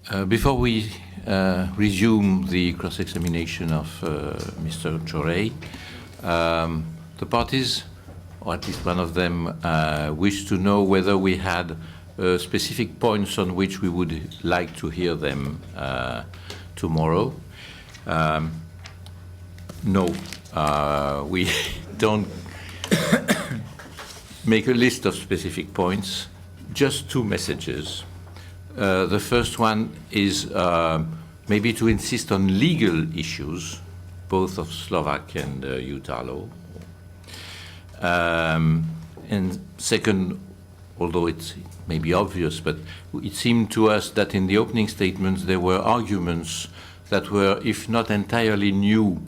Before we resume the cross-examination of Mr. Chorey, the parties, or at least one of them, wish to know whether we had specific points on which we would like to hear them tomorrow. No, we don't make a list of specific points, just two messages. The first one is maybe to insist on legal issues, both of Slovak and Utah law. And second, although it may be obvious, but it seemed to us that in the opening statements there were arguments that were, if not entirely new,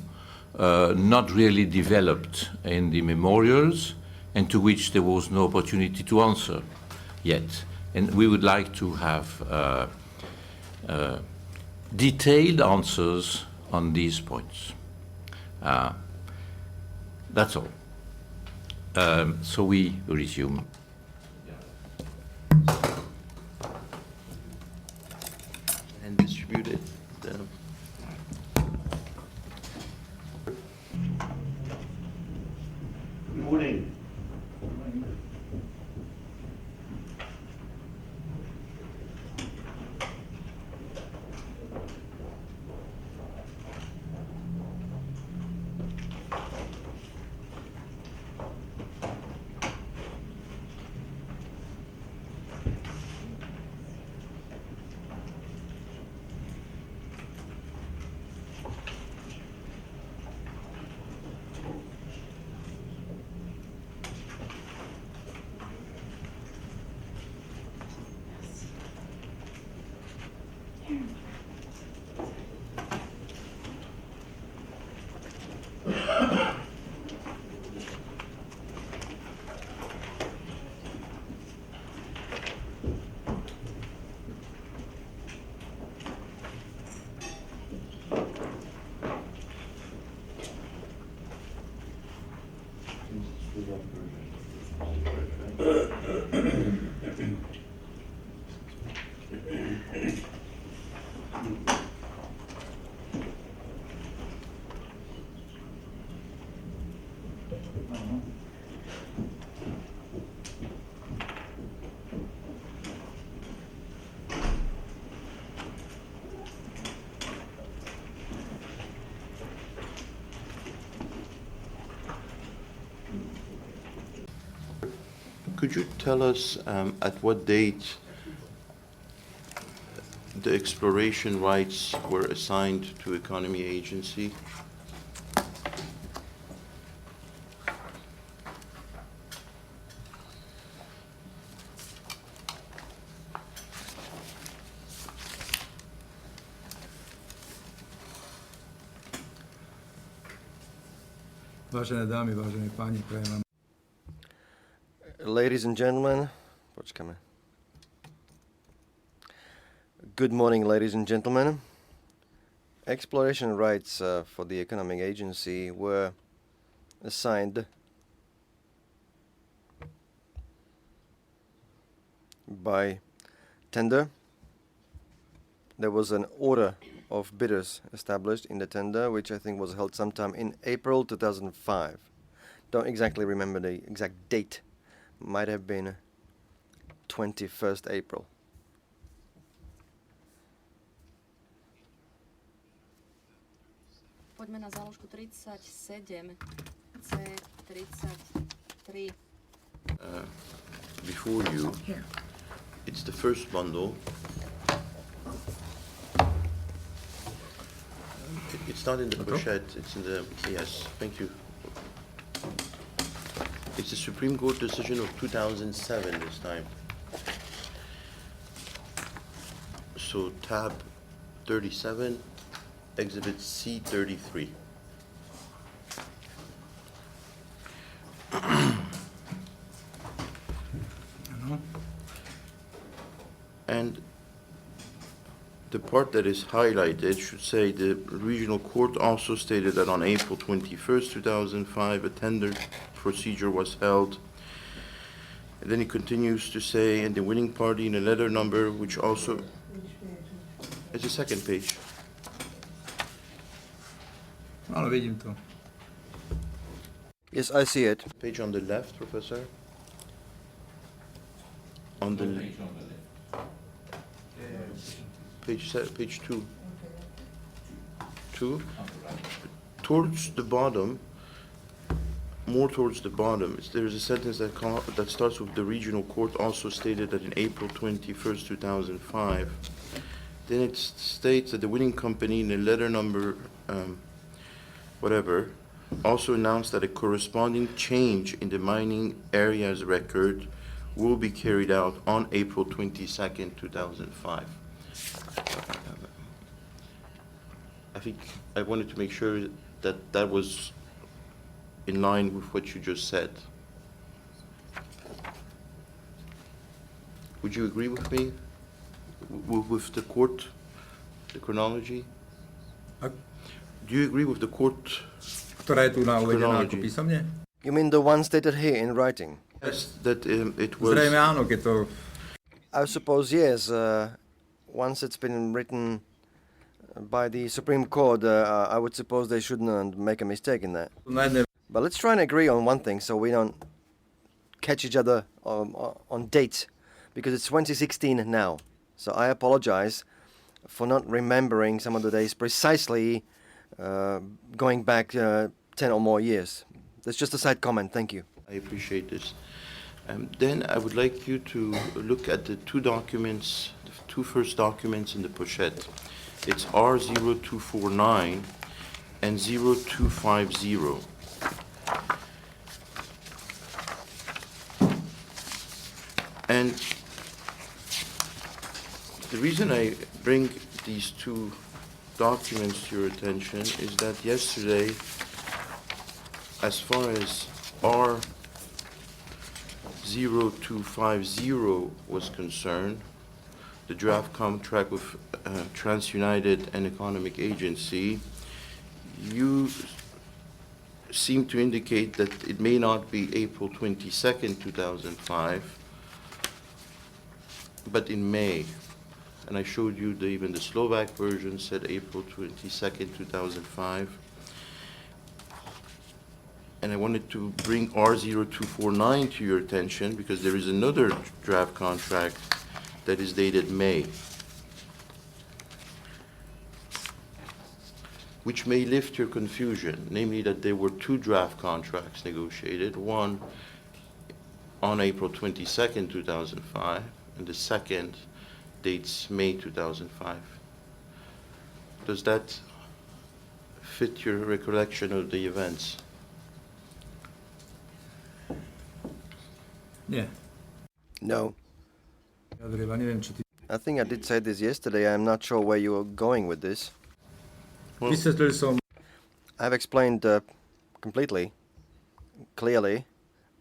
not really developed in the memorials, and to which there was no opportunity to answer yet. And we would like to have detailed answers on these points. That's all. So we resume. And distribute it. Good morning. Could you tell us at what date the exploration rights were assigned to Economy Agency? Vážené dámy, vážení páni, prajem vám. Ladies and gentlemen, good morning, ladies and gentlemen. Exploration rights for the Economic Agency were assigned by tender. There was an order of bidders established in the tender, which I think was held sometime in April 2005. Don't exactly remember the exact date. Might have been 21st April. Poďme na záložku 37 C33. Before you, it's the first bundle. It's not in the pochette, it's in the, yes, thank you. It's the Supreme Court decision of 2007 this time. So tab 37, exhibit C33. And the part that is highlighted should say the regional court also stated that on April 21st, 2005, a tender procedure was held. And then he continues to say, and the winning party in a letter number, which also It's the second page. Áno, vidím to. Yes, I see it. Page on the left, Professor. On the page 2. 2. Towards the bottom, more towards the bottom, there is a sentence that starts with the regional court also stated that in April 21st, 2005. Then it states that the winning company in the letter number, whatever, also announced that a corresponding change in the mining area's record will be carried out on April 22nd, 2005. I think I wanted to make sure that that was in line with what you just said. Would you agree with me? With the court, the chronology? A Do you agree with the court? ktorá je tu na uvedená ako Chronology. písomne? You mean the one stated here in writing? Yes, that it was. Zrejme áno, keď to... I suppose yes. Once it's been written by the Supreme Court, I would suppose they shouldn't make a mistake in that. Na jednej But let's try and agree on one thing so we don't catch each other on dates, because it's 2016 now. So I apologize for not remembering some of the days precisely going back 10 or more years. That's just a side comment. Thank you. I appreciate this. Then I would like you to look at the two documents, the two first documents in the pochette. It's R0249 and 0250. And the reason I bring these two documents to your attention is that yesterday, as far as R0250 was concerned, the draft contract with TransUnited and Economic Agency, you seem to indicate that it may not be April 22nd, 2005, but in May. And I showed you even the Slovak version said April 22nd, 2005. And I wanted to bring R0249 to your attention because there is another draft contract that is dated May, which may lift your confusion, namely that there were two draft contracts negotiated, one on April 22nd, 2005, and the second dates May 2005. Does that fit your recollection of the events? Nie. No. Jadrieva, neviem, čo ty... I think I did say this yesterday. I'm not sure where you are going with this. Well, Vysvetlil som... I've explained completely, clearly,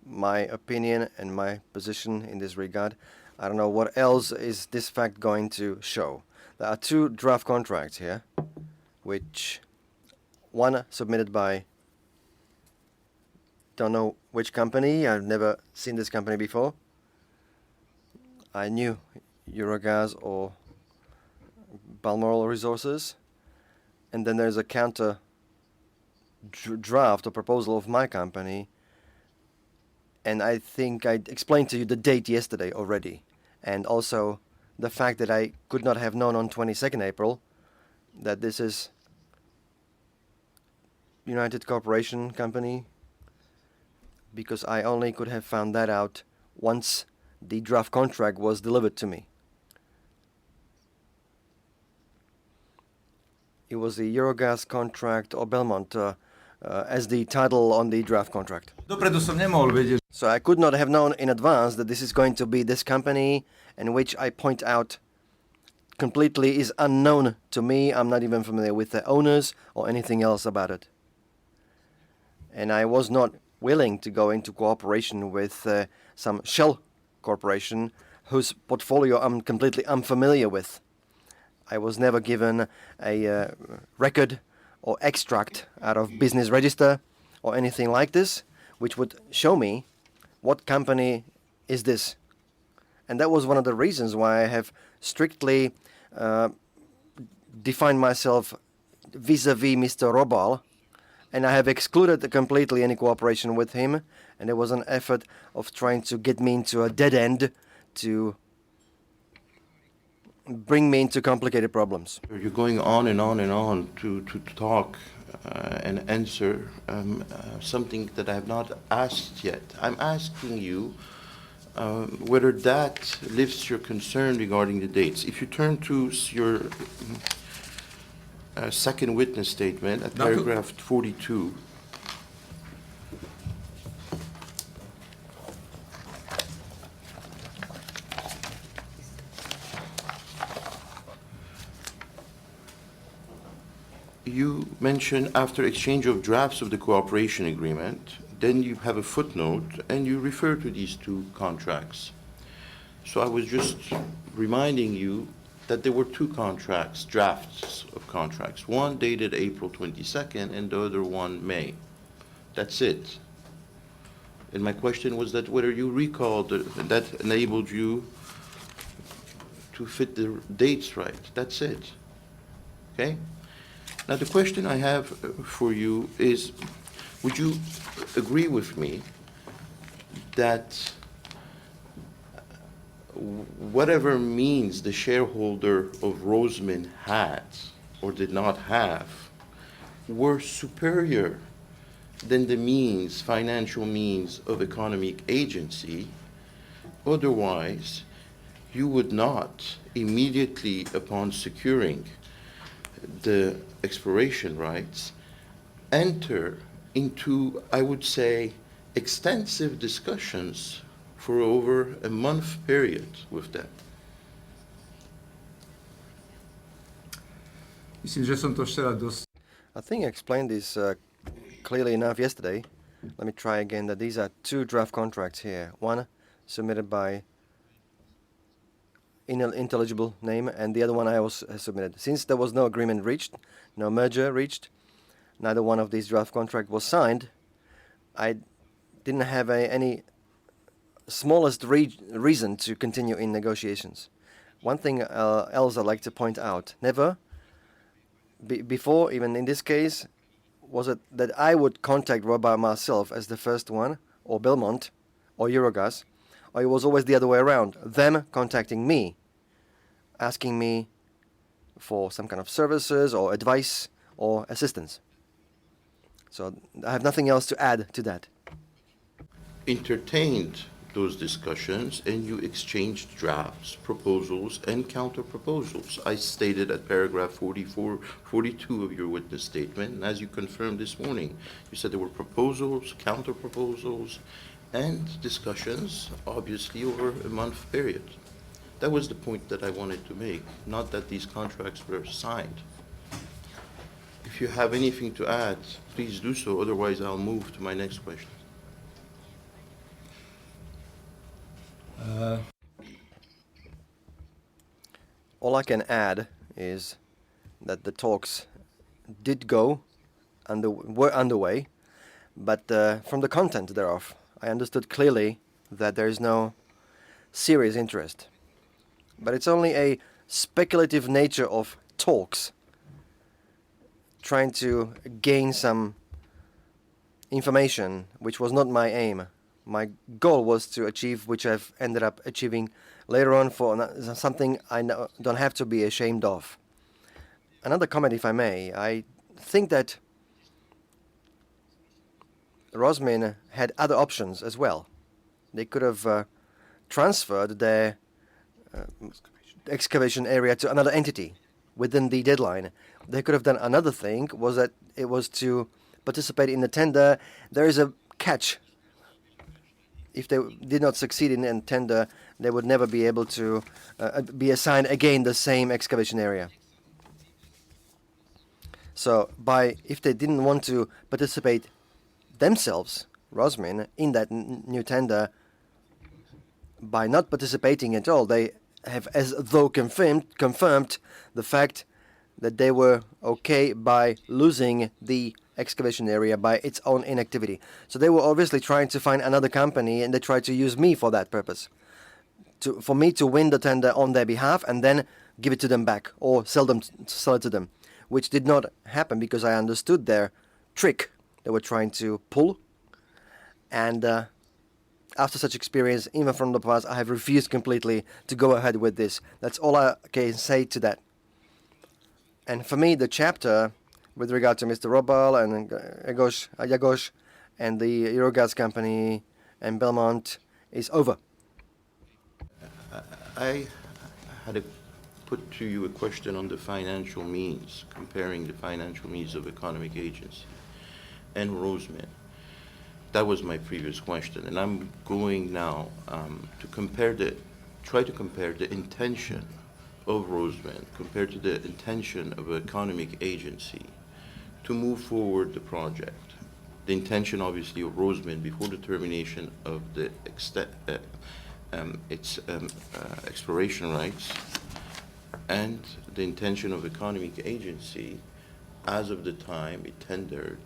my opinion and my position in this regard. I don't know what else is this fact going to show. There are two draft contracts here, which one submitted by don't know which company. I've never seen this company before. I knew EuroGas or Balmoral Resources. And then there's a counter draft or proposal of my company. And I think I explained to you the date yesterday already. And also the fact that I could not have known on 22nd April that this is United Corporation Company, because I only could have found that out once the draft contract was delivered to me. It was the EuroGas contract or Belmont as the title on the draft contract. Dopredu som nemohol vedieť, So I could not have known in advance that this is going to be this company, and which I point out completely is unknown to me. I'm not even familiar with the owners or anything else about it. And I was not willing to go into cooperation with some shell corporation whose portfolio I'm completely unfamiliar with. I was never given a record or extract out of business register or anything like this, which would show me what company is this. And that was one of the reasons why I have strictly define myself vis-a-vis Mr. Robal, and I have excluded completely any cooperation with him, and there was an effort of trying to get me into a dead end to bring me into complicated problems. You're going on and on and on to talk and answer something that I have not asked yet. I'm asking you whether that lifts your concern regarding the dates. If you turn to your second witness statement at Now to- paragraph 42, you mention after exchange of drafts of the cooperation agreement, then you have a footnote and you refer to these two contracts. So I was just reminding you that there were two contracts, drafts of contracts, one dated April 22nd and the other one May. That's it. And my question was that whether you recalled that enabled you to fit the dates right. That's it. Okay? Now, the question I have for you is, would you agree with me that whatever means the shareholder of Roseman had or did not have were superior than the means, financial means of economic agency? Otherwise, you would not immediately upon securing the exploration rights enter into, I would say, extensive discussions for over a month period with them. Myslím, že som to ešte raz dosť... I think I explained this clearly enough yesterday. Let me try again that these are two draft contracts here. One submitted by intelligible name, and the other one I also submitted. Since there was no agreement reached, no merger reached, neither one of these draft contracts was signed, I didn't have any smallest reason to continue in negotiations. One thing else I'd like to point out, never before, even in this case, was it that I would contact Roba myself as the first one, or Belmont, or EuroGas, or it was always the other way around, them contacting me, asking me for some kind of services or advice or assistance. So I have nothing else to add to that. Entertained those discussions and you exchanged drafts, proposals, and counter-proposals. I stated at paragraph 42 of your witness statement, and as you confirmed this morning, you said there were proposals, counter-proposals, and discussions, obviously over a month period. That was the point that I wanted to make, not that these contracts were signed. If you have anything to add, please do so, otherwise I'll move to my next question. All I can add is that the talks did go were underway, but from the content thereof, I understood clearly that there is no serious interest. But it's only a speculative nature of talks, trying to gain some information, which was not my aim. My goal was to achieve, which I've ended up achieving later on, for something I don't have to be ashamed of. Another comment, if I may. I think that Rosmin had other options as well. They could have transferred their excavation area to another entity within the deadline. They could have done another thing, was that it was to participate in the tender. There is a catch. If they did not succeed in the tender, they would never be able to be assigned again the same excavation area. So if they didn't want to participate themselves, Rosmin, in that new tender, by not participating at all, they have as though confirmed the fact that they were okay by losing the excavation area by its own inactivity. So they were obviously trying to find another company, and they tried to use me for that purpose, for me to win the tender on their behalf and then give it to them back or sell it to them, which did not happen because I understood their trick they were trying to pull. And after such experience, even from the past, I have refused completely to go ahead with this. That's all I can say to that. And for me, the chapter with regard to Mr. Robal and Jagos and the EuroGas company and Belmont is over. I had put to you a question on the financial means, comparing the financial means of economic agency and Roseman. That was my previous question, and I'm going now to try to compare the intention of Roseman compared to the intention of an economic agency to move forward the project. The intention, obviously, of Roseman before the termination of the exploration rights, and the intention of economic agency as of the time it tendered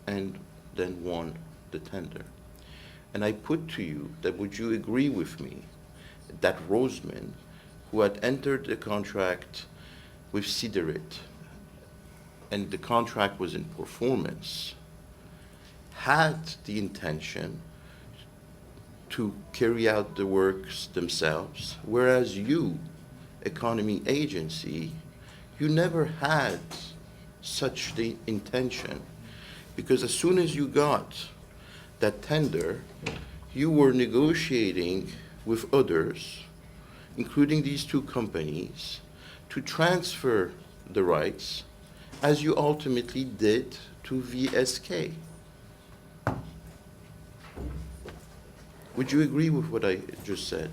and then won the tender. And I put to you that would you agree with me that Roseman, who had entered the contract with Siderit, and the contract was in performance, had the intention to carry out the works themselves, whereas you, economy agency, you never had such the intention, because as soon as you got that tender, you were negotiating with others, including these two companies, to transfer the rights, as you ultimately did to VSK. Would you agree with what I just said?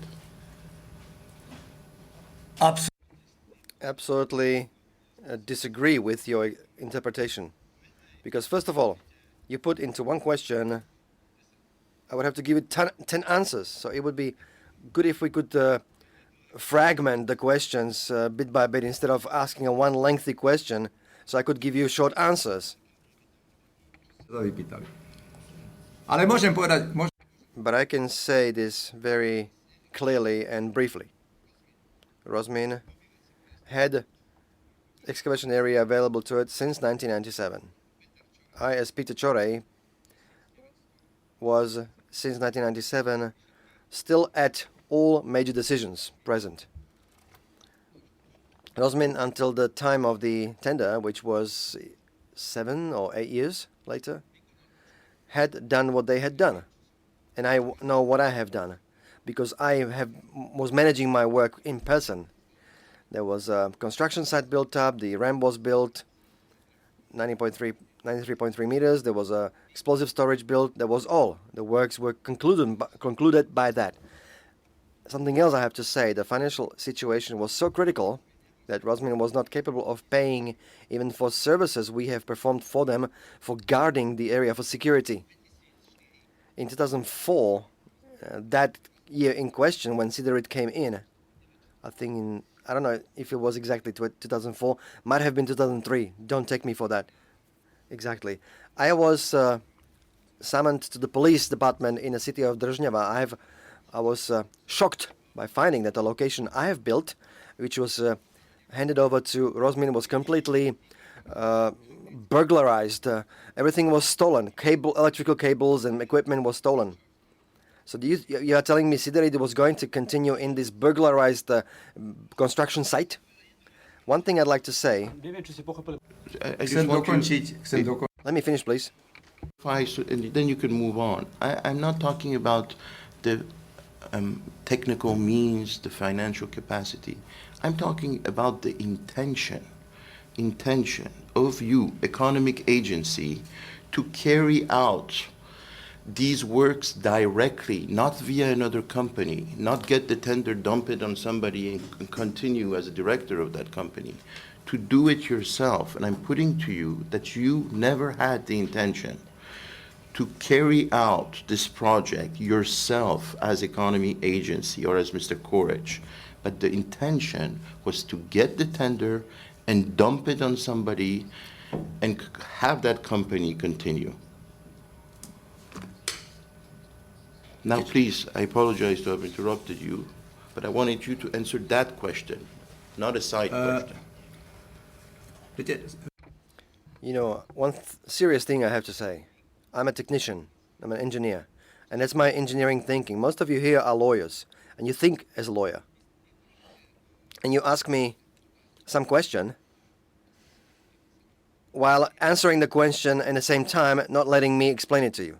Absolutely disagree with your interpretation. Because first of all, you put into one question, I would have to give it 10 answers. So it would be good if we could fragment the questions bit by bit instead of asking a one lengthy question, so I could give you short answers. To vypýtali. Ale môžem povedať, But I can say this very clearly and briefly. Rosmin had excavation area available to it since 1997. I, as Peter Chore, was, since 1997, still at all major decisions present. Rosmin, until the time of the tender, which was 7 or 8 years later, had done what they had done. And I know what I have done, because I was managing my work in person. There was a construction site built up, the ramp was built, 93.3 meters, there was a explosive storage built, there was all. The works were concluded by that. Something else I have to say, the financial situation was so critical that Rosmin was not capable of paying even for services we have performed for them for guarding the area for security. In 2004, that year in question, when Siderit came in, I don't know if it was exactly 2004, might have been 2003, don't take me for that exactly. I was summoned to the police department in the city of Držňava. I was shocked by finding that the location I have built, which was handed over to Rosmin, was completely burglarized. Everything was stolen. Electrical cables and equipment was stolen. So you are telling me Siderit was going to continue in this burglarized construction site? One thing I'd like to say. I just want to, Let me finish, please. and then you can move on. I'm not talking about the technical means, the financial capacity. I'm talking about the intention of you, economic agency, to carry out these works directly, not via another company, not get the tender, dump it on somebody and continue as a director of that company, to do it yourself. And I'm putting to you that you never had the intention to carry out this project yourself as economy agency or as Mr. Korich, but the intention was to get the tender and dump it on somebody and have that company continue. Now, please, I apologize to have interrupted you. But I wanted you to answer that question, not a side question. Viete, You know, one serious thing I have to say. I'm a technician. I'm an engineer. And that's my engineering thinking. Most of you here are lawyers, and you think as a lawyer. And you ask me some question while answering the question and at the same time not letting me explain it to you.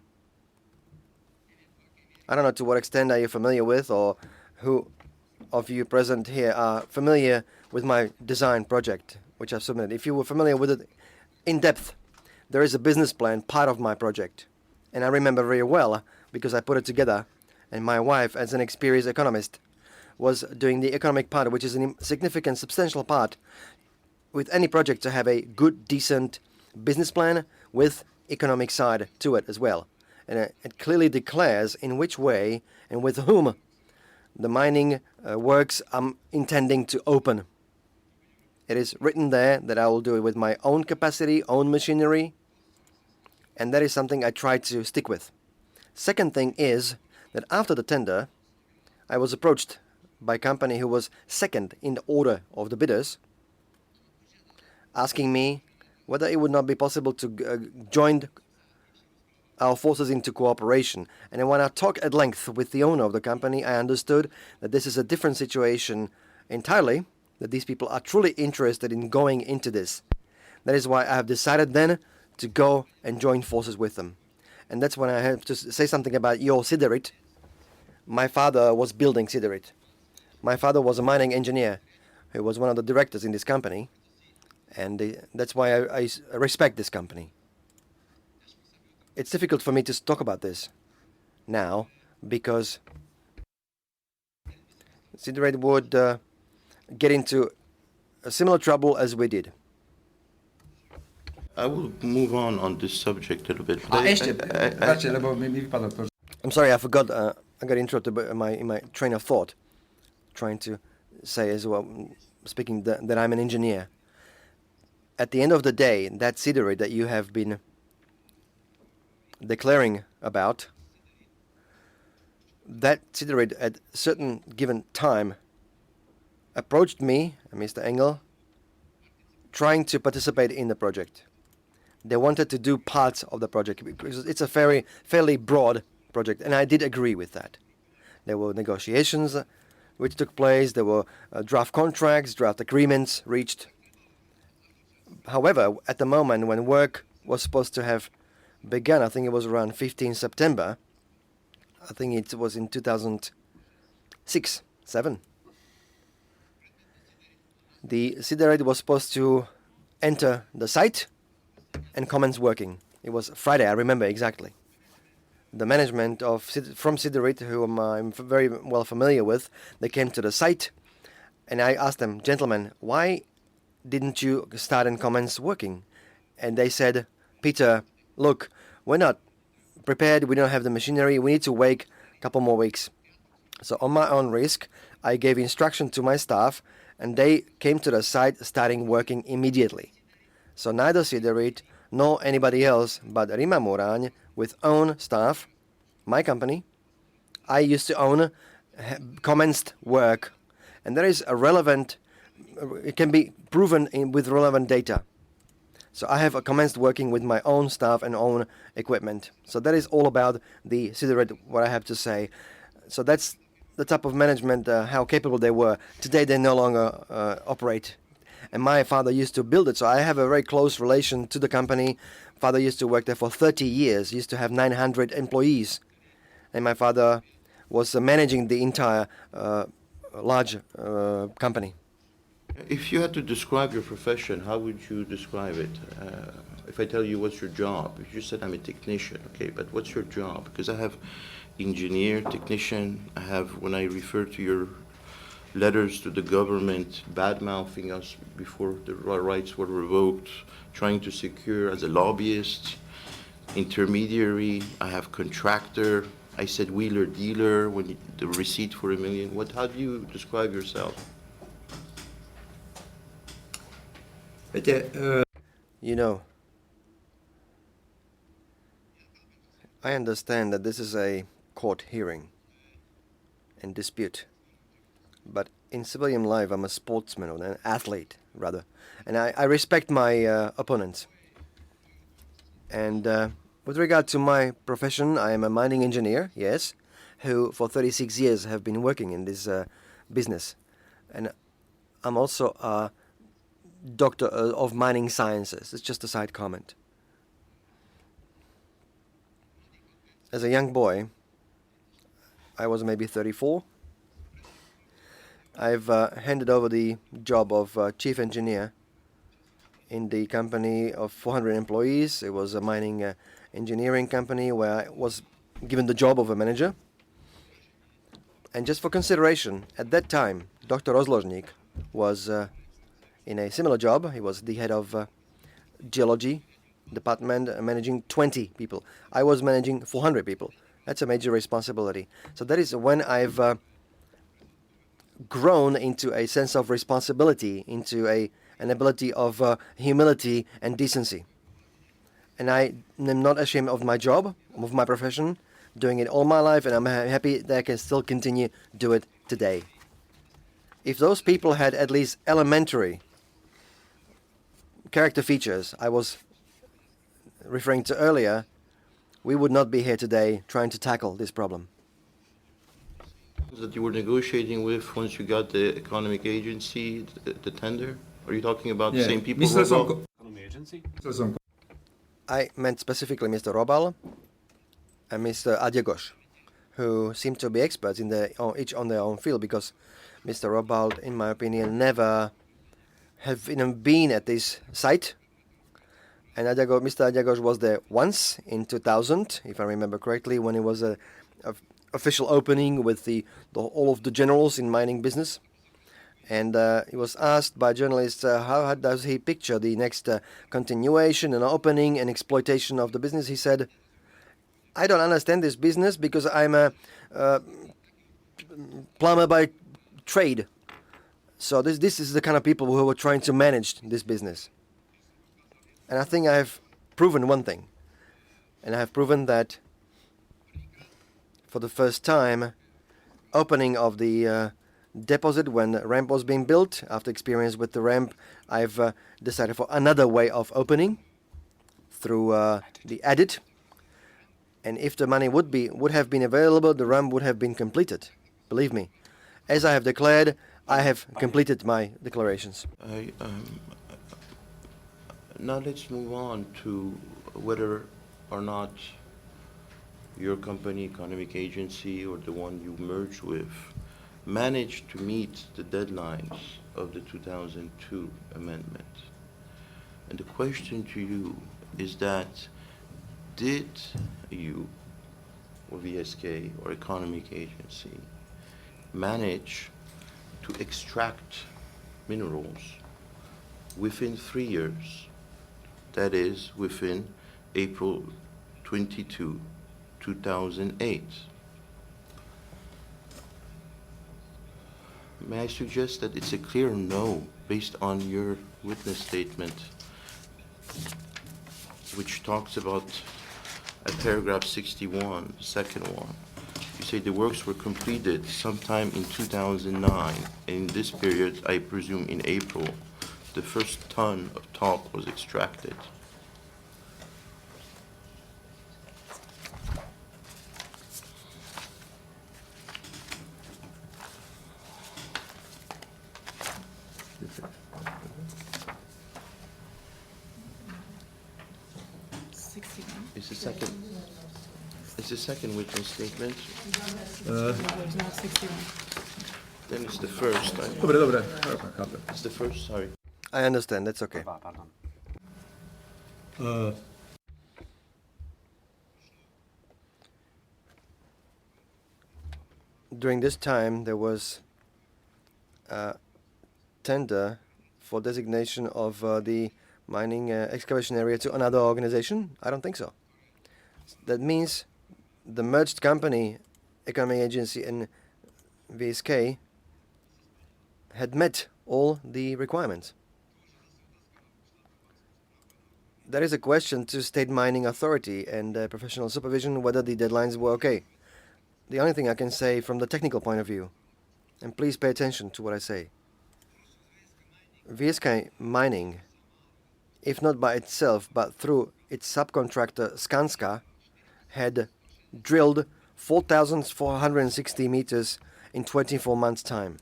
I don't know to what extent are you familiar with, or who of you present here are familiar with my design project, which I've submitted. If you were familiar with it in depth, there is a business plan, part of my project. And I remember very well because I put it together, and my wife, as an experienced economist, was doing the economic part, which is a significant, substantial part with any project to have a good, decent business plan with economic side to it as well. And it clearly declares in which way and with whom the mining works I'm intending to open. It is written there that I will do it with my own capacity, own machinery, and that is something I try to stick with. Second thing is that after the tender, I was approached by a company who was second in the order of the bidders, asking me whether it would not be possible to join our forces into cooperation. And when I talked at length with the owner of the company, I understood that this is a different situation entirely, that these people are truly interested in going into this. That is why I have decided then to go and join forces with them. And that's when I have to say something about your siderit. My father was building siderit. My father was a mining engineer who was one of the directors in this company. And that's why I respect this company. It's difficult for me to talk about this now because siderit would get into a similar trouble as we did. I will move on this subject a little bit. a ešte, radšej, lebo mi vypadlo to. I'm sorry, I forgot. I got interrupted in my train of thought, trying to say as well, speaking that I'm an engineer. At the end of the day, that siderit that you have been declaring about, that siderit at a certain given time approached me, Mr. Engel, trying to participate in the project. They wanted to do parts of the project because it's a fairly broad project, and I did agree with that. There were negotiations which took place, there were draft contracts, draft agreements reached. However, at the moment when work was supposed to have begun, I think it was around 15 September, I think it was in 2006, 7. The siderit was supposed to enter the site and commence working. It was Friday, I remember exactly. The management from siderit, whom I'm very well familiar with, they came to the site, and I asked them, gentlemen, why didn't you start and commence working? And they said, Peter, look, we're not prepared, we don't have the machinery, we need to wait a couple more weeks. So on my own risk, I gave instruction to my staff, and they came to the site starting working immediately. So neither siderit nor anybody else but Rima Moráň with own staff, my company, I used to own, commenced work. And that is a relevant, it can be proven with relevant data. So I have commenced working with my own staff and own equipment. So that is all about the siderit, what I have to say. So that's the type of management, how capable they were. Today they no longer operate. And my father used to build it, so I have a very close relation to the company. Father used to work there for 30 years, used to have 900 employees. And my father was managing the entire large company. If you had to describe your profession, how would you describe it? If I tell you what's your job, you said I'm a technician, okay, but what's your job? Because I have engineer, technician, I have, when I refer to your letters to the government, bad-mouthing us before the rights were revoked, trying to secure as a lobbyist, intermediary, I have contractor, I said wheeler-dealer, when the receipt for $1 million. How do you describe yourself? Viete, You know, I understand that this is a court hearing and dispute. but in civilian life, I'm a sportsman or an athlete, rather. And I respect my opponents. And with regard to my profession, I am a mining engineer, yes, who for 36 years have been working in this business. And I'm also a doctor of mining sciences. It's just a side comment. As a young boy, I was maybe 34. I've handed over the job of chief engineer in the company of 400 employees. It was a mining engineering company where I was given the job of a manager. And just for consideration, at that time, Dr. Rozložník was in a similar job. He was the head of geology department, managing 20 people. I was managing 400 people. That's a major responsibility. So that is when I've grown into a sense of responsibility, into an ability of humility and decency. And I am not ashamed of my job, of my profession, doing it all my life, and I'm happy that I can still continue to do it today. If those people had at least elementary character features I was referring to earlier, we would not be here today trying to tackle this problem. That you were negotiating with once you got the economic agency, the tender? Are you talking about the same people? Myslel som, Robal? myslel som I meant specifically Mr. Robal and Mr. Adjagos, who seem to be experts in each on their own field, because Mr. Robal, in my opinion, never have even been at this site. And Mr. Adjagos was there once in 2000, if I remember correctly, when it was a official opening with all of the generals in mining business. And he was asked by journalists how does he picture the next continuation and opening and exploitation of the business. He said, I don't understand this business because I'm a plumber by trade. So this is the kind of people who are trying to manage this business. And I think I have proven one thing. And I have proven that for the first time, opening of the deposit when the ramp was being built, after experience with the ramp, I've decided for another way of opening through the adit. And if the money would have been available, the ramp would have been completed. Believe me. As I have declared, I have completed my declarations. Now let's move on to whether or not your company, economic agency, or the one you merged with, managed to meet the deadlines of the 2002 amendment. And the question to you is that, did you, or VSK, or economic agency, manage to extract minerals within 3 years? That is, within April 22, 2008. May I suggest that it's a clear no based on your witness statement, which talks about at paragraph 61, second one. You say the works were completed sometime in 2009. In this period, I presume in April, the first ton of talc was extracted. It's the second witness statement. Then it's the first. Dobre, chápem. It's the first, sorry. I understand, that's okay. During this time, there was a tender for designation of the mining excavation area to another organization? I don't think so. That means the merged company, economic agency, and VSK had met all the requirements. There is a question to State Mining Authority and professional supervision whether the deadlines were okay. The only thing I can say from the technical point of view And please pay attention to what I say. VSK Mining, if not by itself, but through its subcontractor Skanska, had drilled 4,460 meters in 24 months' time.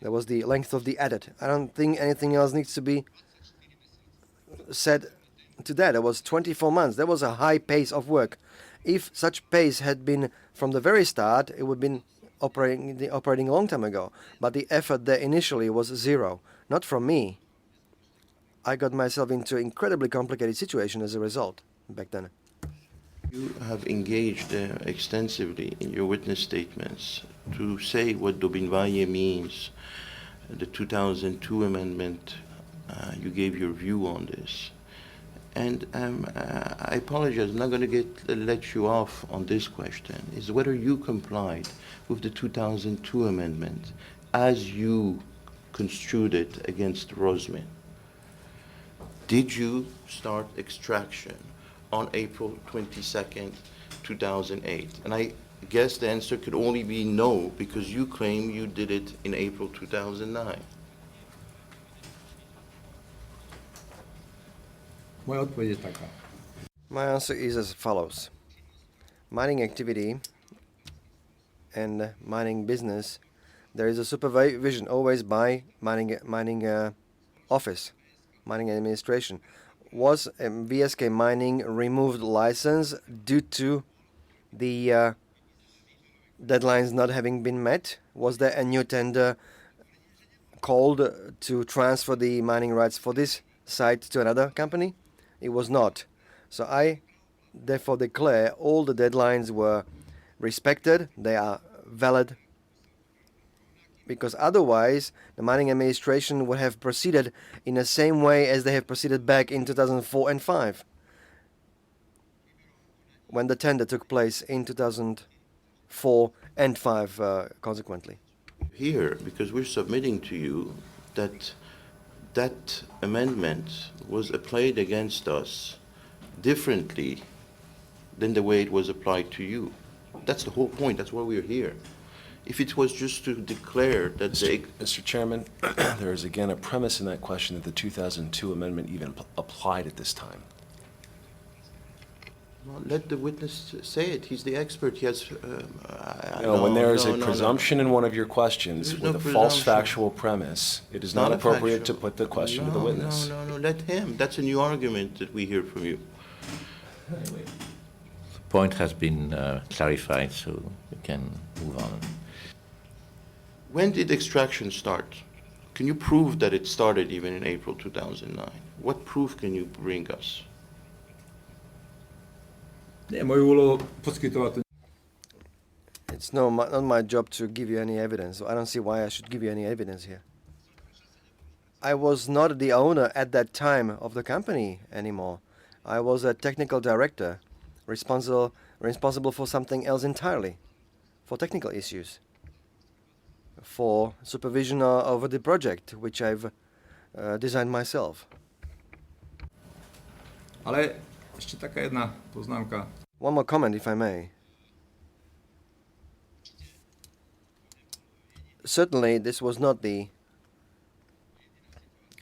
That was the length of the adit. I don't think anything else needs to be said to that. It was 24 months. That was a high pace of work. If such pace had been from the very start, it would have been operating a long time ago. But the effort there initially was zero. Not from me. I got myself into an incredibly complicated situation as a result back then. You have engaged extensively in your witness statements to say what Dobinvaye means, the 2002 amendment. You gave your view on this. And I apologize, I'm not going to let you off on this question, is whether you complied with the 2002 amendment as you construed it against Rosmin. Did you start extraction on April 22nd, 2008? And I guess the answer could only be no, because you claim you did it in April 2009. Moja odpoveď je taká. My answer is as follows. Mining activity and mining business, there is a supervision always by mining office, mining administration. Was VSK Mining removed license due to the deadlines not having been met? Was there a new tender called to transfer the mining rights for this site to another company? It was not. So I therefore declare all the deadlines were respected, they are valid, because otherwise the mining administration would have proceeded in the same way as they have proceeded back in 2004 and 5, when the tender took place in 2004 and 5 consequently. Here, because we're submitting to you that that amendment was applied against us differently than the way it was applied to you. That's the whole point. That's why we're here. If it was just to declare that Mr. Chairman, there is again a premise in that question that the 2002 amendment even applied at this time. Well, let the witness say it. He's the expert. He has. When there is a presumption in one of your questions There's with no a false presumption. factual premise, it is not a appropriate to factual. put the question to the witness. No. Let him. That's a new argument that we hear from you. The point has been clarified, so we can move on. When did extraction start? Can you prove that it started even in April 2009? What proof can you bring us? Nie, moju úlohu poskytovať to. It's not my job to give you any evidence. So I don't see why I should give you any evidence here. I was not the owner at that time of the company anymore. I was a technical director, responsible for something else entirely, for technical issues, for supervision over the project, which I've designed myself. Ale ešte taká jedna poznámka. One more comment, if I may. Certainly, this was not the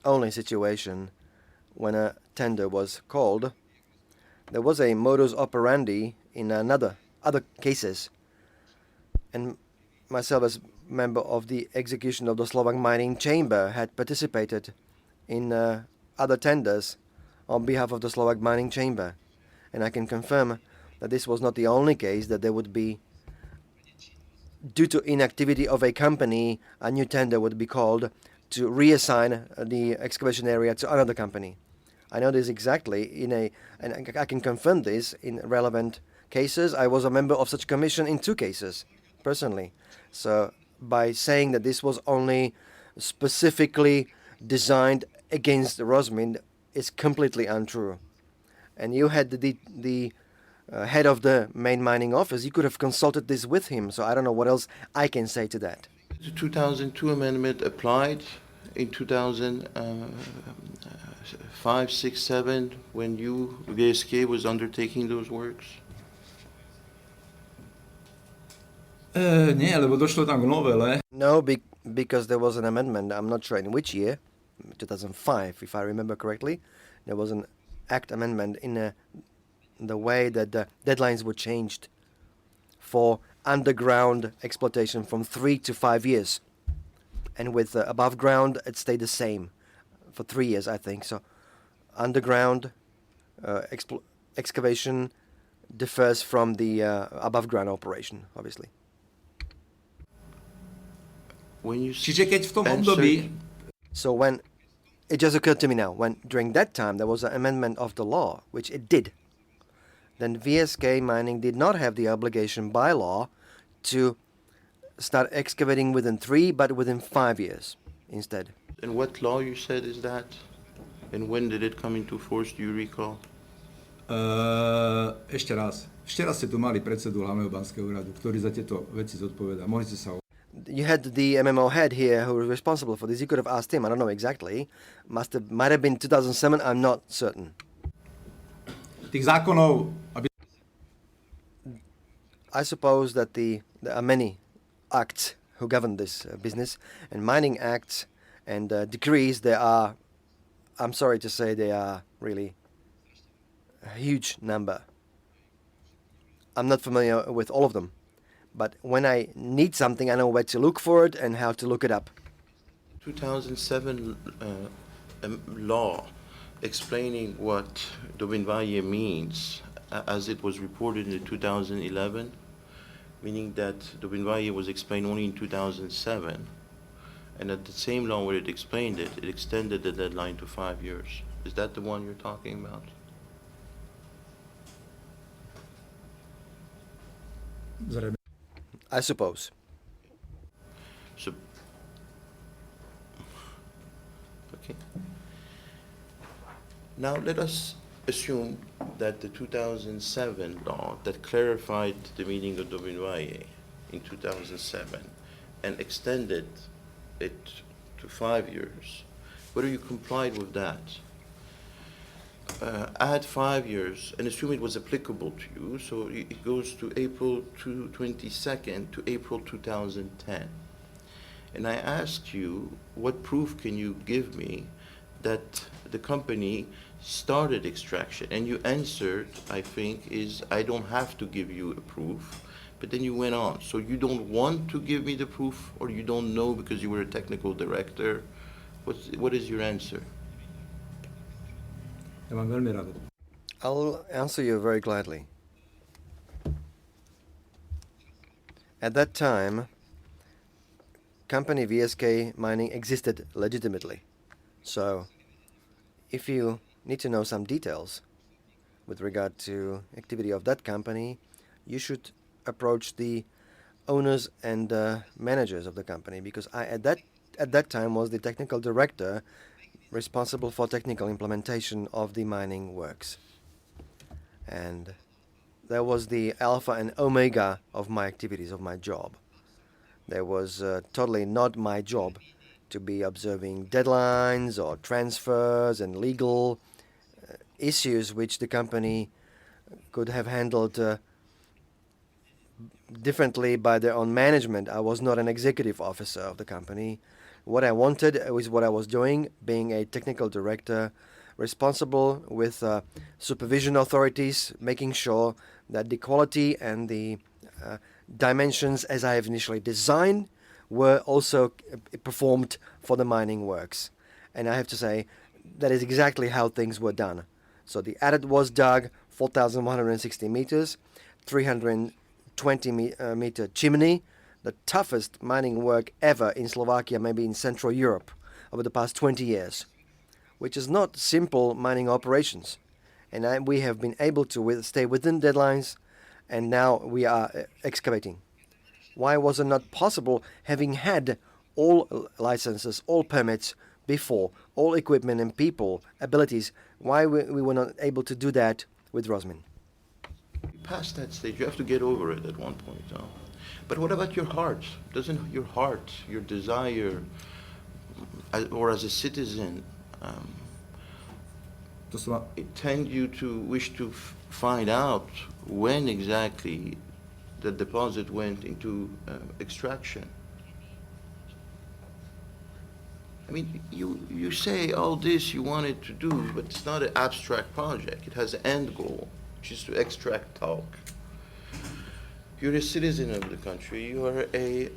only situation when a tender was called. There was a modus operandi in other cases, and myself as member of the execution of the Slovak Mining Chamber had participated in other tenders on behalf of the Slovak Mining Chamber, and I can confirm that this was not the only case that there would be, due to inactivity of a company, a new tender would be called to reassign the excavation area to another company. I know this exactly and I can confirm this in relevant cases. I was a member of such commission in 2 cases, personally. So by saying that this was only specifically designed against Rosmin is completely untrue. And you had the head of the main mining office. You could have consulted this with him. So I don't know what else I can say to that. The 2002 amendment applied in 2005, 6, 7 when VSK was undertaking those works? Nie, lebo došlo tam k novele. No, because there was an amendment, I'm not sure in which year, 2005, if I remember correctly. There was an act amendment in the way that the deadlines were changed for underground exploitation from 3 to 5 years. And with above ground, it stayed the same for 3 years, I think. So underground excavation differs from the above ground operation, obviously. When you Čiže keď v tom answered- období, So when it just occurred to me now, when during that time there was an amendment of the law, which it did, then VSK Mining did not have the obligation by law to start excavating within 3, but within 5 years instead. And what law you said is that? And when did it come into force, do you recall? ešte raz. Včera ste tu mali predsedu hlavného banského úradu, ktorý za tieto veci zodpovedá. Mohli ste sa You had the MMO head here who was responsible for this. You could have asked him. I don't know exactly. Might have been 2007. I'm not certain. tých zákonov, aby I suppose that there are many acts who govern this business, and mining acts and decrees. There are, I'm sorry to say, they are really a huge number. I'm not familiar with all of them, but when I need something, I know where to look for it and how to look it up. 2007 law explaining what Dobinvaye means as it was reported in 2011, meaning that Dobinvaye was explained only in 2007, and that the same law where it explained it, it extended the deadline to 5 years. Is that the one you're talking about? zrejme. I suppose. So, okay. Now let us assume that the 2007 law that clarified the meaning of Dobinvaye in 2007 and extended it to 5 years, whether you complied with that, add 5 years and assume it was applicable to you, so it goes to April 22nd to April 2010. And I asked you, what proof can you give me that the company started extraction? And you answered, I think, is I don't have to give you a proof. But then you went on. So you don't want to give me the proof, or you don't know because you were a technical director? What is your answer? Ja mám veľmi rád. I'll answer you very gladly. At that time, company VSK Mining existed legitimately. So, if you need to know some details with regard to activity of that company, you should approach the owners and managers of the company, because I at that time was the technical director responsible for technical implementation of the mining works. And that was the alpha and omega of my activities, of my job. There was totally not my job to be observing deadlines or transfers and legal issues which the company could have handled differently by their own management. I was not an executive officer of the company. What I wanted was what I was doing, being a technical director, responsible with supervision authorities, making sure that the quality and the dimensions as I have initially designed were also performed for the mining works. And I have to say, that is exactly how things were done. So the adit was dug, 4,160 meters, 320 meter chimney, the toughest mining work ever in Slovakia, maybe in Central Europe, over the past 20 years, which is not simple mining operations. And we have been able to stay within deadlines, and now we are excavating. Why was it not possible, having had all licenses, all permits before, all equipment and people, abilities, why we were not able to do that with Rosmin? Past that stage, you have to get over it at one point. Huh? But what about your heart? Doesn't your heart, your desire, or as a citizen, To tend you to wish to find out when exactly the deposit went into extraction. I mean, you say all this you wanted to do, but it's not an abstract project. It has an end goal, which is to extract talc. You're a citizen of the country. You are a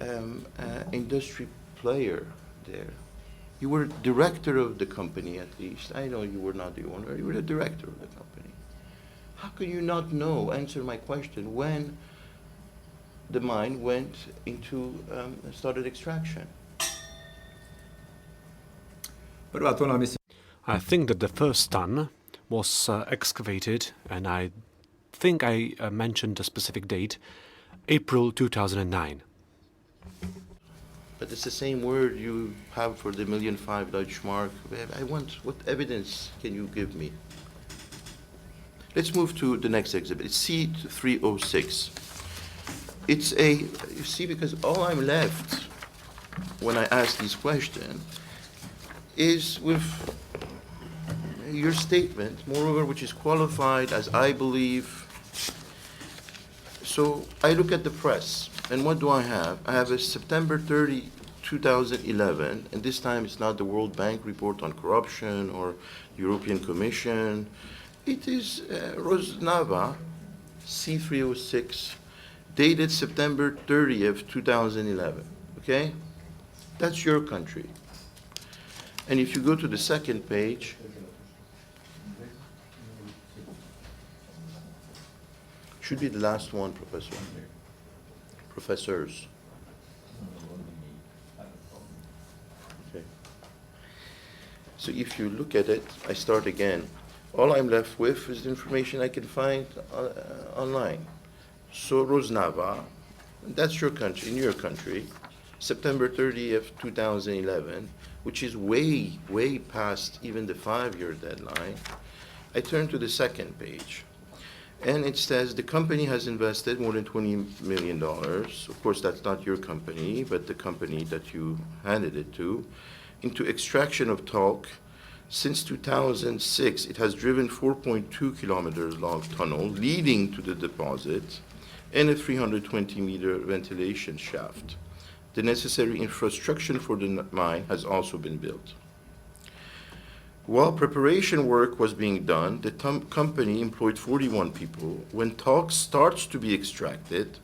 industry player there. You were director of the company, at least. I know you were not the owner. You were the director of the company. How can you not know, answer my question, when the mine went into, started extraction? Prvá tóna, myslím, I think that the first ton was excavated, and I think I mentioned a specific date, April 2009. But it's the same word you have for the 1,000,005 Deutschmark. I want, what evidence can you give me? Let's move to the next exhibit. It's C306. It's a, you see, because all I'm left when I ask this question is with your statement, moreover, which is qualified as I believe. So I look at the press, and what do I have? I have a September 30, 2011, and this time it's not the World Bank report on corruption or European Commission. It is Rosnava, C306, dated September 30th, 2011, okay? That's your country. And if you go to the second page, should be the last one, Professor. Professors. Okay. So if you look at it, I start again. All I'm left with is the information I can find online. So Rosnava, that's your country, in your country, September 30th, 2011, which is way, way past even the 5-year deadline. I turn to the second page, and it says the company has invested more than $20 million. Of course, that's not your company, but the company that you handed it to, into extraction of talc. Since 2006, it has driven 4.2 kilometers long tunnel leading to the deposit and a 320-meter ventilation shaft. The necessary infrastructure for the mine has also been built. While preparation work was being done, the company employed 41 people. When talc starts to be extracted,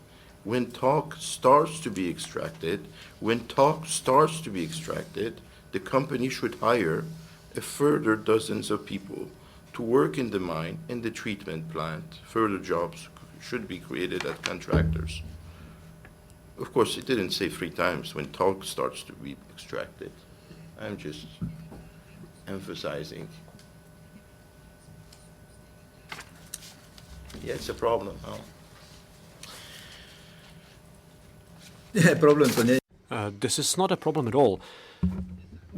the company should hire a further dozens of people to work in the mine and the treatment plant. Further jobs should be created as contractors. Of course, it didn't say 3 times when talc starts to be extracted. I'm just emphasizing. Yeah, it's a problem, huh? problém to nie This is not a problem at all,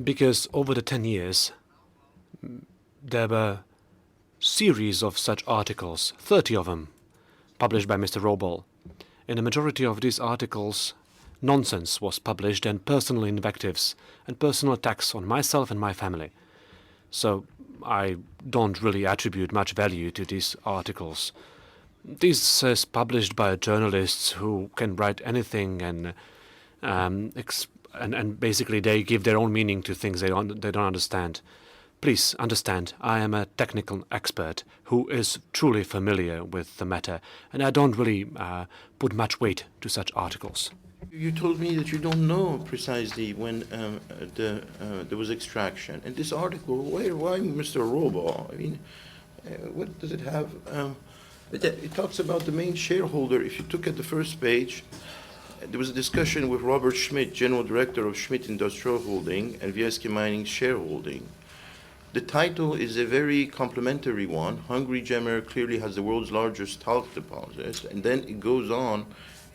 because over the 10 years, there were series of such articles, 30 of them, published by Mr. Robol. In the majority of these articles, nonsense was published and personal invectives and personal attacks on myself and my family. So I don't really attribute much value to these articles. This is published by journalists who can write anything, and basically they give their own meaning to things they don't understand. Please understand, I am a technical expert who is truly familiar with the matter, and I don't really put much weight to such articles. You told me that you don't know precisely when there was extraction. And this article, why Mr. Robol? I mean, what does it have? It talks about the main shareholder. If you look at the first page, there was a discussion with Robert Schmidt, General Director of Schmidt Industrial Holding and Vieski Mining Shareholding. The title is a very complimentary one. Hungary Gemmer clearly has the world's largest talc deposit. And then it goes on,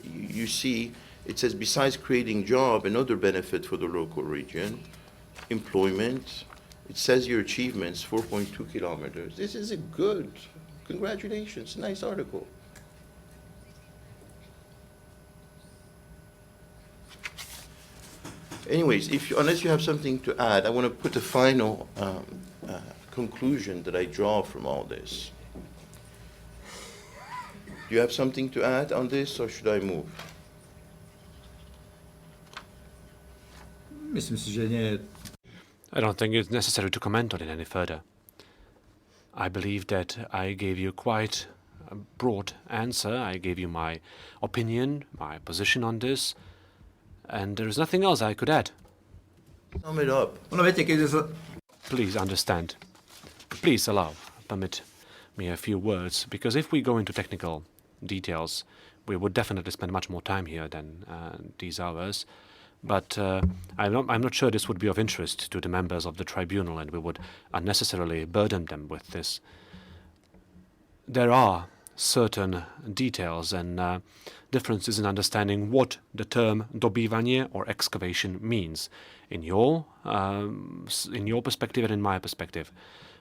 you see, it says, besides creating job, another benefit for the local region, employment. It says your achievements, 4.2 kilometers. This is a good, congratulations, nice article. Anyways, unless you have something to add, I want to put a final conclusion that I draw from all this. Do you have something to add on this, or should I move? Myslím si, že nie je. I don't think it's necessary to comment on it any further. I believe that I gave you quite a broad answer. I gave you my opinion, my position on this, and there is nothing else I could add. Sum it up. Ono, viete, keď sa... Please understand. Please permit me a few words, because if we go into technical details, we would definitely spend much more time here than these hours. But I'm not sure this would be of interest to the members of the tribunal, and we would unnecessarily burden them with this. There are certain details and differences in understanding what the term dobývanie or excavation means in your perspective and in my perspective.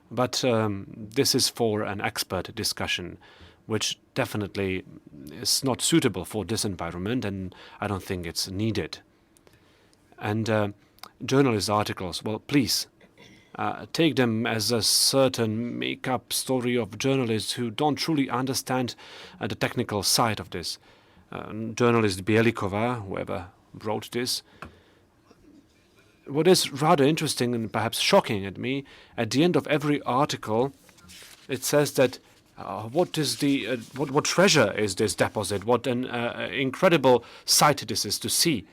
But this is for an expert discussion, which definitely is not suitable for this environment, and I don't think it's needed. And journalist articles, well, please take them as a certain make-up story of journalists who don't truly understand the technical side of this. Journalist Bielikova, whoever wrote this, what is rather interesting and perhaps shocking at me, at the end of every article, it says that what treasure is this deposit? What an incredible sight this is to see.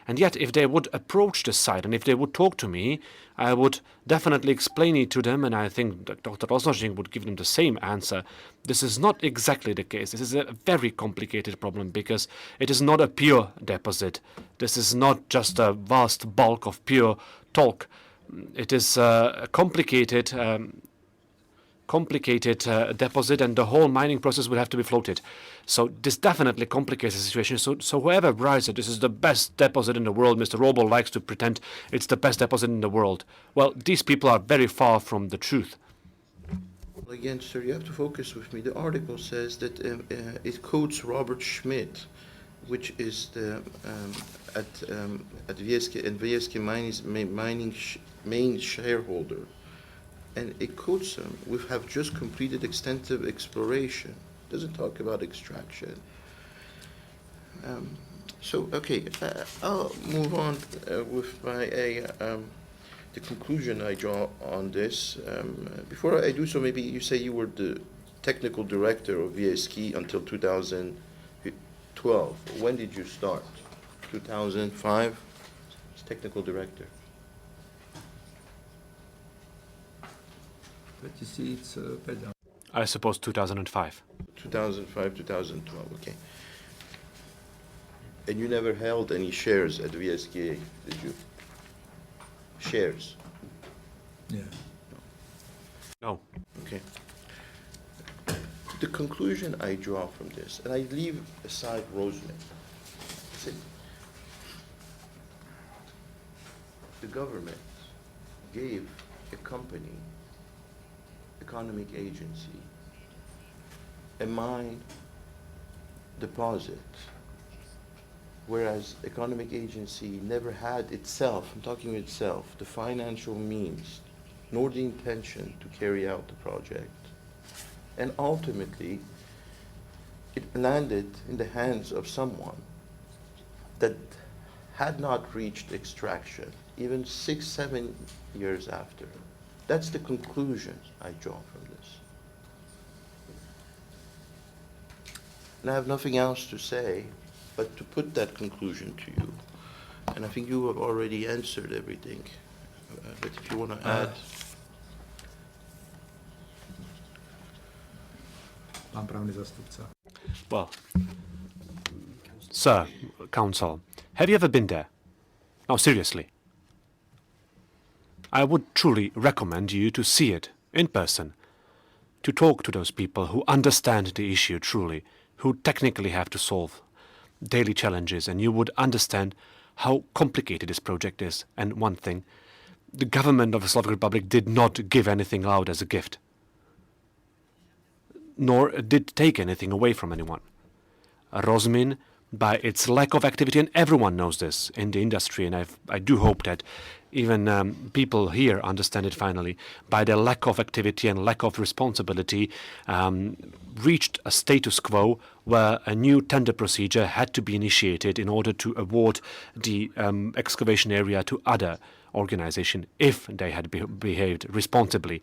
And yet, if they would approach the site and if they would talk to me, I would definitely explain it to them, and I think that Dr. Roznožník would give them the same answer. This is not exactly the case. This is a very complicated problem because it is not a pure deposit. This is not just a vast bulk of pure talc. It is a complicated deposit, and the whole mining process will have to be floated. So this definitely complicates the situation. So whoever writes that this is the best deposit in the world, Mr. Robel likes to pretend it's the best deposit in the world. Well, these people are very far from the truth. Well, again, sir, you have to focus with me. The article says that it quotes Robert Schmidt, which is the at VSK Mining's main shareholder. And it quotes them, we have just completed extensive exploration. Doesn't talk about extraction. Okay, I'll move on with my the conclusion I draw on this. Before I do so, maybe you say you were the technical director of VSK until 2012. When did you start? 2005? As technical director. 2005. I suppose 2005. 2005, 2012, okay. And you never held any shares at VSK, did you? Shares? Yeah. No. Okay. The conclusion I draw from this, and I leave aside Rosman, is that the government gave a company, economic agency, a mine deposit, whereas economic agency never had itself, I'm talking itself, the financial means, nor the intention to carry out the project. And ultimately, it landed in the hands of someone that had not reached extraction, even 6-7 years after. That's the conclusion I draw from this. And I have nothing else to say but to put that conclusion to you. And I think you have already answered everything. But if you want to add. Pán právny zastupca. Well, sir, counsel, have you ever been there? No, seriously. I would truly recommend you to see it in person, to talk to those people who understand the issue truly, who technically have to solve daily challenges, and you would understand how complicated this project is. And one thing, the government of the Slovak Republic did not give anything out as a gift, nor did take anything away from anyone. Rosmin, by its lack of activity, and everyone knows this in the industry, and I do hope that even people here understand it finally, by their lack of activity and lack of responsibility, reached a status quo where a new tender procedure had to be initiated in order to award the excavation area to other organization if they had behaved responsibly,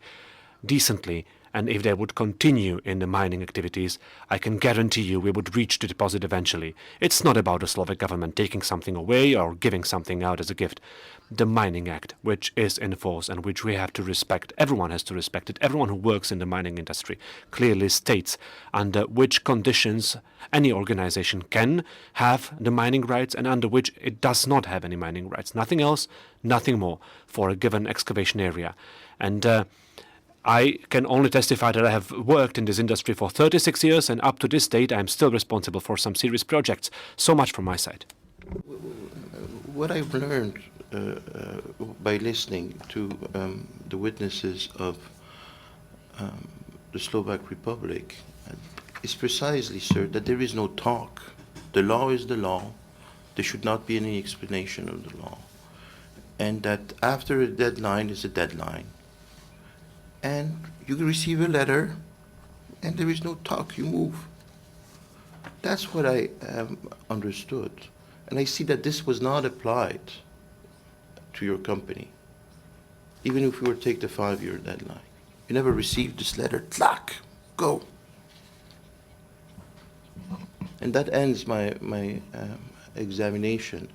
decently, and if they would continue in the mining activities. I can guarantee you we would reach the deposit eventually. It's not about the Slovak government taking something away or giving something out as a gift. The Mining Act, which is in force and which we have to respect, everyone has to respect it, everyone who works in the mining industry, clearly states under which conditions any organization can have the mining rights and under which it does not have any mining rights. Nothing else, nothing more for a given excavation area. And I can only testify that I have worked in this industry for 36 years, and up to this date, I'm still responsible for some serious projects. So much from my side. What I've learned by listening to the witnesses of the Slovak Republic is precisely, sir, that there is no talk. The law is the law. There should not be any explanation of the law. And that after a deadline is a deadline. And you receive a letter, and there is no talk, you move. That's what I understood. And I see that this was not applied to your company, even if we were to take the 5-year deadline. You never received this letter, tlack, go. And that ends my examination,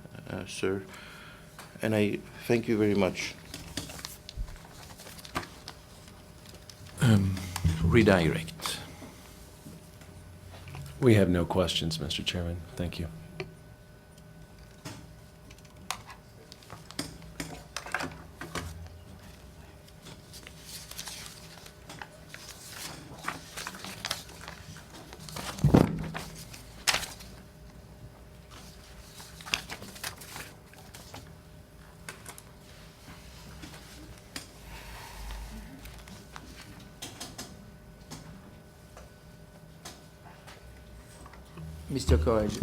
sir, and I thank you very much. Redirect. We have no questions, Mr. Chairman. Thank you. Mr. Courage,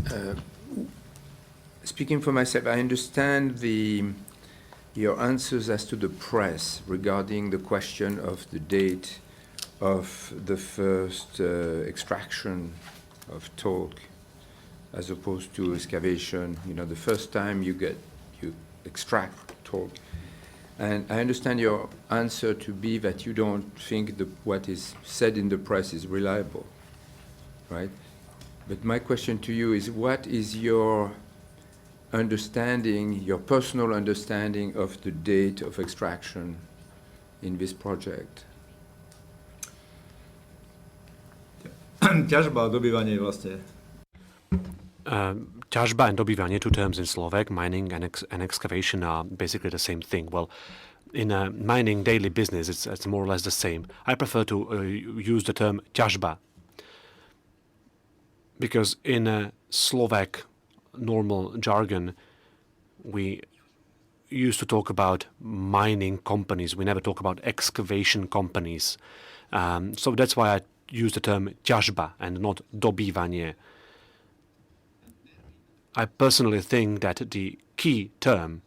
speaking for myself, I understand your answers as to the press regarding the question of the date of the first extraction of talc as opposed to excavation. You know, the first time you extract talc. And I understand your answer to be that you don't think what is said in the press is reliable, right? But my question to you is, what is your understanding, your personal understanding of the date of extraction in this project? Ťažba a dobývanie vlastne. Ťažba and dobývanie, two terms in Slovak, mining and excavation are basically the same thing. Well, in a mining daily business, it's more or less the same. I prefer to use the term ťažba, because in a Slovak normal jargon, we used to talk about mining companies. We never talk about excavation companies. So that's why I use the term ťažba and not dobývanie. I personally think that the key term,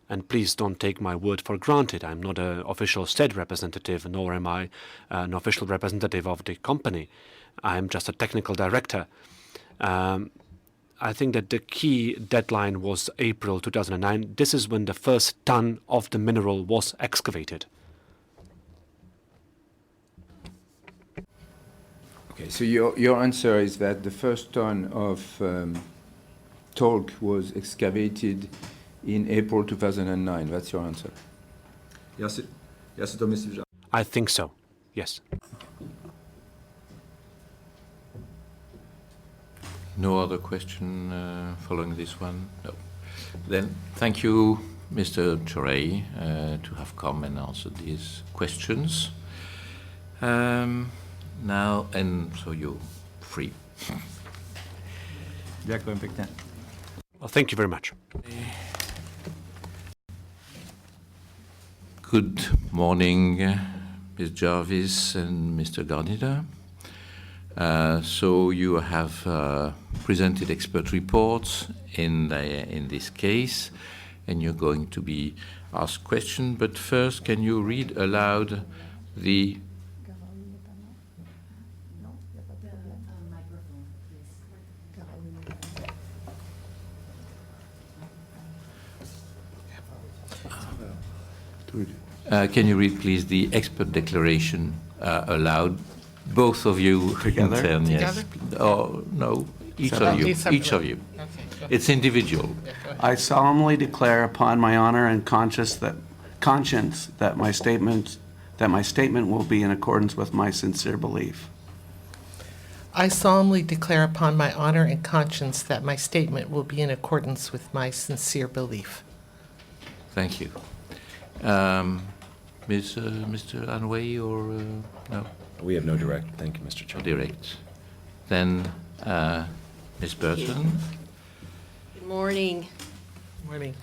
and please don't take my word for granted, I'm not an official state representative, nor am I an official representative of the company. I'm just a technical director. I think that the key deadline was April 2009. This is when the first ton of the mineral was excavated. Okay, so your answer is that the first ton of talc was excavated in April 2009. That's your answer? Ja si to myslím, že... I think so, yes. No other question following this one? No. Then thank you, Mr. Chorey, to have come and answered these questions. Now, and so you're free. Ďakujem pekne. Well, thank you very much. Good morning, Ms. Jarvis and Mr. Gardiner. So you have presented expert reports in this case, and you're going to be asked questions. But first, can you read aloud the can you read, please, the expert declaration aloud? Both of you Together? in turn, yes. Oh, no, each of you. Each of you. It's individual. I solemnly declare upon my honor and conscience that my statement will be in accordance with my sincere belief. I solemnly declare upon my honor and conscience that my statement will be in accordance with my sincere belief. Thank you. Mr. Anway, or no? We have no direct. Thank you, Mr. Chairman. Direct. Then, Ms. Burton. Good morning. Morning.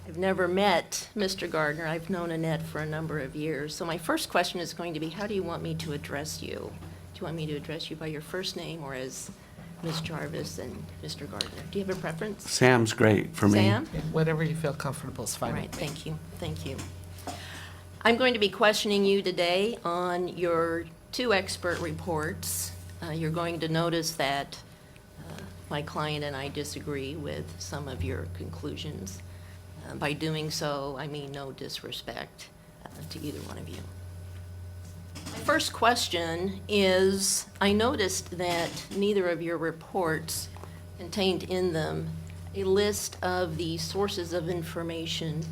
I've never met Mr. Gardner. I've known Annette for a number of years. So my first question is going to be, how do you want me to address you? Do you want me to address you by your first name or as Ms. Jarvis and Mr. Gardner? Do you have a preference? Sam's great for me. Sam? Whatever you feel comfortable is fine. All right, thank you, thank you. I'm going to be questioning you today on your two expert reports. You're going to notice that my client and I disagree with some of your conclusions. By doing so, I mean no disrespect to either one of you. My first question is, I noticed that neither of your reports contained in them a list of the sources of information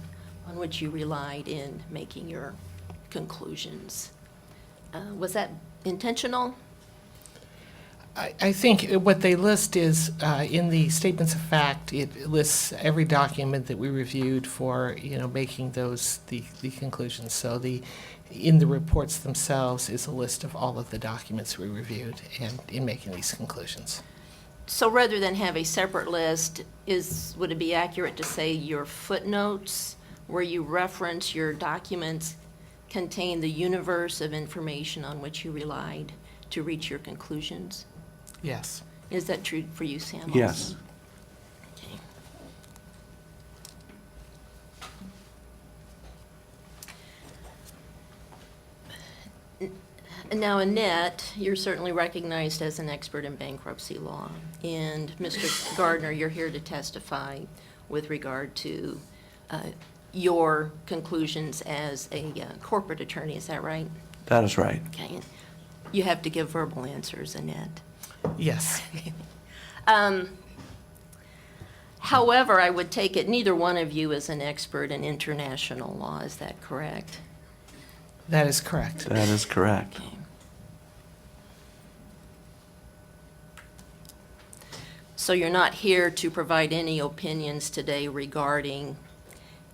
on which you relied in making your conclusions. Was that intentional? I think what they list is, in the statements of fact, it lists every document that we reviewed for, making those, the conclusions. So in the reports themselves is a list of all of the documents we reviewed and in making these conclusions. So rather than have a separate list, would it be accurate to say your footnotes, where you reference your documents, contain the universe of information on which you relied to reach your conclusions? Yes. Is that true for you, Sam? also? Yes. Okay. Now, Annette, you're certainly recognized as an expert in bankruptcy law. And Mr. Gardner, you're here to testify with regard to your conclusions as a corporate attorney. Is that right? That is right. Okay. You have to give verbal answers, Annette. Yes. However, I would take it neither one of you is an expert in international law. Is that correct? That is correct. That is correct. Okay. So you're not here to provide any opinions today regarding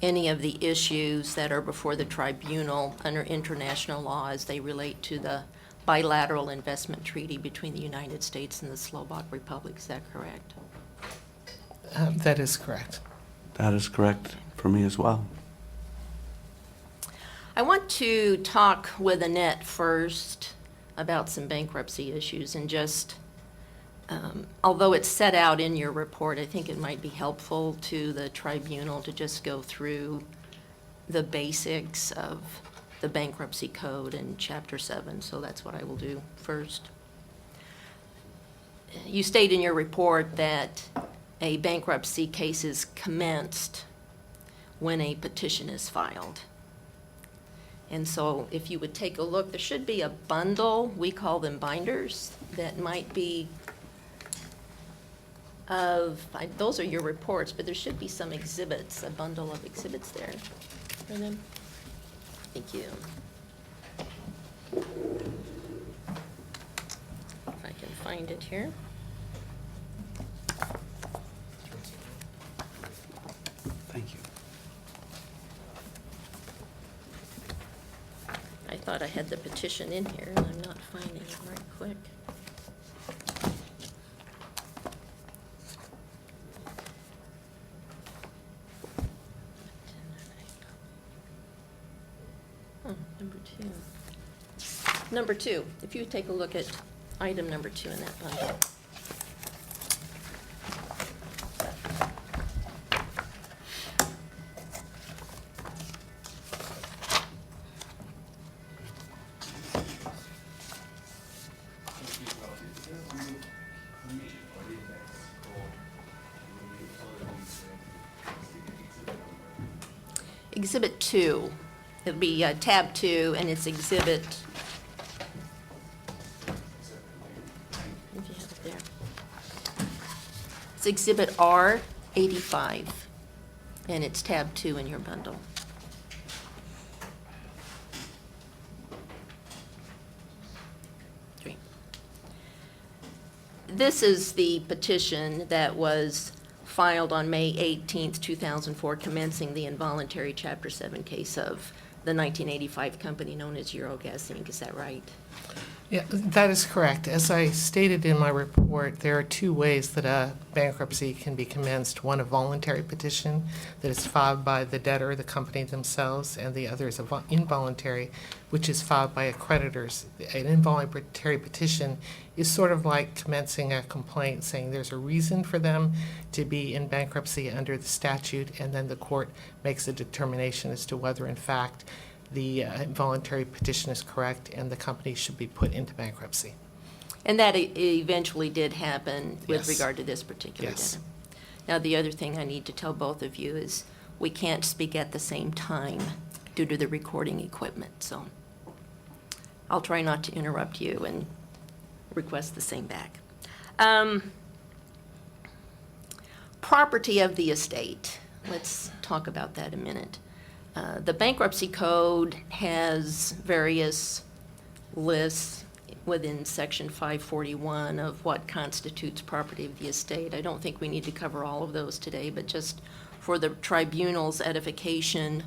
any of the issues that are before the tribunal under international law as they relate to the bilateral investment treaty between the United States and the Slovak Republic. Is that correct? That is correct. That is correct for me as well. I want to talk with Annette first about some bankruptcy issues and just, although it's set out in your report, I think it might be helpful to the tribunal to just go through the basics of the bankruptcy code in Chapter 7, so that's what I will do first. You state in your report that a bankruptcy case is commenced when a petition is filed. And so if you would take a look, there should be a bundle, we call them binders, that might be those are your reports, but there should be some exhibits, a bundle of exhibits there for them. Thank you. If I can find it here. Thank you. I thought I had the petition in here, and I'm not finding it right quick. Oh, number 2. Number 2, if you take a look at item number 2 in that bundle. Exhibit 2. It'll be tab 2, and it's exhibit, if you have it there. It's exhibit R85, and it's tab 2 in your bundle. Three. This is the petition that was filed on May 18th, 2004, commencing the involuntary Chapter 7 case of the 1985 company known as EuroGas, Inc. Is that right? Yeah, that is correct. As I stated in my report, there are two ways that a bankruptcy can be commenced. One, a voluntary petition that is filed by the debtor, the company themselves, and the other is an involuntary, which is filed by creditors. An involuntary petition is sort of like commencing a complaint, saying there's a reason for them to be in bankruptcy under the statute, and then the court makes a determination as to whether, in fact, the involuntary petition is correct and the company should be put into bankruptcy. And that eventually did happen with Yes. regard to this particular Yes. debtor. Now, the other thing I need to tell both of you is we can't speak at the same time due to the recording equipment, so I'll try not to interrupt you and request the same back. Property of the estate. Let's talk about that a minute. The bankruptcy code has various lists within section 541 of what constitutes property of the estate. I don't think we need to cover all of those today, but just for the tribunal's edification,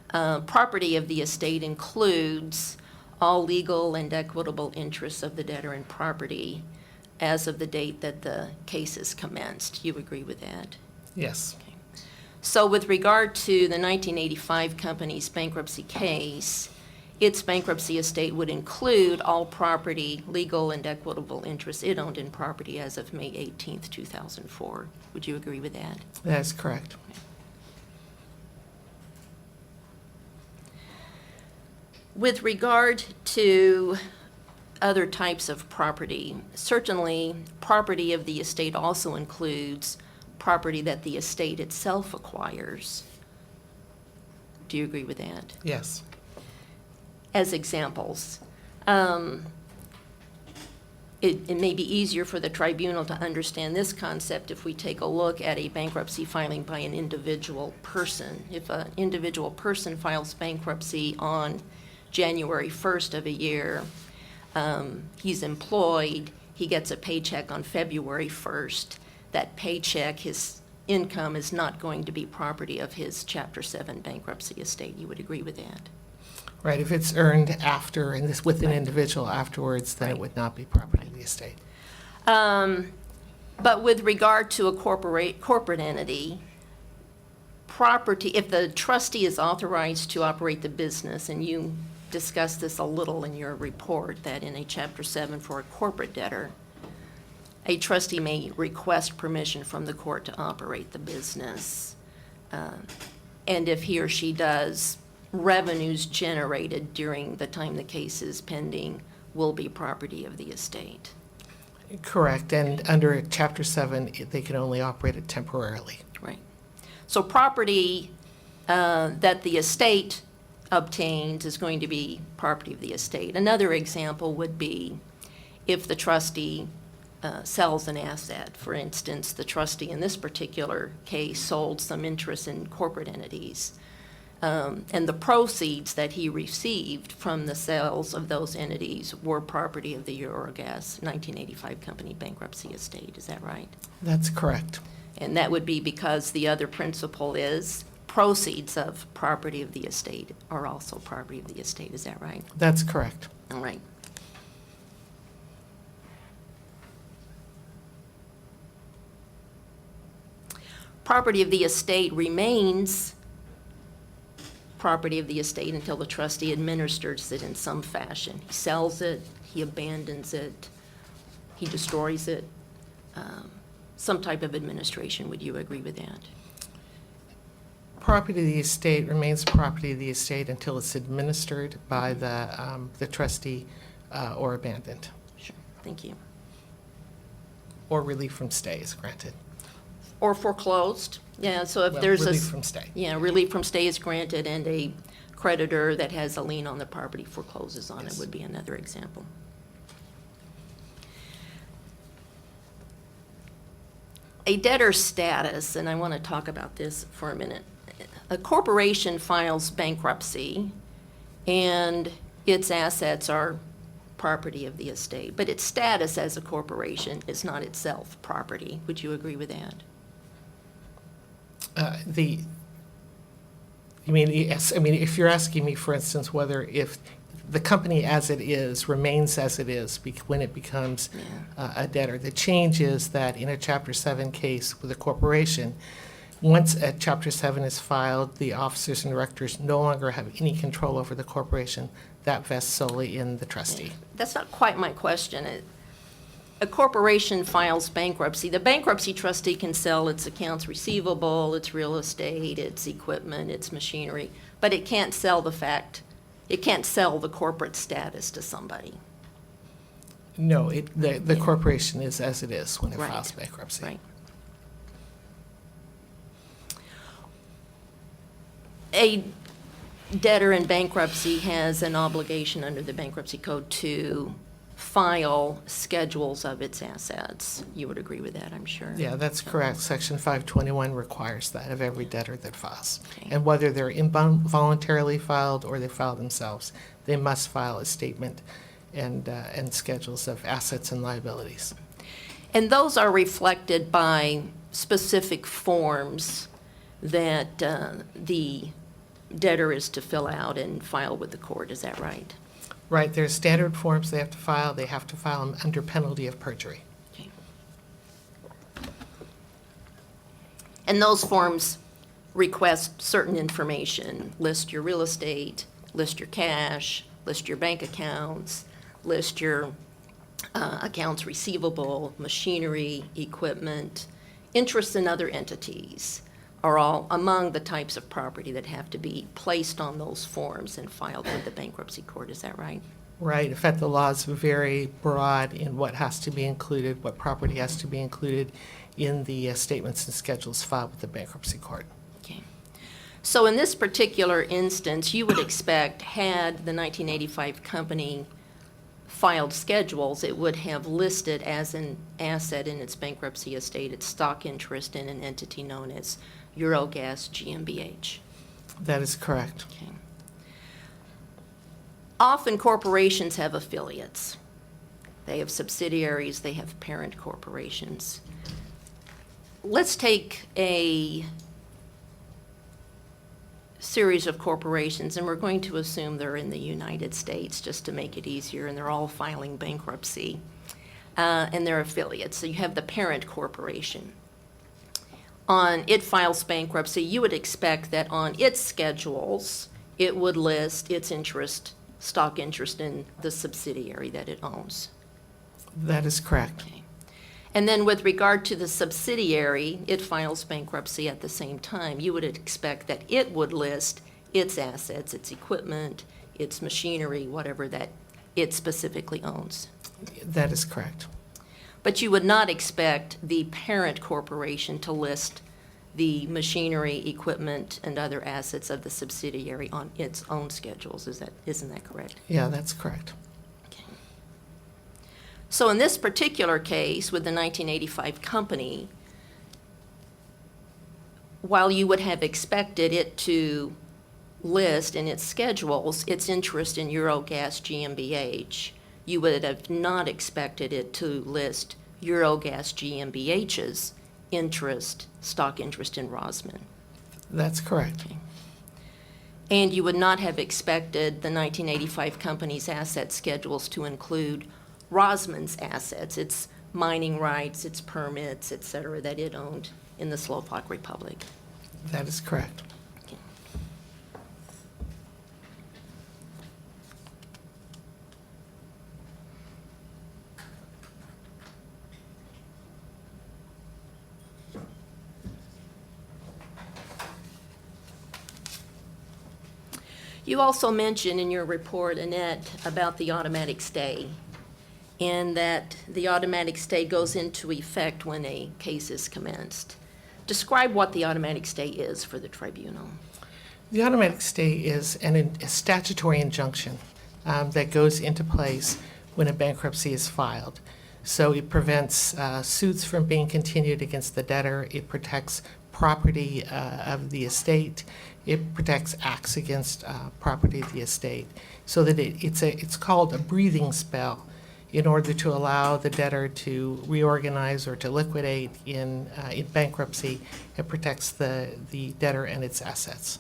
property of the estate includes all legal and equitable interests of the debtor in property as of the date that the case is commenced. You agree with that? Yes. So with regard to the 1985 company's bankruptcy case, its bankruptcy estate would include all property, legal and equitable interests it owned in property as of May 18th, 2004. Would you agree with that? That is correct. With regard to other types of property, certainly property of the estate also includes property that the estate itself acquires. Do you agree with that? Yes. As examples, it may be easier for the tribunal to understand this concept if we take a look at a bankruptcy filing by an individual person. If an individual person files bankruptcy on January 1st of a year, he's employed, he gets a paycheck on February 1st. That paycheck, his income, is not going to be property of his Chapter 7 bankruptcy estate. You would agree with that? Right, if it's earned after, and this with an individual afterwards, then it would not be property of the estate. But with regard to a corporate entity, property, if the trustee is authorized to operate the business, and you discussed this a little in your report, that in a Chapter 7 for a corporate debtor, a trustee may request permission from the court to operate the business. And if he or she does, revenues generated during the time the case is pending will be property of the estate. Correct, and under Chapter 7, they can only operate it temporarily. Right. So property that the estate obtains is going to be property of the estate. Another example would be if the trustee sells an asset. For instance, the trustee in this particular case sold some interest in corporate entities. And the proceeds that he received from the sales of those entities were property of the EuroGas 1985 company bankruptcy estate. Is that right? That's correct. And that would be because the other principle is proceeds of property of the estate are also property of the estate. Is that right? That's correct. All right. Property of the estate remains property of the estate until the trustee administers it in some fashion. He sells it, he abandons it, he destroys it. Some type of administration. Would you agree with that? Property of the estate remains property of the estate until it's administered by the trustee or abandoned, Sure. Thank you. or relief from stay is granted. Or foreclosed, yeah, so if Well, there's a. relief from stay. Yeah, relief from stay is granted and a creditor that has a lien on the property forecloses on it Yes. would be another example. A debtor's status, and I want to talk about this for a minute. A corporation files bankruptcy and its assets are property of the estate, but its status as a corporation is not itself property. Would you agree with that? You mean, yes, I mean, if you're asking me, for instance, whether if the company as it is remains as it is when it becomes a debtor, the change is that in a Chapter 7 case with a corporation, once a Chapter 7 is filed, the officers and directors no longer have any control over the corporation. That vests solely in the trustee. That's not quite my question. A corporation files bankruptcy. The bankruptcy trustee can sell its accounts receivable, its real estate, its equipment, its machinery, but it can't sell it can't sell the corporate status to somebody. No, the corporation is as it is when it Right. files bankruptcy. Right. A debtor in bankruptcy has an obligation under the bankruptcy code to file schedules of its assets. You would agree with that, I'm sure. Yeah, that's correct. Section 521 requires that of every debtor that files. Okay. And whether they're involuntarily filed or they file themselves, they must file a statement and schedules of assets and liabilities. And those are reflected by specific forms that the debtor is to fill out and file with the court, is that right? Right, there's standard forms they have to file. They have to file them under penalty of perjury. Okay. And those forms request certain information, list your real estate, list your cash, list your bank accounts, list your accounts receivable, machinery, equipment, interests in other entities are all among the types of property that have to be placed on those forms and filed with the bankruptcy court, is that right? Right, in fact, the law is very broad in what has to be included, what property has to be included in the statements and schedules filed with the bankruptcy court. Okay. So in this particular instance, you would expect, had the 1985 company filed schedules, it would have listed as an asset in its bankruptcy estate its stock interest in an entity known as EuroGas GmbH. That is correct. Okay. Often corporations have affiliates. They have subsidiaries, they have parent corporations. Let's take a series of corporations, and we're going to assume they're in the United States just to make it easier, and they're all filing bankruptcy, and they're affiliates. So you have the parent corporation. It files bankruptcy, you would expect that on its schedules, it would list its interest, stock interest in the subsidiary that it owns. That is correct. Okay. And then with regard to the subsidiary, it files bankruptcy at the same time. You would expect that it would list its assets, its equipment, its machinery, whatever that it specifically owns. That is correct. But you would not expect the parent corporation to list the machinery, equipment, and other assets of the subsidiary on its own schedules. Isn't that correct? Yeah, that's correct. Okay. So in this particular case with the 1985 company, while you would have expected it to list in its schedules its interest in EuroGas GmbH, you would have not expected it to list EuroGas GmbH's stock interest in Rosman. That's correct. Okay. And you would not have expected the 1985 company's asset schedules to include Rosman's assets, its mining rights, its permits, et cetera, that it owned in the Slovak Republic. That is correct. Okay. You also mentioned in your report, Annette, about the automatic stay, and that the automatic stay goes into effect when a case is commenced. Describe what the automatic stay is for the tribunal. The automatic stay is a statutory injunction that goes into place when a bankruptcy is filed. So it prevents suits from being continued against the debtor. It protects property of the estate. It protects acts against property of the estate. So that it's called a breathing spell in order to allow the debtor to reorganize or to liquidate in bankruptcy. It protects the debtor and its assets.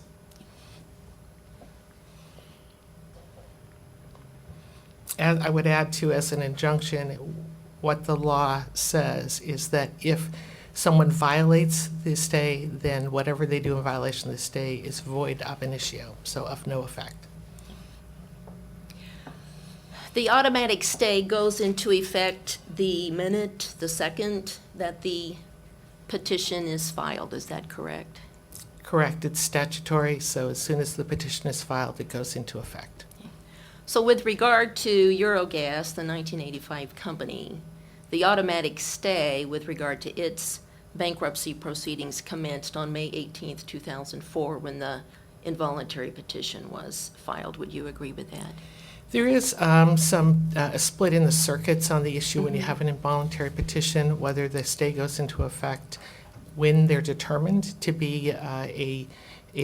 And I would add to, as an injunction, what the law says is that if someone violates the stay, then whatever they do in violation of the stay is void ab initio, so of no effect. The automatic stay goes into effect the second that the petition is filed, is that correct? Correct, it's statutory, so as soon as the petition is filed, it goes into effect. So with regard to EuroGas, the 1985 company, the automatic stay with regard to its bankruptcy proceedings commenced on May 18th, 2004, when the involuntary petition was filed. Would you agree with that? There is a split in the circuits on the issue when you have an involuntary petition, whether the stay goes into effect when they're determined to be a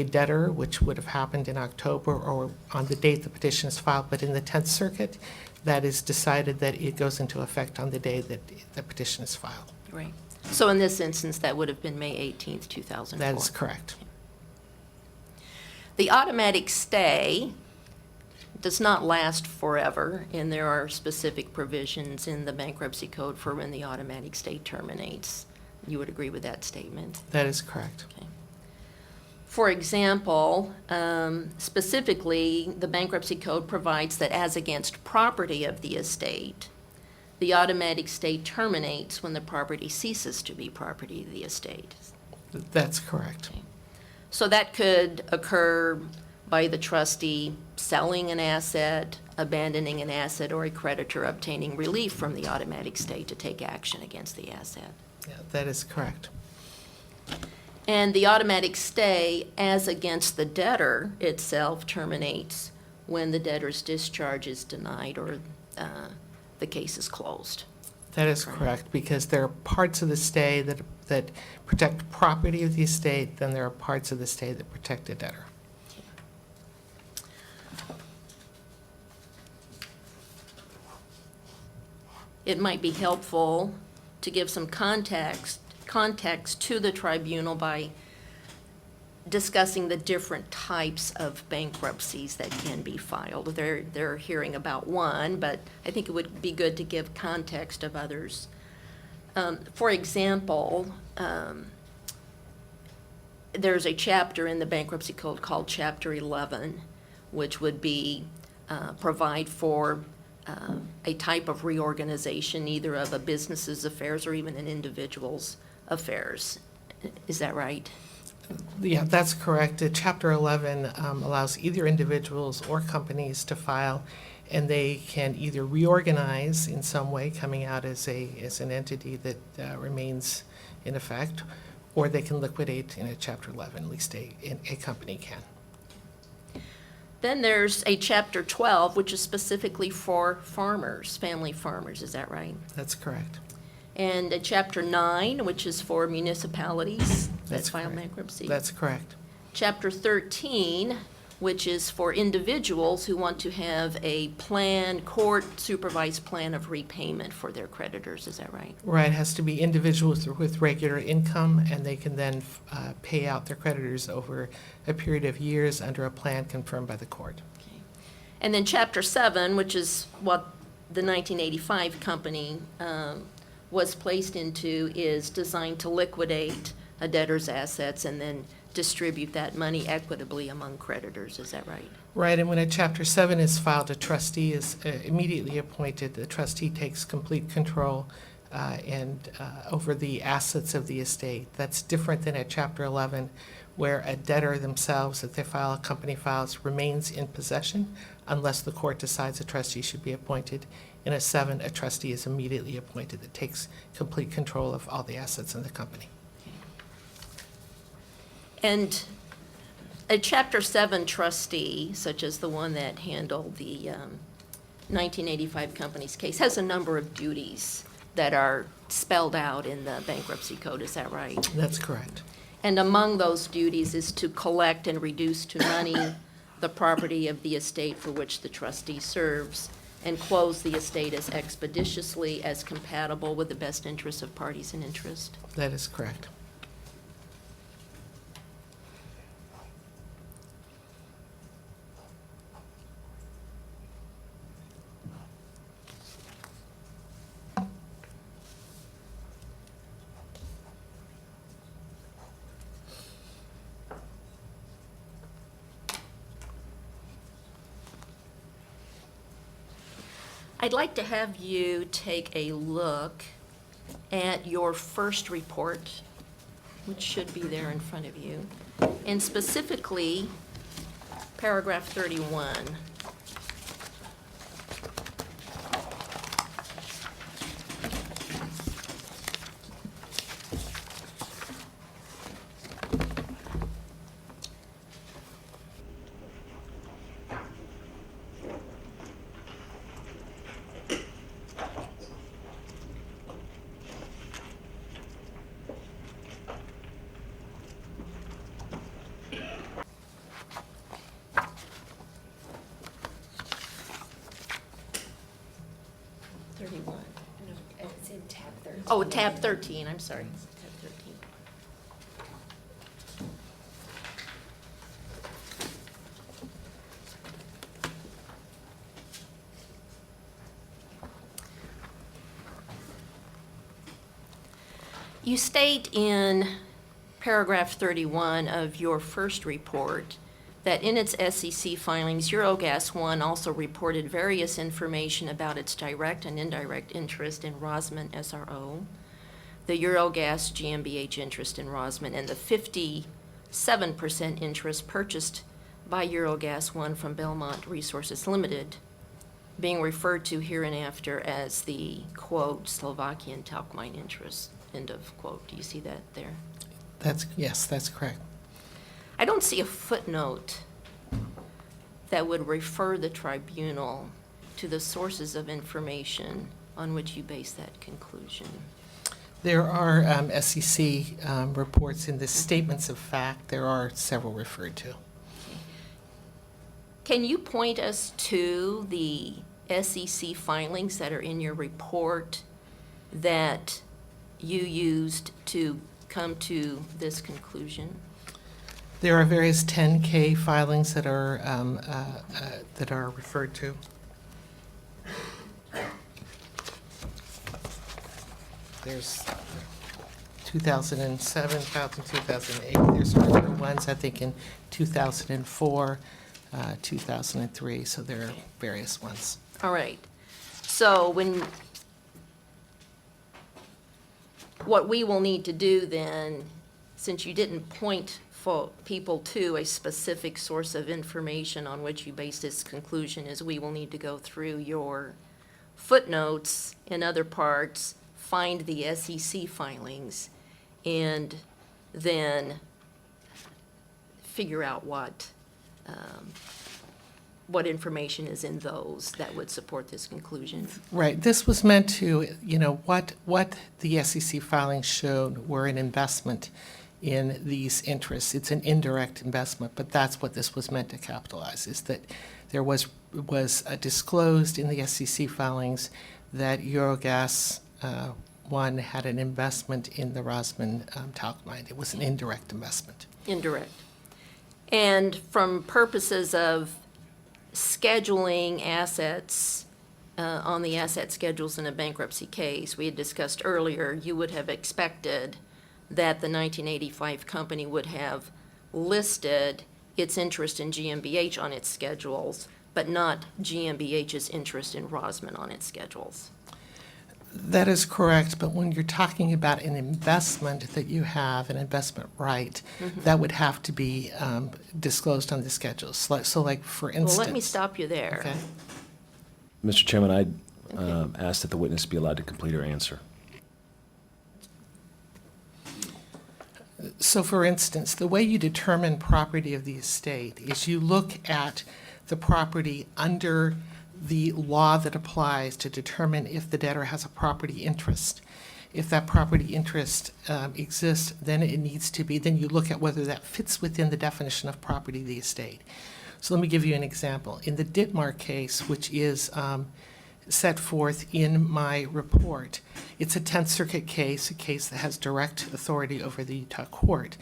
debtor, which would have happened in October, or on the date the petition is filed. But in the 10th Circuit, that is decided that it goes into effect on the day that the petition is filed. Right. So in this instance, that would have been May 18th, 2004. That is correct. The automatic stay does not last forever, and there are specific provisions in the bankruptcy code for when the automatic stay terminates. You would agree with that statement? That is correct. Okay. For example, specifically, the bankruptcy code provides that as against property of the estate, the automatic stay terminates when the property ceases to be property of the estate. That's correct. Okay. So that could occur by the trustee selling an asset, abandoning an asset, or a creditor obtaining relief from the automatic stay to take action against the asset. Yeah, that is correct. And the automatic stay as against the debtor itself terminates when the debtor's discharge is denied or the case is closed. That is correct, because there are parts of the stay that protect property of the estate, then there are parts of the stay that protect the debtor. It might be helpful to give some context to the tribunal by discussing the different types of bankruptcies that can be filed. They're hearing about one, but I think it would be good to give context of others. For example, there's a chapter in the bankruptcy code called Chapter 11, which would be provide for a type of reorganization, either of a business's affairs or even an individual's affairs. Is that right? Yeah, that's correct. Chapter 11 allows either individuals or companies to file, and they can either reorganize in some way, coming out as an entity that remains in effect, or they can liquidate in a Chapter 11, at least a company can. Then there's a Chapter 12, which is specifically for farmers, family farmers. Is that right? That's correct. And a Chapter 9, which is for municipalities that That's file correct. bankruptcy. That's correct. Chapter 13, which is for individuals who want to have a plan, court-supervised plan of repayment for their creditors. Is that right? Right, it has to be individuals with regular income, and they can then pay out their creditors over a period of years under a plan confirmed by the court. Okay. And then Chapter 7, which is what the 1985 company was placed into, is designed to liquidate a debtor's assets and then distribute that money equitably among creditors. Is that right? Right, and when a Chapter 7 is filed, a trustee is immediately appointed. The trustee takes complete control over the assets of the estate. That's different than a Chapter 11, where a debtor themselves, if they file, a company files, remains in possession unless the court decides a trustee should be appointed. In a 7, a trustee is immediately appointed that takes complete control of all the assets in the company. And a Chapter 7 trustee, such as the one that handled the 1985 company's case, has a number of duties that are spelled out in the bankruptcy code, is that right? That's correct. And among those duties is to collect and reduce to money the property of the estate for which the trustee serves, and close the estate as expeditiously as compatible with the best interests of parties in interest. That is correct. I'd like to have you take a look at your first report, which should be there in front of you, and specifically paragraph 31. It's in tab 13. Oh, tab 13, I'm sorry. Tab 13. You state in paragraph 31 of your first report that in its SEC filings, EuroGas 1 also reported various information about its direct and indirect interest in Rosman SRO, the EuroGas GmbH interest in Rosman, and the 57% interest purchased by EuroGas 1 from Belmont Resources Limited, being referred to hereinafter as the, quote, Slovakian talc mine interest, end of quote. Do you see that there? Yes, that's correct. I don't see a footnote that would refer the tribunal to the sources of information on which you base that conclusion. There are SEC reports in the statements of fact. There are several referred to. Can you point us to the SEC filings that are in your report that you used to come to this conclusion? There are various 10K filings that are referred to. There's 2007, 2008. There's further ones, I think, in 2004, 2003. So there are various ones. All right. So what we will need to do then, since you didn't point people to a specific source of information on which you base this conclusion, is we will need to go through your footnotes in other parts, find the SEC filings, and then figure out what information is in those that would support this conclusion. Right. This was meant to, what the SEC filings showed were an investment in these interests. It's an indirect investment, but that's what this was meant to capitalize, is that there was disclosed in the SEC filings that EuroGas 1 had an investment in the Rosman talc mine. It was an indirect investment. Indirect. And from purposes of scheduling assets on the asset schedules in a bankruptcy case, we had discussed earlier, you would have expected that the 1985 company would have listed its interest in GmbH on its schedules, but not GmbH's interest in Rosman on its schedules. That is correct, but when you're talking about an investment that you have, an investment right, that would have to be disclosed on the schedules. So like, for instance... Well, let me stop you there. Okay. Mr. Chairman, I'd ask that the witness be allowed to complete her answer. So for instance, the way you determine property of the estate is you look at the property under the law that applies to determine if the debtor has a property interest. If that property interest exists, then it needs to be, then you look at whether that fits within the definition of property of the estate. So let me give you an example. In the Dittmar case, which is set forth in my report, it's a 10th Circuit case, a case that has direct authority over the Utah court.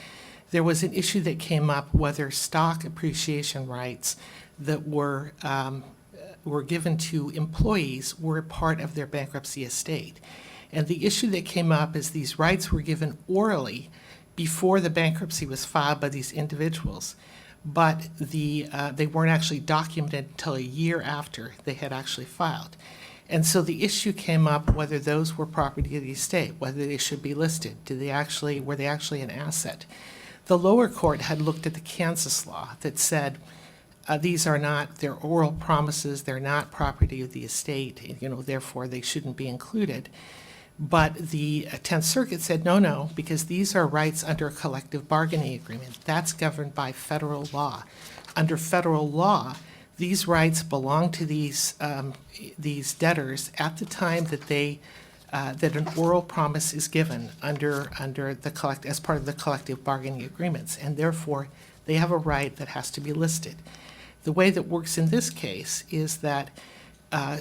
There was an issue that came up whether stock appreciation rights that were given to employees were a part of their bankruptcy estate. And the issue that came up is these rights were given orally before the bankruptcy was filed by these individuals, but they weren't actually documented until a year after they had actually filed. And so the issue came up whether those were property of the estate, whether they should be listed. Were they actually an asset? The lower court had looked at the Kansas law that said these are not, they're oral promises, they're not property of the estate, therefore they shouldn't be included. But the 10th Circuit said, no, because these are rights under a collective bargaining agreement. That's governed by federal law. Under federal law, these rights belong to these debtors at the time that that an oral promise is given under as part of the collective bargaining agreements, and therefore they have a right that has to be listed. The way that works in this case is that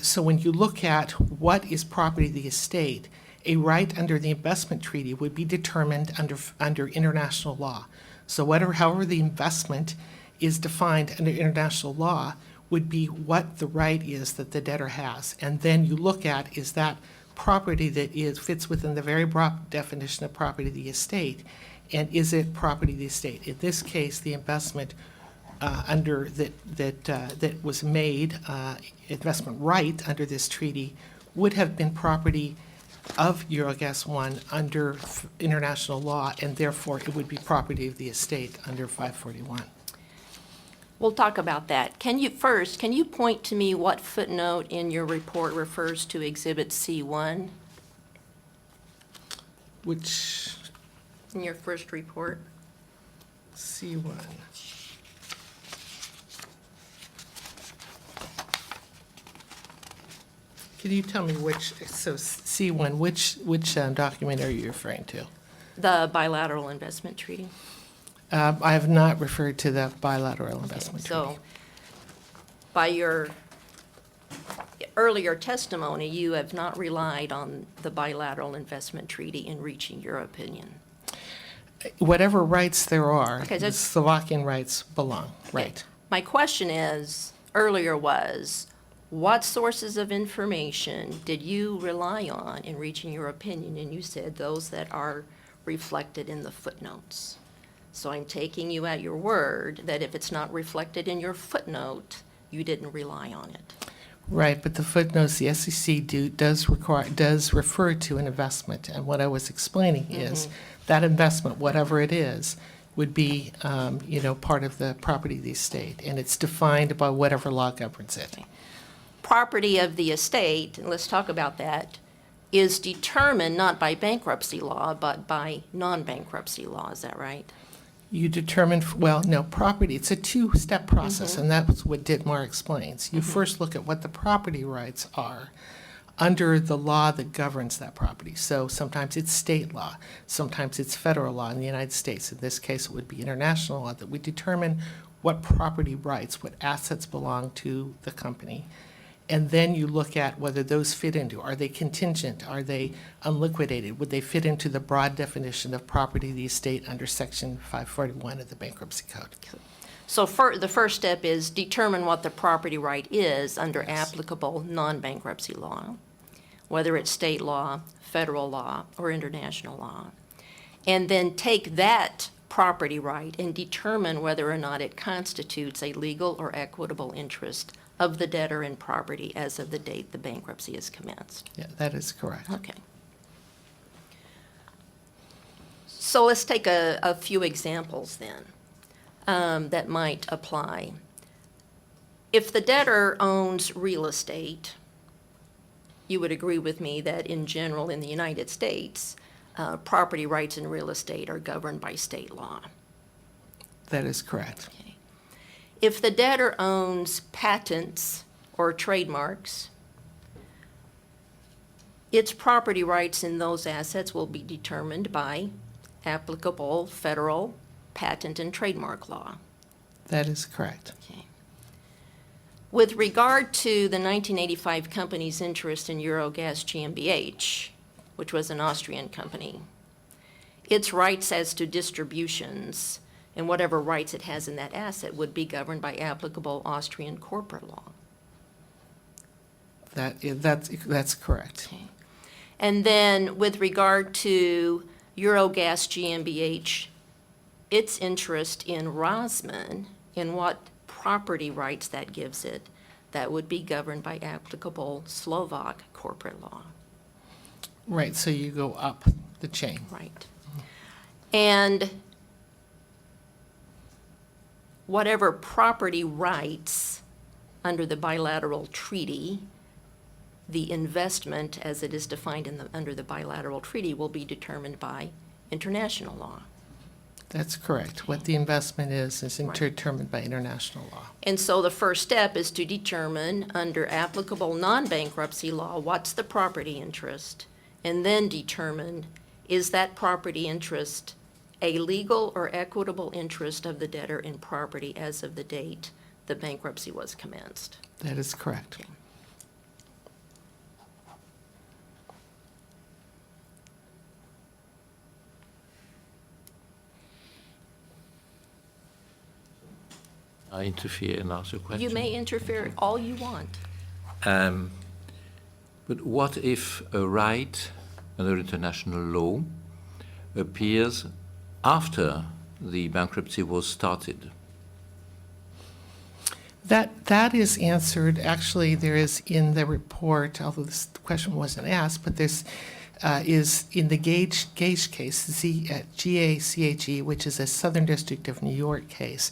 so when you look at what is property of the estate, a right under the investment treaty would be determined under international law. So however the investment is defined under international law would be what the right is that the debtor has. And then you look at, is that property that fits within the very broad definition of property of the estate, and is it property of the estate? In this case, the investment that was made, investment right under this treaty, would have been property of EuroGas 1 under international law, and therefore it would be property of the estate under 541. We'll talk about that. Can you point to me what footnote in your report refers to Exhibit C1 Which, in your first report? C1. Can you tell me C1, which document are you referring to? The bilateral investment treaty. I have not referred to the bilateral investment treaty. So, by your earlier testimony, you have not relied on the bilateral investment treaty in reaching your opinion. Whatever rights there are, Okay, the Slovakian rights belong, right? My question earlier was, what sources of information did you rely on in reaching your opinion? And you said those that are reflected in the footnotes. So I'm taking you at your word that if it's not reflected in your footnote, you didn't rely on it. Right, but the footnotes, the SEC does refer to an investment, and what I was explaining is that investment, whatever it is, would be, part of the property of the estate, and it's defined by whatever law governs it. Property of the estate, and let's talk about that, is determined not by bankruptcy law, but by non-bankruptcy law. Is that right? You determine, property, it's a two-step process, and that's what Dittmar explains. You first look at what the property rights are under the law that governs that property. So sometimes it's state law, sometimes it's federal law in the United States. In this case, it would be international law that would determine what property rights, what assets belong to the company. And then you look at whether those fit into, are they contingent, are they unliquidated, would they fit into the broad definition of property of the estate under Section 541 of the Bankruptcy Code. So the first step is determine what the property right is under applicable non-bankruptcy law, whether it's state law, federal law, or international law. And then take that property right and determine whether or not it constitutes a legal or equitable interest of the debtor in property as of the date the bankruptcy is commenced. Yeah, that is correct. Okay. So let's take a few examples then that might apply. If the debtor owns real estate, you would agree with me that in general in the United States, property rights in real estate are governed by state law. That is correct. If the debtor owns patents or trademarks, its property rights in those assets will be determined by applicable federal patent and trademark law. That is correct. Okay. With regard to the 1985 company's interest in EuroGas GmbH, which was an Austrian company, its rights as to distributions and whatever rights it has in that asset would be governed by applicable Austrian corporate law. That's correct. Okay. And then with regard to EuroGas GmbH, its interest in Rosman, in what property rights that gives it, that would be governed by applicable Slovak corporate law. Right, so you go up the chain. Right. And whatever property rights under the bilateral treaty, the investment as it is defined under the bilateral treaty will be determined by international law. That's correct. What the investment is Right. determined by international law. And so the first step is to determine under applicable non-bankruptcy law, what's the property interest? And then determine, is that property interest a legal or equitable interest of the debtor in property as of the date the bankruptcy was commenced? That is correct. Okay. I interfere and ask a question. You may interfere all you want. But what if a right under international law appears after the bankruptcy was started? That is answered, actually, there is in the report, although this question wasn't asked, but this is in the Gage case, GACHE, which is a Southern District of New York case.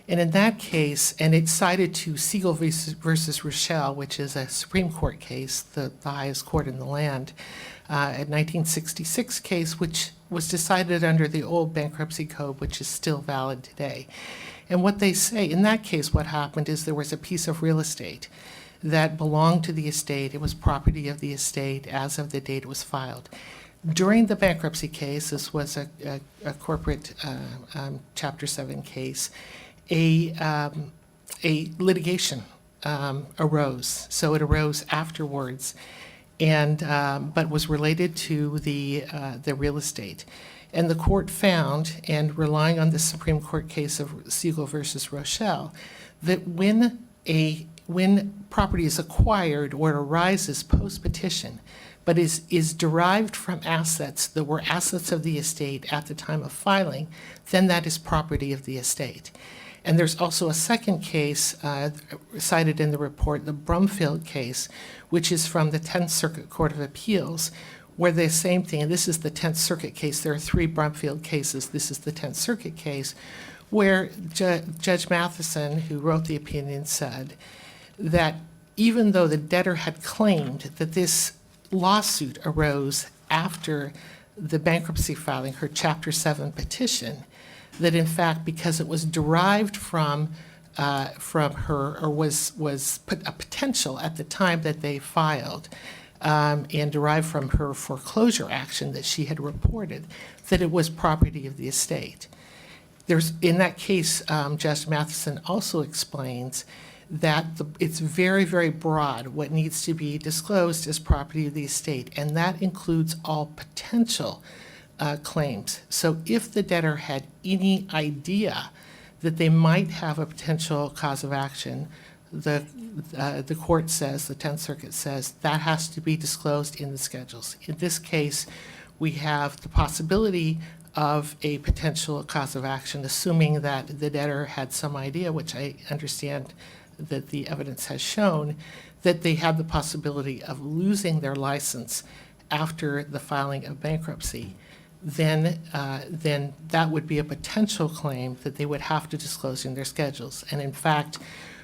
And in that case, and it's cited to Siegel versus Rochelle, which is a Supreme Court case, the highest court in the land, a 1966 case, which was decided under the old bankruptcy code, which is still valid today. And what they say, in that case, what happened is there was a piece of real estate that belonged to the estate. It was property of the estate as of the date it was filed. During the bankruptcy case, this was a corporate Chapter 7 case, a litigation arose. So it arose afterwards, and but was related to the real estate. And the court found, and relying on the Supreme Court case of Siegel versus Rochelle, that when property is acquired or it arises post-petition, but is derived from assets that were assets of the estate at the time of filing, then that is property of the estate. And there's also a second case cited in the report, the Brumfield case, which is from the 10th Circuit Court of Appeals, where the same thing, and this is the 10th Circuit case, there are 3 Brumfield cases, this is the 10th Circuit case, where Judge Matheson, who wrote the opinion, said that even though the debtor had claimed that this lawsuit arose after the bankruptcy filing, her Chapter 7 petition, that in fact, because it was derived from her, or was put a potential at the time that they filed, and derived from her foreclosure action that she had reported, that it was property of the estate. In that case, Judge Matheson also explains that it's very, very broad what needs to be disclosed as property of the estate, and that includes all potential claims. So if the debtor had any idea that they might have a potential cause of action, the court says, the 10th Circuit says, that has to be disclosed in the schedules. In this case, we have the possibility of a potential cause of action, assuming that the debtor had some idea, which I understand that the evidence has shown, that they had the possibility of losing their license after the filing of bankruptcy. Then that would be a potential claim that they would have to disclose in their schedules. And in fact,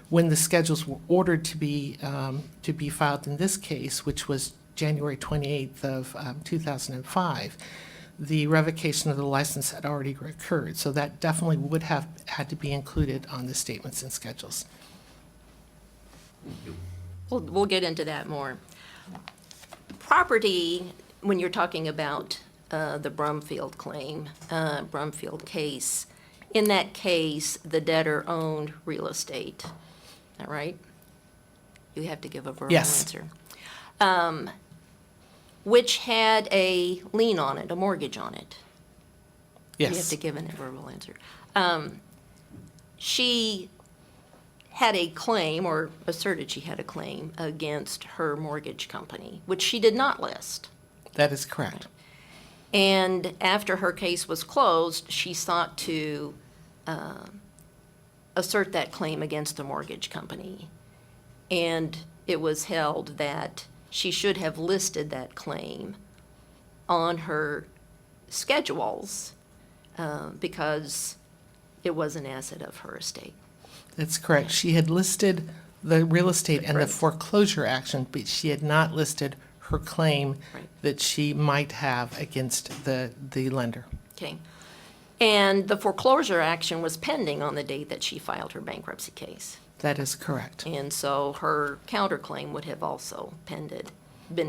when the schedules were ordered to be filed in this case, which was January 28th of 2005, the revocation of the license had already occurred. So that definitely would have had to be included on the statements and schedules. We'll get into that more. Property, when you're talking about the Brumfield claim, Brumfield case, in that case, the debtor owned real estate. Is that right? You have to give a verbal Yes. answer. Which had a lien on it, a mortgage on it. You have Yes. to give a verbal answer. She had a claim, or asserted she had a claim, against her mortgage company, which she did not list. That is correct. And after her case was closed, she sought to assert that claim against the mortgage company. And it was held that she should have listed that claim on her schedules because it was an asset of her estate. That's correct. She had listed the real estate and the Right. foreclosure action, but she had not listed her claim Right. that she might have against the lender. Okay. And the foreclosure action was pending on the date that she filed her bankruptcy case. That is correct. And so her counterclaim would have also been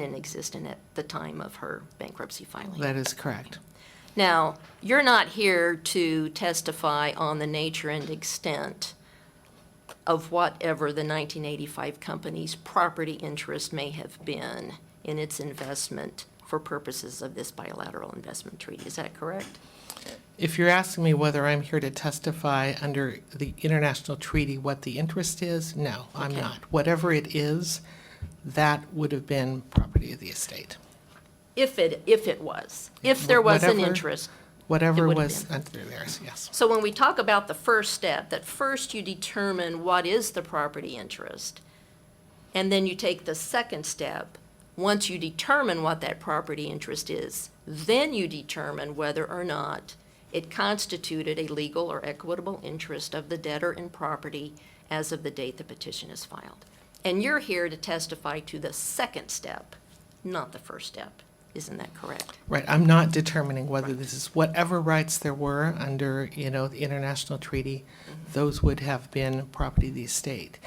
in existence at the time of her bankruptcy filing. That is correct. Now, you're not here to testify on the nature and extent of whatever the 1985 company's property interest may have been in its investment for purposes of this bilateral investment treaty. Is that correct? If you're asking me whether I'm here to testify under the international treaty what the interest is, no, I'm Okay. not. Whatever it is, that would have been property of the estate. If it was, if there was an Whatever- interest. Whatever It would have was been. under theirs, yes. So when we talk about the first step, that first you determine what is the property interest, and then you take the second step. Once you determine what that property interest is, then you determine whether or not it constituted a legal or equitable interest of the debtor in property as of the date the petition is filed. And you're here to testify to the second step, not the first step. Isn't that correct? Right, I'm not determining whether this is whatever rights there were under, the international treaty, those would have been property of the estate.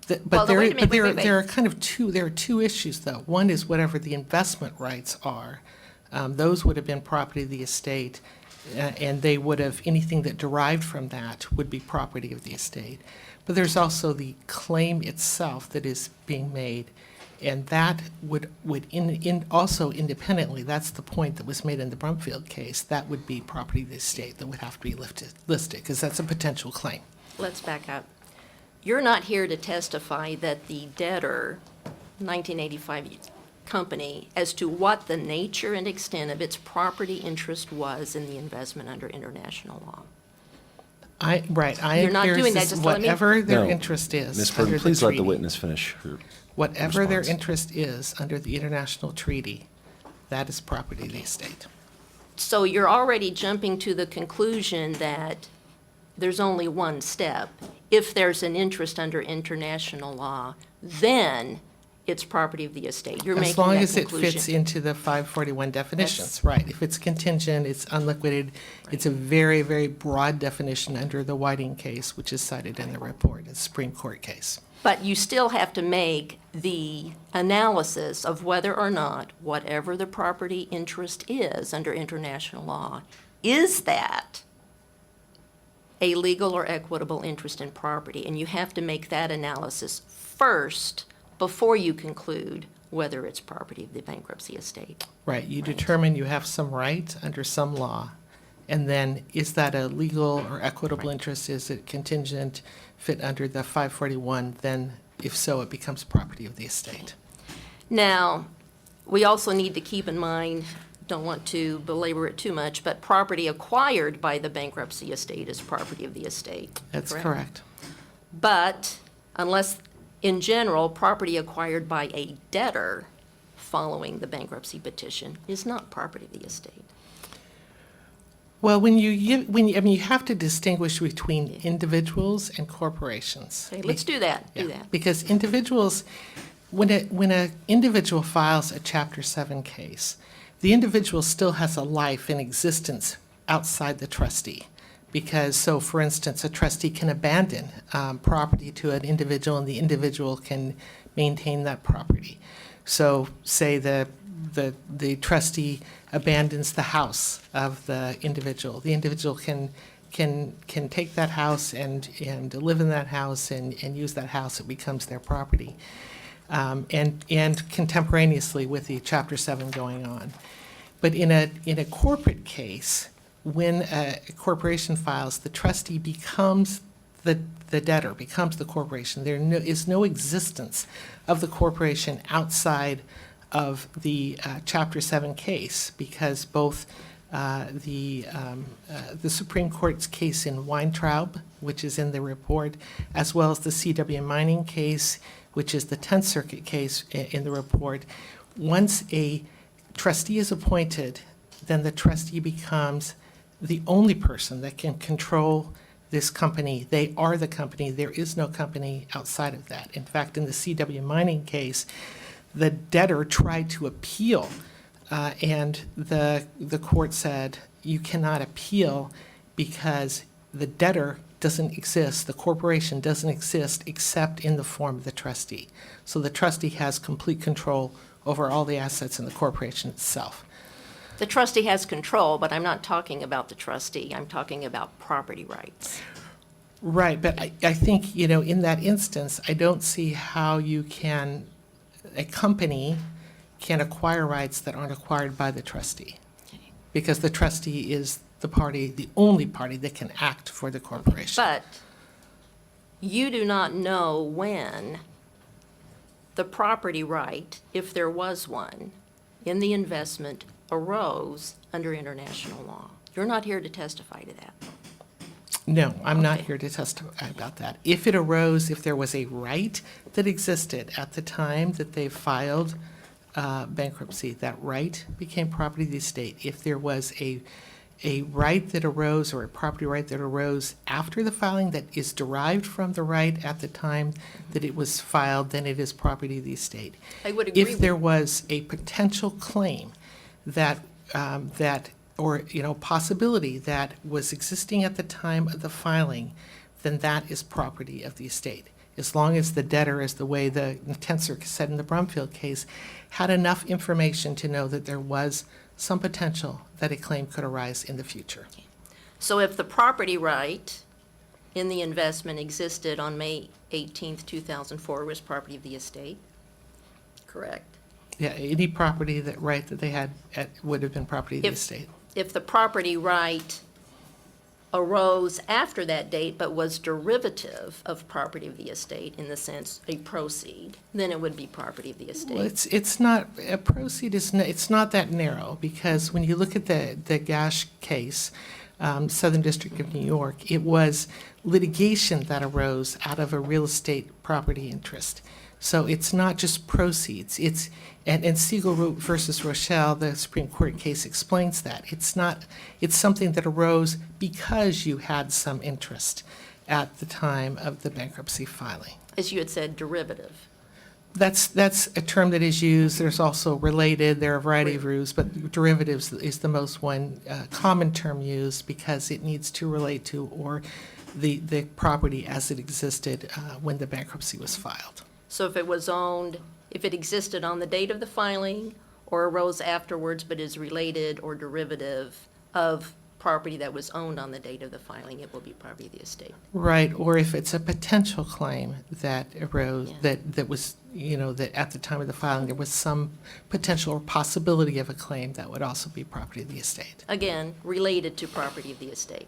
Well, But there, wait a minute, but wait. there are kind of there are two issues, though. One is whatever the investment rights are. Those would have been property of the estate, and they would have, anything that derived from that would be property of the estate. But there's also the claim itself that is being made, and that would also independently, that's the point that was made in the Brumfield case, that would be property of the estate that would have to be listed, because that's a potential claim. Let's back up. You're not here to testify that the debtor, 1985 company, as to what the nature and extent of its property interest was in the investment under international law. I You're not here's doing that, this- just let me- whatever their No. interest is Ms. under Burton, the please let the treaty. witness finish her Whatever their response. interest is under the international treaty, that is property of the estate. So you're already jumping to the conclusion that there's only one step. If there's an interest under international law, then it's property of the estate. You're making As long that as it conclusion. fits into the 541 definitions, right. If it's contingent, it's unliquidated, it's a very, very broad definition under the Whiting case, which is cited in the report, the Supreme Court case. But you still have to make the analysis of whether or not whatever the property interest is under international law, is that a legal or equitable interest in property? And you have to make that analysis first before you conclude whether it's property of the bankruptcy estate. Right, you determine you have some right under some law, and then is that a legal or equitable interest? Is it contingent, fit under the 541? Then if so, it becomes property of the estate. Now, we also need to keep in mind, don't want to belabor it too much, but property acquired by the bankruptcy estate is property of the estate. That's correct. But unless, in general, property acquired by a debtor following the bankruptcy petition is not property of the estate. Well, you have to distinguish between individuals and corporations. Okay, let's do that, Yeah, because individuals, when an individual files a Chapter 7 case, the individual still has a life and existence outside the trustee. Because, so for instance, a trustee can abandon property to an individual, and the individual can maintain that property. So say the trustee abandons the house of the individual. The individual can take that house and live in that house and use that house. It becomes their property. And contemporaneously with the Chapter 7 going on. But in a corporate case, when a corporation files, the trustee becomes the debtor, becomes the corporation. There is no existence of the corporation outside of the Chapter 7 case, because both the Supreme Court's case in Weintraub, which is in the report, as well as the CW Mining case, which is the 10th Circuit case in the report, once a trustee is appointed, then the trustee becomes the only person that can control this company. They are the company. There is no company outside of that. In fact, in the CW Mining case, the debtor tried to appeal, and the court said, you cannot appeal because the debtor doesn't exist, the corporation doesn't exist except in the form of the trustee. So the trustee has complete control over all the assets in the corporation itself. The trustee has control, but I'm not talking about the trustee. I'm talking about property rights. Right, but I think, in that instance, I don't see how a company can acquire rights that aren't acquired by the trustee. Because the trustee is the only party that can act for the corporation. But you do not know when the property right, if there was one, in the investment arose under international law. You're not here to testify to that. No, I'm not Okay. here to testify about that. If it arose, if there was a right that existed at the time that they filed bankruptcy, that right became property of the estate. If there was a right that arose, or a property right that arose after the filing that is derived from the right at the time that it was filed, then it is property of the estate. I would agree If with there was a potential claim or possibility that was existing at the time of the filing, then that is property of the estate. As long as the debtor, as the way the 10th Circuit said in the Brumfield case, had enough information to know that there was some potential that a claim could arise in the future. So if the property right in the investment existed on May 18th, 2004, it was property of the estate, correct? Yeah, any property that they had would have been property of the If- estate. If the property right arose after that date but was derivative of property of the estate, in the sense a proceed, then it would be property of the estate. Well, it's not, a proceed it's not that narrow, because when you look at the Gash case, Southern District of New York, it was litigation that arose out of a real estate property interest. So it's not just proceeds. And Siegel versus Rochelle, the Supreme Court case, explains that. It's something that arose because you had some interest at the time of the bankruptcy filing. As you had said, derivative. That's a term that is used. There's also related. There are a variety of rules, but derivatives is the most common term used, because it needs to relate to or the property as it existed when the bankruptcy was filed. So if it was owned, if it existed on the date of the filing or arose afterwards but is related or derivative of property that was owned on the date of the filing, it will be property of the estate. Right, or if it's a potential claim that arose, Yeah. that was, that at the time of the filing, there was some potential or possibility of a claim, that would also be property of the estate. Again, related to property of the estate.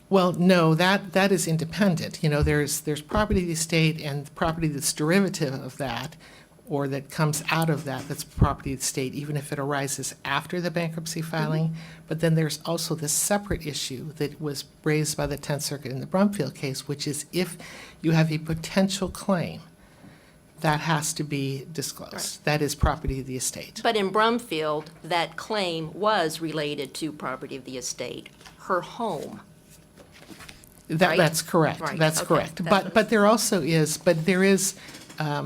Well, no, that is independent. There's property of the estate and property that's derivative of that, or that comes out of that, that's property of the estate, even if it arises after the bankruptcy filing. But then there's also this separate issue that was raised by the 10th Circuit in the Brumfield case, which is if you have a potential claim, that has to be disclosed. Right. That is property of the estate. But in Brumfield, that claim was related to property of the estate, her home. Right? That's correct. Right, That's okay. correct. That's what- But there is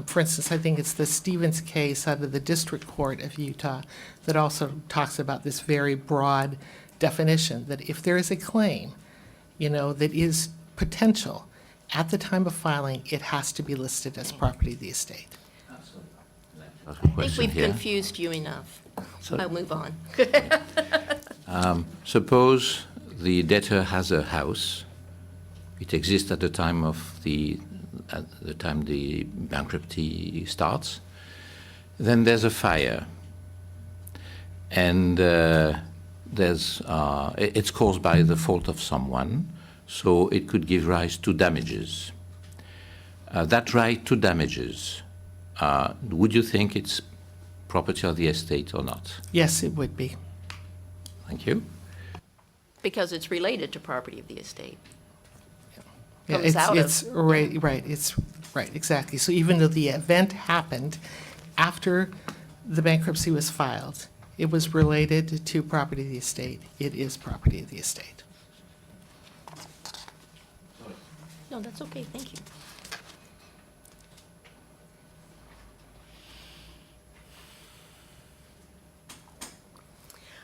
for instance, I think it's the Stevens case out of the District Court of Utah that also talks about this very broad definition, that if there is a claim, that is potential, at the time of filing, it has to be listed as property of the estate. A I think question we've here. confused you enough. I'll move on. Suppose the debtor has a house. It exists at the time of the bankruptcy starts. Then there's a fire, and it's caused by the fault of someone, so it could give rise to damages. That right to damages, would you think it's property of the estate or not? Yes, it would be. Thank you. Because it's related to property of the estate. Yeah, Comes out of- it's right, exactly. So even though the event happened after the bankruptcy was filed, it was related to property of the estate. It is property of the estate. No, that's okay, thank you.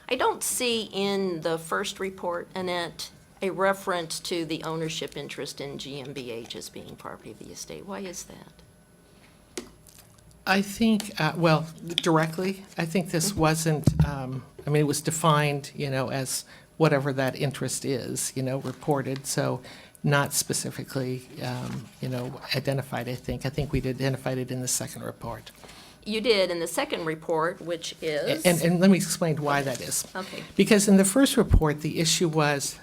I don't see in the first report, Annette, a reference to the ownership interest in GmbH as being property of the estate. Why is that? I think, well, directly, I think this wasn't, it was defined, as whatever that interest is, reported, so not specifically, identified, I think. I think we'd identified it in the second report. You did in the second report, which is? And let me explain why that is. Okay. Because in the first report, the issue was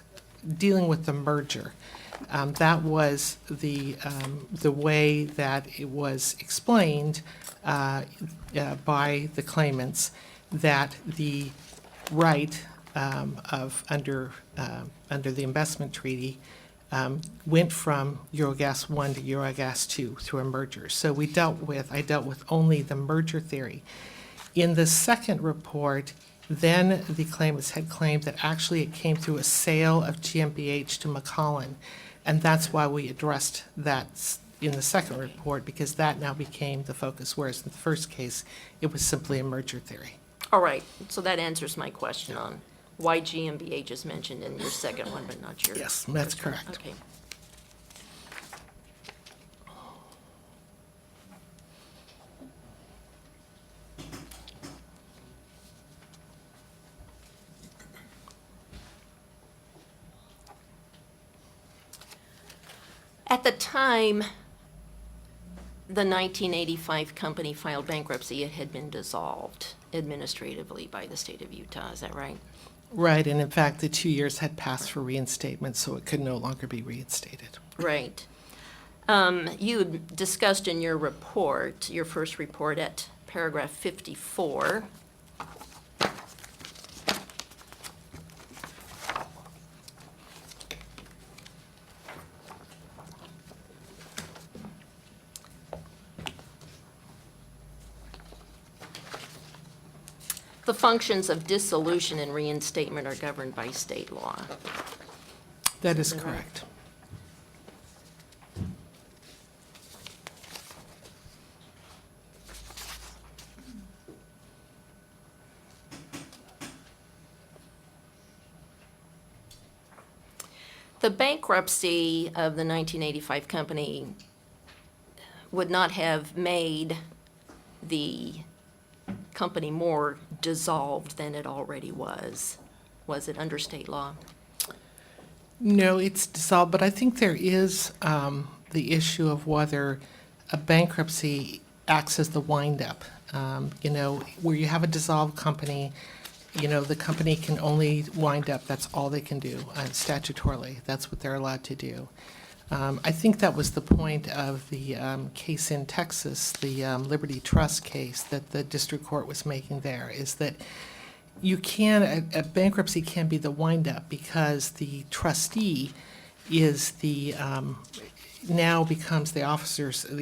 dealing with the merger. That was the way that it was explained by the claimants, that the right of under the investment treaty went from EuroGas 1 to EuroGas 2 through a merger. So I dealt with only the merger theory. In the second report, then the claimants had claimed that actually it came through a sale of GmbH to McCollin, and that's why we addressed that in the second report, because that now became the focus, whereas in the first case, it was simply a merger theory. All right, so that answers my question on why GmbH is mentioned in your second one, but not your. Yes, that's first one. correct. Okay. At the time the 1985 company filed bankruptcy, it had been dissolved administratively by the state of Utah, is that right? Right, and in fact, the 2 years had passed for reinstatement, so it could no longer be reinstated. Right. You had discussed in your report, your first report at paragraph 54, the functions of dissolution and reinstatement are governed by state law. That is Is that right? correct. The bankruptcy of the 1985 company would not have made the company more dissolved than it already was. Was it under state law? No, it's dissolved, but I think there is the issue of whether a bankruptcy acts as the wind-up. Where you have a dissolved company, the company can only wind up, that's all they can do statutorily. That's what they're allowed to do. I think that was the point of the case in Texas, the Liberty Trust case that the district court was making there, is that a bankruptcy can be the wind-up because the trustee is now becomes the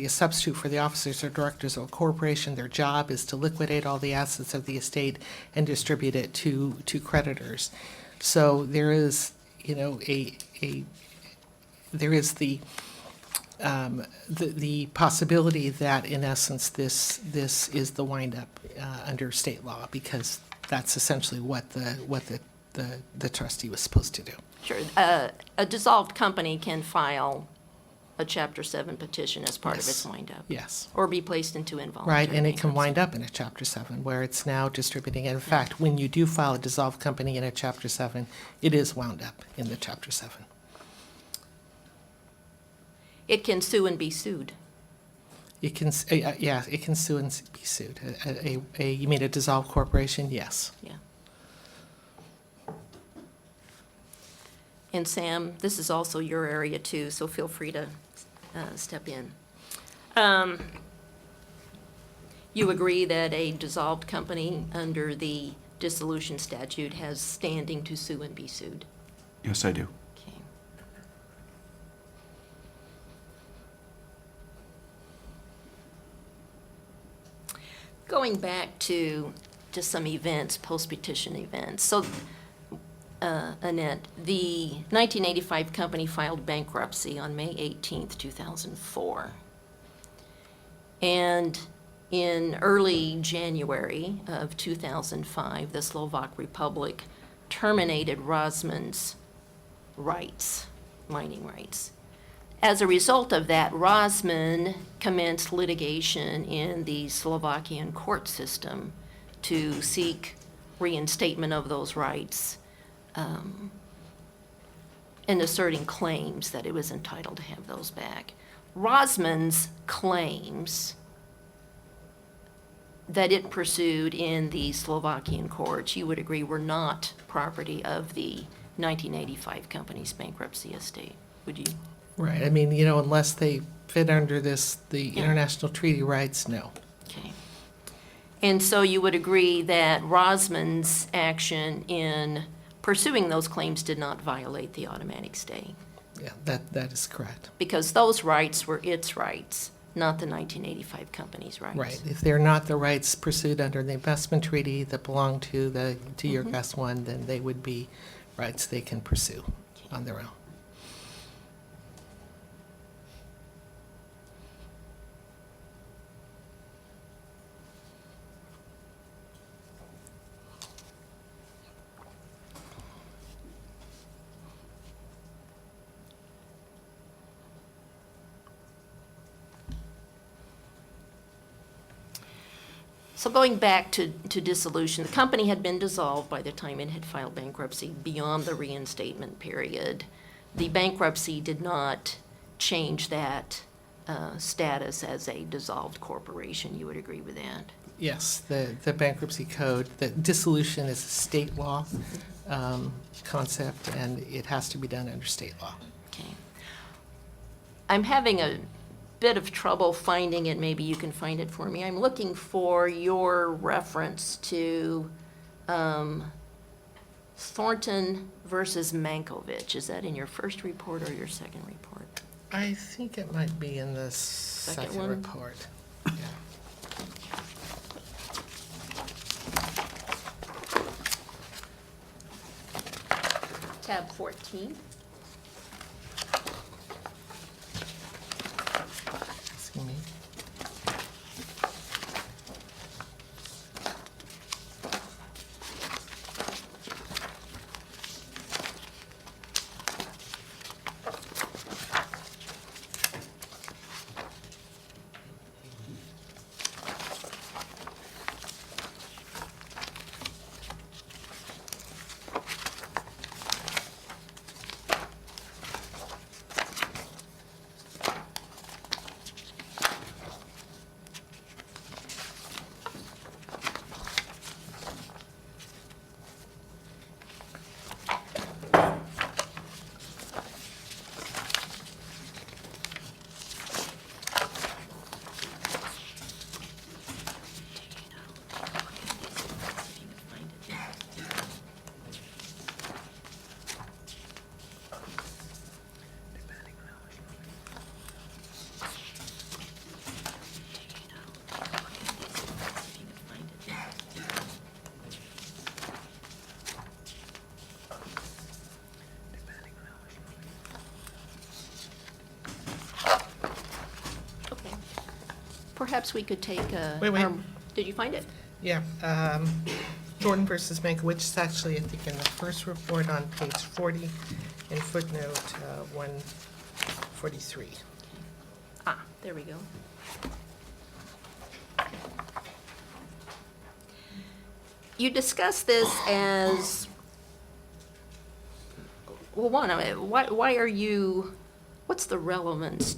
substitute for the officers or directors of a corporation. Their job is to liquidate all the assets of the estate and distribute it to creditors. So there is, there is the the possibility that, in essence, this is the windup under state law, because that's essentially what the trustee was supposed to do. Sure. A dissolved company can file a Chapter 7 petition as part of its Yes. windup. Yes. Or be placed into involuntary Right, and it can bankruptcy. wind up in a Chapter 7, where it's now distributing. In fact, when you do file a dissolved company in a Chapter 7, it is wound up in the Chapter 7. It can sue and be sued. It can, yeah, it can sue and be sued. You mean a dissolved corporation? Yes. Yeah. And Sam, this is also your area too, so feel free to step in. You agree that a dissolved company under the dissolution statute has standing to sue and be sued? Yes, I do. Okay. Going back to some events, post-petition events. So, Annette, the 1985 company filed bankruptcy on May 18th, 2004. And in early January of 2005, the Slovak Republic terminated Rosman's rights, mining rights. As a result of that, Rosman commenced litigation in the Slovakian court system to seek reinstatement of those rights, and asserting claims that it was entitled to have those back. Rosman's claims that it pursued in the Slovakian courts, you would agree, were not property of the 1985 company's bankruptcy estate, would you? Right, I mean, unless they fit under the Yeah. international treaty rights, no. Okay. And so you would agree that Rosman's action in pursuing those claims did not violate the automatic stay, Yeah, that is correct. because those rights were its rights, not the 1985 company's rights. Right, if they're not the rights pursued under the investment treaty that belong to EuroGas 1, then they would be rights they can pursue on their own. So going back to dissolution, the company had been dissolved by the time it had filed bankruptcy beyond the reinstatement period. The bankruptcy did not change that status as a dissolved corporation. You would agree with that? Yes, the bankruptcy code, the dissolution is a state law concept, and it has to be done under state law. Okay. I'm having a bit of trouble finding it. Maybe you can find it for me. I'm looking for your reference to Thornton versus Mankiewicz. Is that in your first report or your second report? I think it might be in the second one? report. Yeah. Tab 14. Excuse me. perhaps we could take a... Wait. Did you find it? Yeah, Jordan versus Mankiewicz is actually, I think, in the first report on page 40 in footnote 143. Ah, there we go. You discuss this as, well, one, I mean, why are you, what's the relevance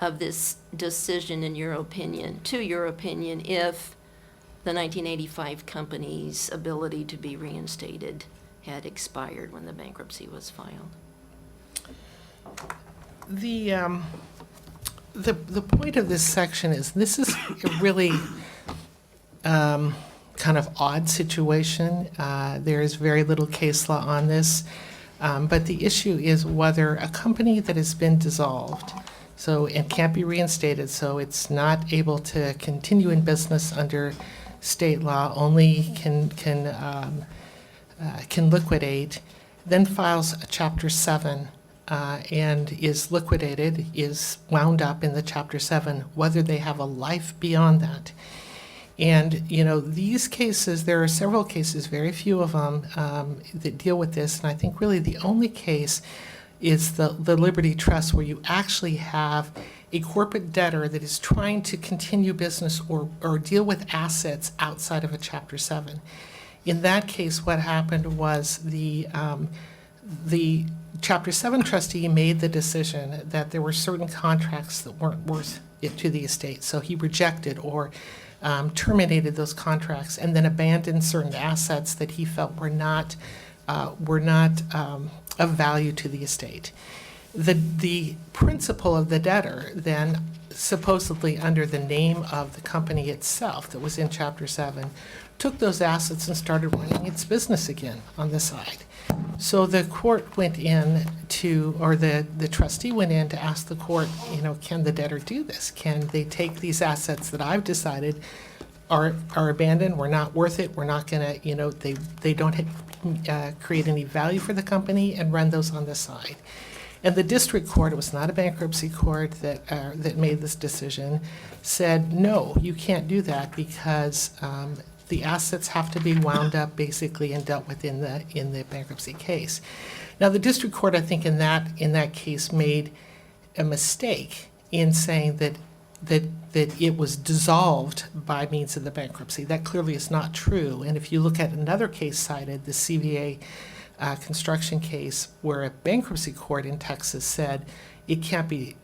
of this decision in your opinion, if the 1985 company's ability to be reinstated had expired when the bankruptcy was filed? The point of this section is, this is a really kind of odd situation. There is very little case law on this, but the issue is whether a company that has been dissolved, so it can't be reinstated, so it's not able to continue in business under state law, only can liquidate, then files a Chapter 7 and is liquidated, is wound up in the Chapter 7, whether they have a life beyond that. And, these cases, there are several cases, very few of them, that deal with this, and I think really the only case is the Liberty Trust, where you actually have a corporate debtor that is trying to continue business or deal with assets outside of a Chapter 7. In that case, what happened was the Chapter 7 trustee made the decision that there were certain contracts that weren't worth it to the estate, so he rejected or terminated those contracts and then abandoned certain assets that he felt were not of value to the estate. The principal of the debtor then, supposedly under the name of the company itself that was in Chapter 7, took those assets and started running its business again on the side. So the court went in to, or the trustee went in to ask the court, can the debtor do this? Can they take these assets that I've decided are abandoned, we're not worth it, we're not gonna, they don't create any value for the company, and run those on the side? And the district court, it was not a bankruptcy court that made this decision, said, no, you can't do that because the assets have to be wound up basically and dealt with in the bankruptcy case. Now, the district court, I think, in that case made a mistake in saying that it was dissolved by means of the bankruptcy. That clearly is not true. And if you look at another case cited, the CVA construction case, where a bankruptcy court in Texas said it can't be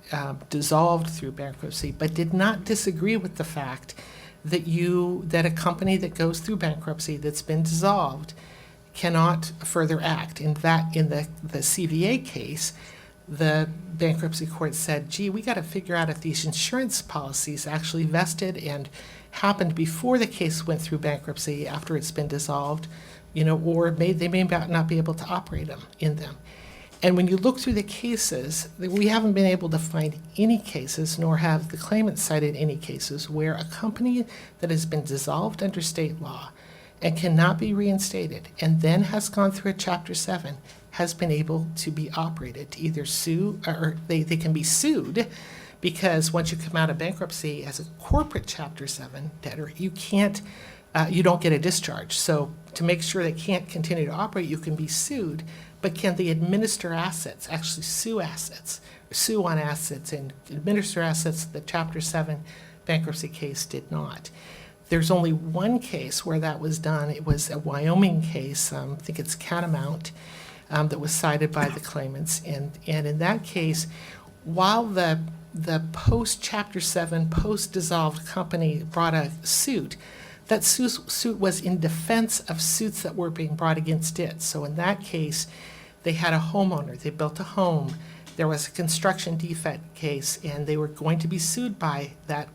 dissolved through bankruptcy, but did not disagree with the fact that a company that goes through bankruptcy that's been dissolved cannot further act. In fact, in the CVA case, the bankruptcy court said, gee, we got to figure out if these insurance policies actually vested and happened before the case went through bankruptcy, after it's been dissolved, or they may not be able to operate in them. And when you look through the cases, we haven't been able to find any cases, nor have the claimant cited any cases, where a company that has been dissolved under state law and cannot be reinstated, and then has gone through a Chapter 7, has been able to be operated, to either sue, or they can be sued, because once you come out of bankruptcy as a corporate Chapter 7 debtor, you don't get a discharge. So to make sure they can't continue to operate, you can be sued, but can they administer assets, actually sue on assets and administer assets? The Chapter 7 bankruptcy case did not. There's only one case where that was done. It was a Wyoming case, I think it's Catamount, that was cited by the claimants. And in that case, while the post-Chapter 7, post-dissolved company brought a suit, that suit was in defense of suits that were being brought against it. So in that case, they had a homeowner. They built a home. There was a construction defect case, and they were going to be sued by that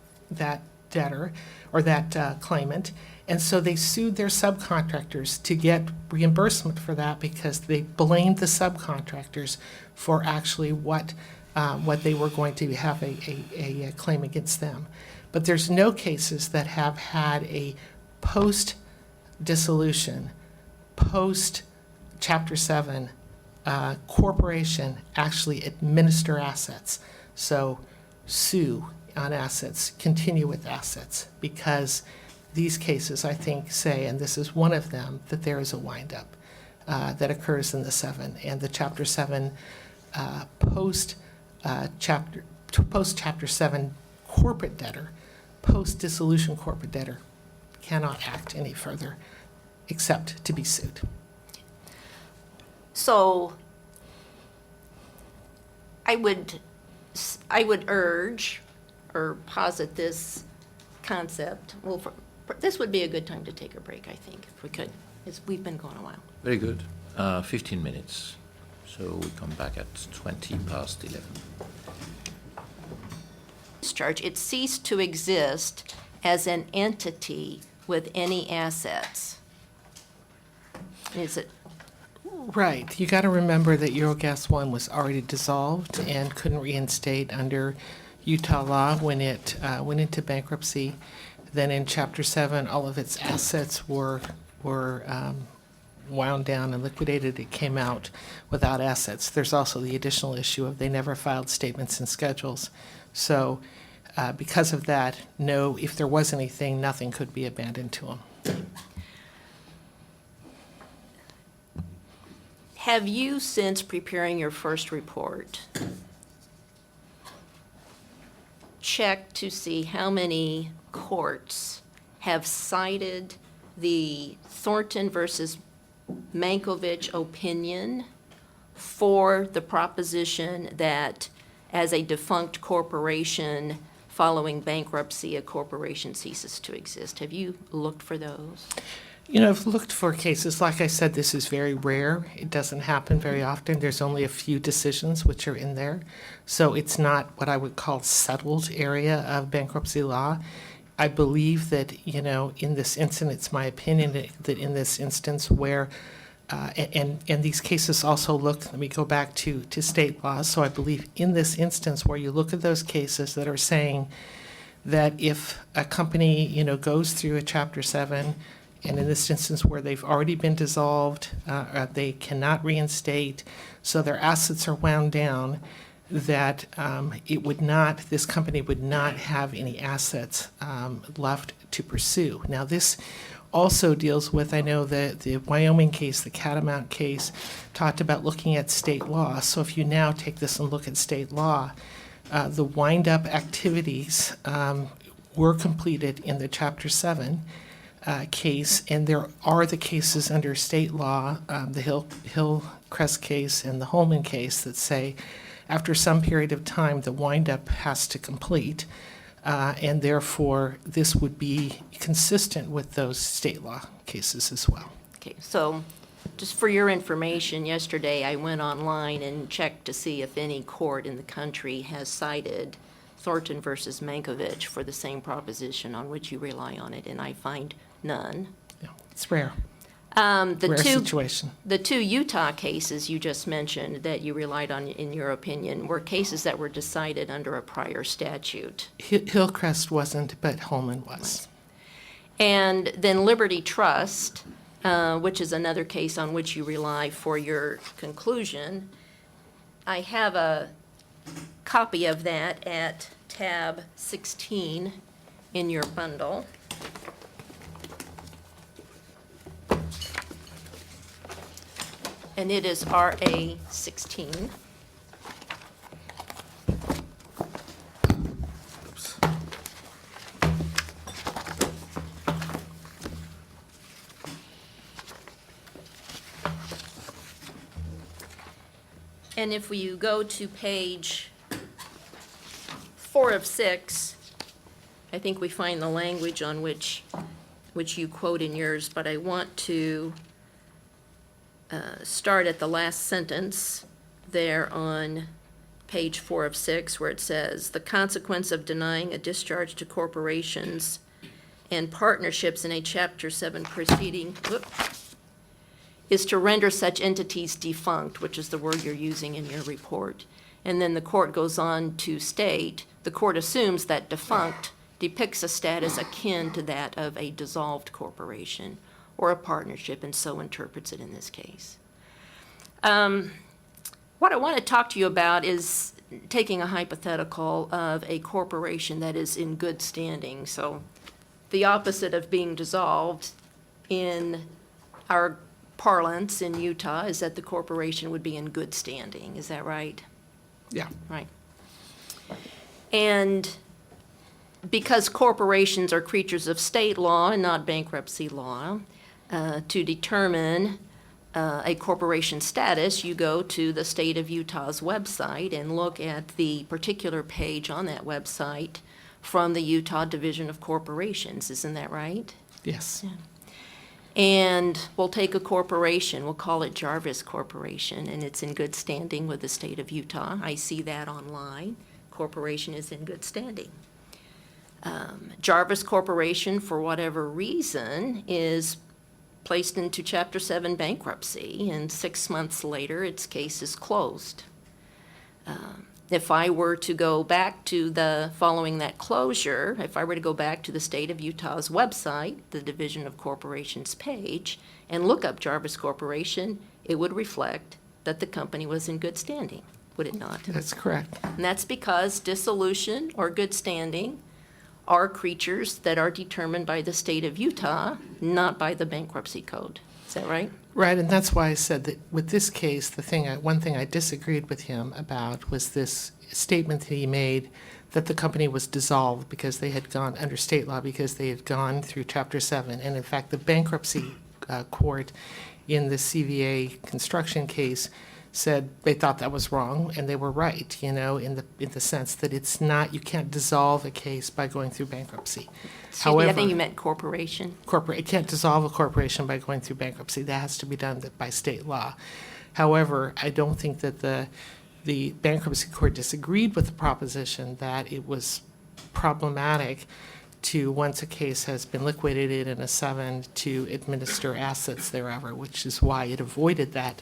debtor or that claimant. And so they sued their subcontractors to get reimbursement for that, because they blamed the subcontractors for actually what they were going to have a claim against them. But there's no cases that have had a post-dissolution, post-Chapter 7 corporation actually administer assets. So sue on assets continue with assets, because these cases, I think, say, and this is one of them, that there is a windup that occurs in the 7, and the Chapter 7 post-Chapter 7 corporate debtor, post-dissolution corporate debtor cannot act any further except to be sued. So I would urge or posit this concept. Well, this would be a good time to take a break, I think, if we could. We've been going a while. Very good. 15 minutes. So we come back at 20 past 11. Discharge, it ceased to exist as an entity with any assets. Is it? Right. You got to remember that EuroGas 1 was already dissolved and couldn't reinstate under Utah law when it went into bankruptcy. Then in Chapter 7, all of its assets were wound down and liquidated. It came out without assets. There's also the additional issue of they never filed statements and schedules. So because of that, no, if there was anything, nothing could be abandoned to them. Have you, since preparing your first report, checked to see how many courts have cited the Thornton versus Mankiewicz opinion for the proposition that as a defunct corporation following bankruptcy, a corporation ceases to exist? Have you looked for those? You know, I've looked for cases. Like I said, this is very rare. It doesn't happen very often. There's only a few decisions which are in there. So it's not what I would call settled area of bankruptcy law. I believe that, you know, in this instance, it's my opinion that in this instance where, and these cases also look, let me go back to state laws. So I believe in this instance where you look at those cases that are saying that if a company, you know, goes through a Chapter 7, and in this instance where they've already been dissolved, they cannot reinstate, so their assets are wound down, that this company would not have any assets left to pursue. Now, this also deals with, I know the Wyoming case, the Catamount case, talked about looking at state law. So if you now take this and look at state law, the wind-up activities were completed in the Chapter 7 case, and there are the cases under state law, the Hillcrest case and the Holman case, that say after some period of time the windup has to complete, and therefore this would be consistent with those state law cases as well. Okay, so just for your information, yesterday I went online and checked to see if any court in the country has cited Thornton versus Mankiewicz for the same proposition on which you rely on it, and I find none. Yeah, it's rare. The Rare two situation. The two Utah cases you just mentioned that you relied on, in your opinion, were cases that were decided under a prior statute. Hillcrest wasn't, but Holman was. And then Liberty Trust, which is another case on which you rely for your conclusion. I have a copy of that at tab 16 in your bundle. And it is RA 16. Oops. And if you go to page 4 of 6, I think we find the language on which you quote in yours, but I want to start at the last sentence there on page 4 of 6, where it says, the consequence of denying a discharge to corporations and partnerships in a Chapter 7 proceeding is to render such entities defunct, which is the word you're using in your report. And then the court goes on to state, the court assumes that defunct depicts a status akin to that of a dissolved corporation or a partnership, and so interprets it in this case. What I want to talk to you about is taking a hypothetical of a corporation that is in good standing. So the opposite of being dissolved in our parlance in Utah is that the corporation would be in good standing. Is that right? Yeah. Right. And because corporations are creatures of state law and not bankruptcy law, to determine a corporation status, you go to the state of Utah's website and look at the particular page on that website from the Utah Division of Corporations. Isn't that right? Yes. And we'll take a corporation, we'll call it Jarvis Corporation, and it's in good standing with the state of Utah. I see that online. Corporation is in good standing. Jarvis Corporation, for whatever reason, is placed into Chapter 7 bankruptcy, and 6 months later, its case is closed. If I were to go back to following that closure, if I were to go back to the state of Utah's website, the Division of Corporations page, and look up Jarvis Corporation, it would reflect that the company was in good standing, would it not? That's correct. And that's because dissolution or good standing are creatures that are determined by the state of Utah, not by the bankruptcy code. Is that right? Right, and that's why I said that with this case, one thing I disagreed with him about was this statement that he made that the company was dissolved because they had gone under state law, because they had gone through Chapter 7. And in fact, the bankruptcy court in the CVA construction case said they thought that was wrong, and they were right, in the sense that it's not, you can't dissolve a case by going through bankruptcy. Excuse me, I think you meant corporation. It can't dissolve a corporation by going through bankruptcy. That has to be done by state law. However, I don't think that the bankruptcy court disagreed with the proposition that it was problematic to, once a case has been liquidated in a 7, to administer assets thereof, which is why it avoided that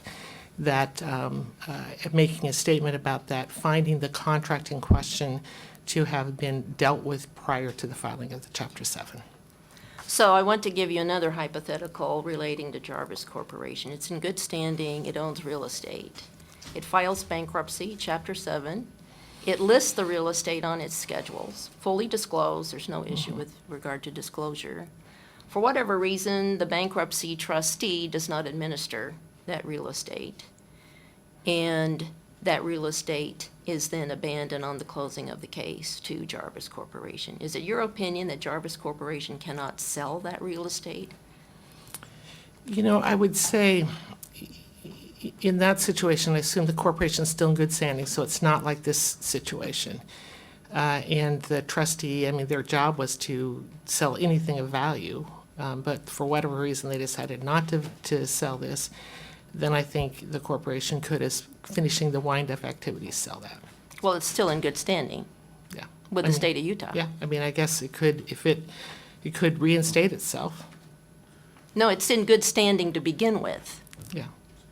making a statement about that, finding the contract in question to have been dealt with prior to the filing of the Chapter 7. So I want to give you another hypothetical relating to Jarvis Corporation. It's in good standing, it owns real estate. It files bankruptcy, Chapter 7. It lists the real estate on its schedules, fully disclosed, there's no issue with regard to disclosure. For whatever reason, the bankruptcy trustee does not administer that real estate, and that real estate is then abandoned on the closing of the case to Jarvis Corporation. Is it your opinion that Jarvis Corporation cannot sell that real estate? I would say in that situation, I assume the corporation is still in good standing, so it's not like this situation. And the trustee, their job was to sell anything of value, but for whatever reason, they decided not to sell this. Then I think the corporation could, as finishing the wind-up activities, sell that. Well, it's still in good standing. Yeah. With the state of Utah. Yeah, I guess it could, it could reinstate itself. No, it's in good standing to begin with. Yeah.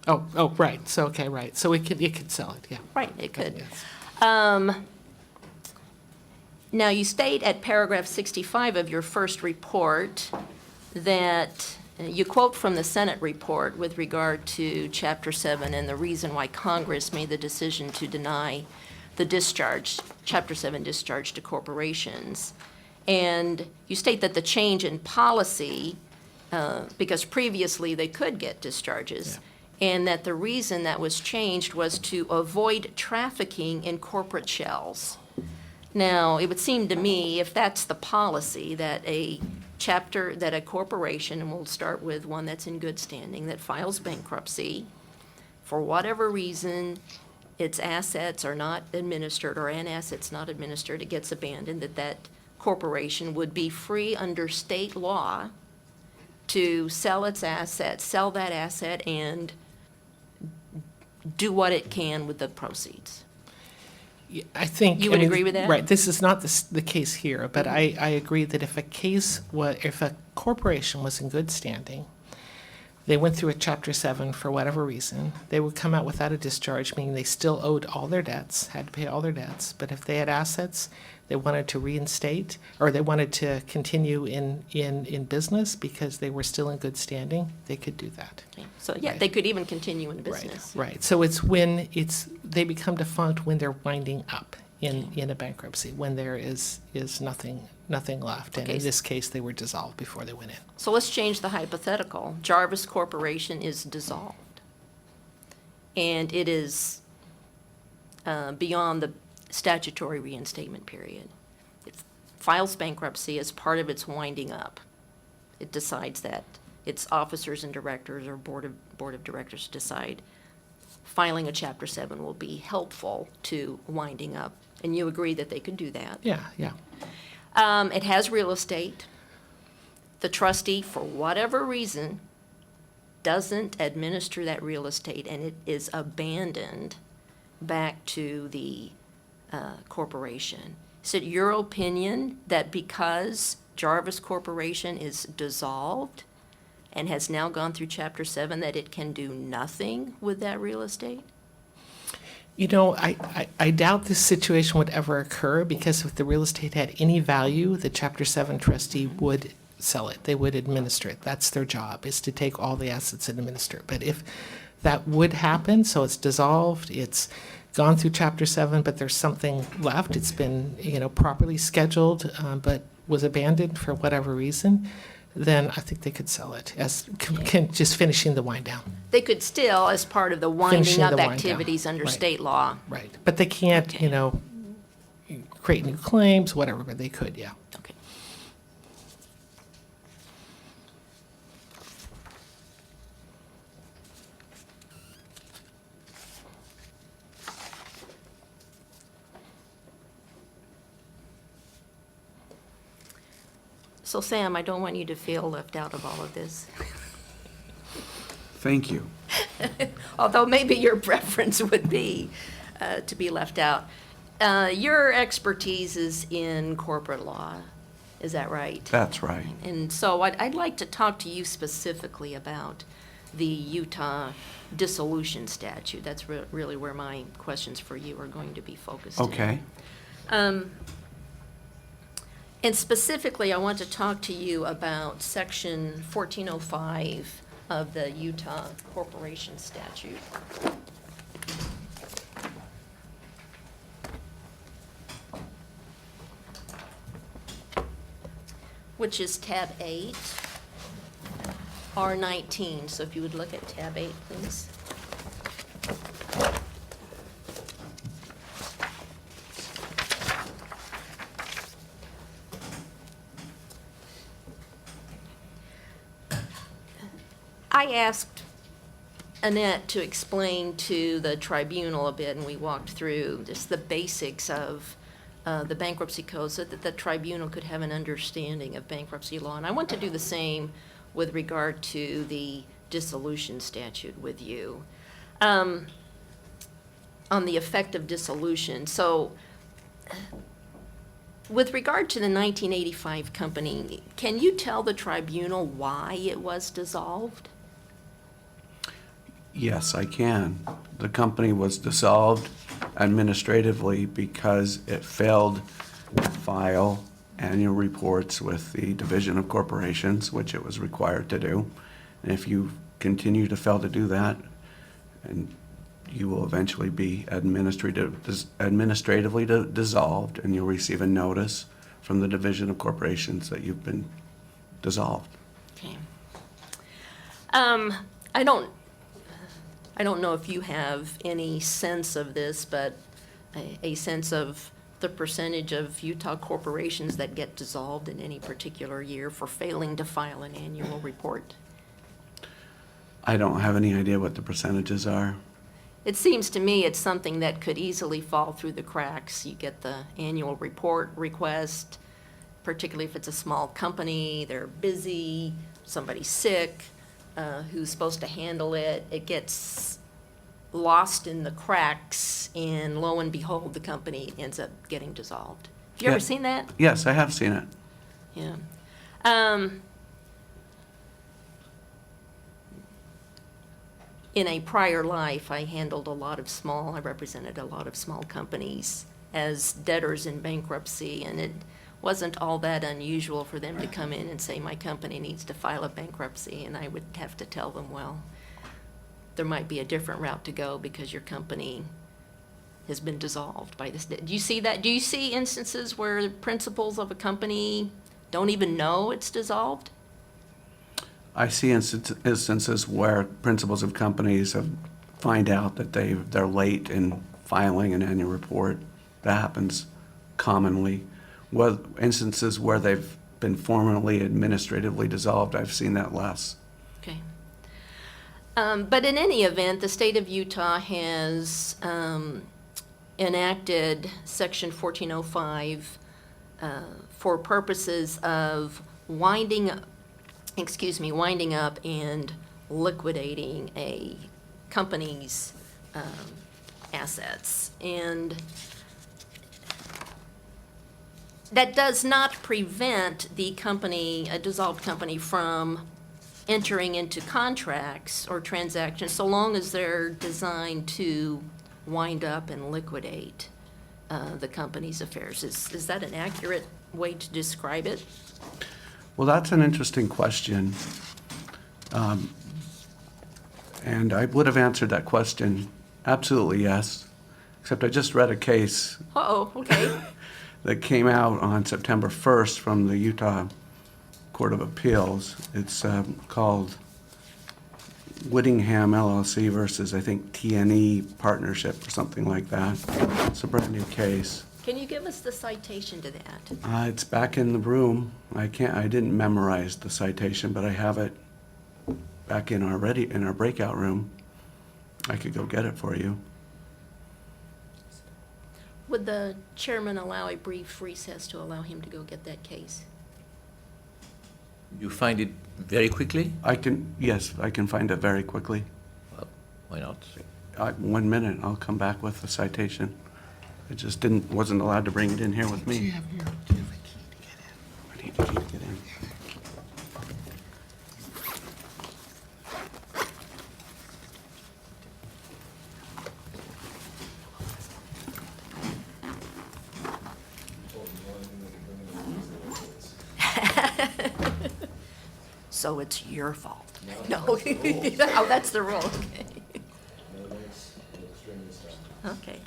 Oh, right. So, okay, right. So it could sell it, yeah. Right, it could. Yes. Now, you state at paragraph 65 of your first report that you quote from the Senate report with regard to Chapter 7 and the reason why Congress made the decision to deny the discharge, Chapter 7 discharge to corporations. And you state that the change in policy, because previously they could get discharges, and that the reason that was changed was to avoid trafficking in corporate shells. Now, it would seem to me, if that's the policy, that a corporation, and we'll start with one that's in good standing, that files bankruptcy, for whatever reason, its assets are not administered, or an asset's not administered, it gets abandoned, that corporation would be free under state law to sell its assets, sell that asset, and do what it can with the proceeds. I think. You would agree with that? Right, this is not the case here, but I agree that if a corporation was in good standing, they went through a Chapter 7 for whatever reason, they would come out without a discharge, meaning they still owed all their debts, had to pay all their debts, but if they had assets, they wanted to reinstate, or they wanted to continue in business because they were still in good standing, they could do that. Okay. So, yeah, Right. they could even continue in Right, business. right. So it's when they become defunct when they're winding up in a bankruptcy, when there is nothing left. And Okay. in this case, they were dissolved before they went in. So let's change the hypothetical. Jarvis Corporation is dissolved. And it is beyond the statutory reinstatement period. It files bankruptcy as part of its winding up. It decides that its officers and directors or board of directors decide filing a Chapter 7 will be helpful to winding up. And you agree that they can do that. Yeah, yeah. It has real estate. The trustee, for whatever reason, doesn't administer that real estate, and it is abandoned back to the corporation. Is it your opinion that because Jarvis Corporation is dissolved and has now gone through Chapter 7, that it can do nothing with that real estate? You know, I doubt this situation would ever occur, because if the real estate had any value, the Chapter 7 trustee would sell it. They would administer it. That's their job, is to take all the assets and administer it. But if that would happen, so it's dissolved, it's gone through Chapter 7, but there's something left, it's been, properly scheduled, but was abandoned for whatever reason, then I think they could sell it as just finishing the wind down. They could still, as part of the winding Finishing up the wind down. activities under Right. state law. Right. But they can't, Okay. Create new claims, whatever, but they could, yeah. Okay. So Sam, I don't want you to feel left out of all of this. Thank you. Although maybe your preference would be to be left out. Your expertise is in corporate law, is that right? That's right. And so I'd like to talk to you specifically about the Utah dissolution statute. That's really where my questions for you are going to be focused in. Okay. And specifically, I want to talk to you about Section 1405 of the Utah Corporation Statute. Which is tab 8, R19. So if you would look at tab 8, please. I asked Annette to explain to the tribunal a bit, and we walked through just the basics of the bankruptcy code so that the tribunal could have an understanding of bankruptcy law. And I want to do the same with regard to the dissolution statute with you. On the effect of dissolution. So with regard to the 1985 company, can you tell the tribunal why it was dissolved? Yes, I can. The company was dissolved administratively because it failed to file annual reports with the Division of Corporations, which it was required to do. And if you continue to fail to do that, and you will eventually be administratively dissolved, and you'll receive a notice from the Division of Corporations that you've been dissolved. Okay. I don't know if you have any sense of this, but a sense of the percentage of Utah corporations that get dissolved in any particular year for failing to file an annual report. I don't have any idea what the percentages are. It seems to me it's something that could easily fall through the cracks. You get the annual report request, particularly if it's a small company, they're busy, somebody's sick, who's supposed to handle it. It gets lost in the cracks, and lo and behold, the company ends up getting dissolved. Have you ever Yeah. seen that? Yes, I have seen it. Yeah. In a prior life, I represented a lot of small companies, as debtors in bankruptcy, and it wasn't all that unusual for them to come in and say, my company needs to file a bankruptcy, and I would have to tell them, well, there might be a different route to go because your company has been dissolved by this. Do you see that? Do you see instances where the principals of a company don't even know it's dissolved? I see instances where principals of companies find out that they're late in filing an annual report. That happens commonly. Instances where they've been formally administratively dissolved, I've seen that less. Okay. But in any event, the state of Utah has enacted Section 1405 for purposes of winding up and liquidating a company's assets. And that does not prevent the company, a dissolved company, from entering into contracts or transactions so long as they're designed to wind up and liquidate the company's affairs. Is that an accurate way to describe it? Well, that's an interesting question. And I would have answered that question absolutely yes, except I just read a case Uh-oh, okay. that came out on September 1st from the Utah Court of Appeals. It's called Whittingham LLC versus, I think, TNE Partnership or something like that. It's a brand new case. Can you give us the citation to that? It's back in the room. I didn't memorize the citation, but I have it back in our breakout room. I could go get it for you. Would the chairman allow a brief recess to allow him to go get that case? You find it very quickly? Yes, I can find it very quickly. Well, why not? 1 minute, I'll come back with the citation. I just wasn't allowed to bring it in here with me. Do you have a key to get in? I need a key to get in. So it's your fault? No. Oh, that's the rule, okay. Okay.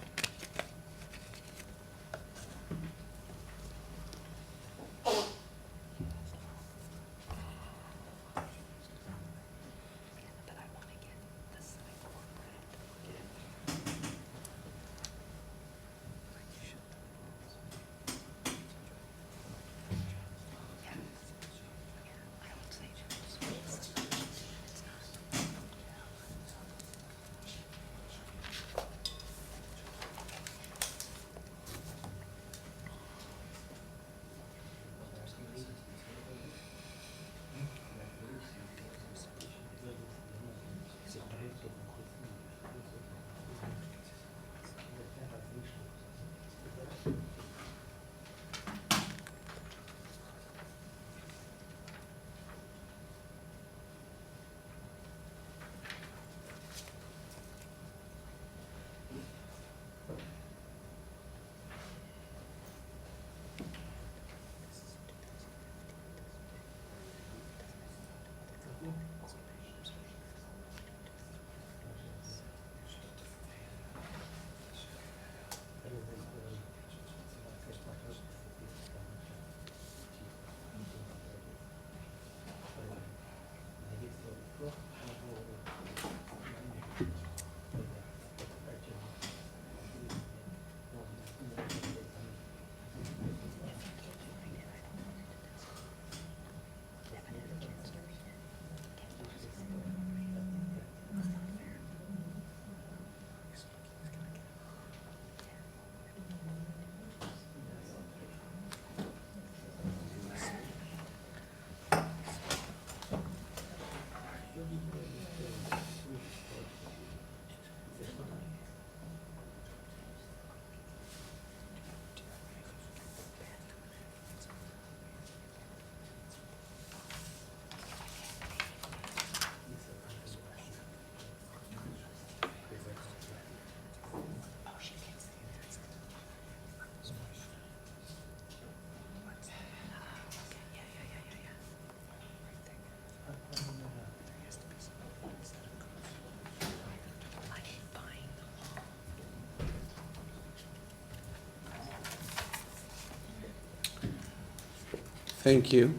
Thank you.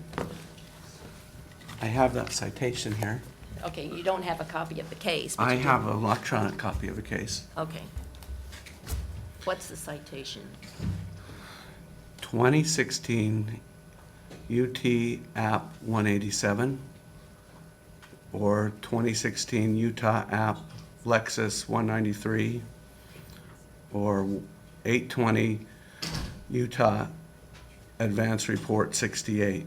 I have that citation here. Okay, you don't have a copy of the case. but I you do- have an electronic copy of the case. Okay. What's the citation? 2016 UT App 187 or 2016 Utah App Lexus 193 or 820 Utah Advance Report 68.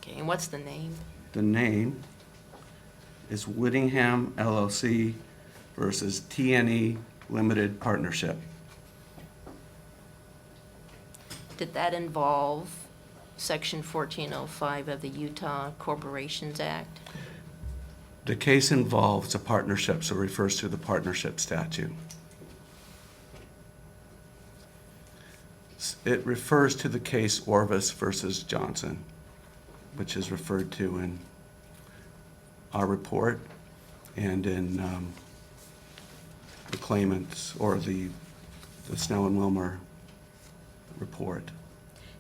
Okay, and what's the name? The name is Whittingham LLC versus TNE Limited Partnership. Did that involve Section 1405 of the Utah Corporations Act? The case involves a partnership, so refers to the partnership statute. It refers to the case Orvis versus Johnson, which is referred to in our report and in the claimants or the Snell and Wilmer report.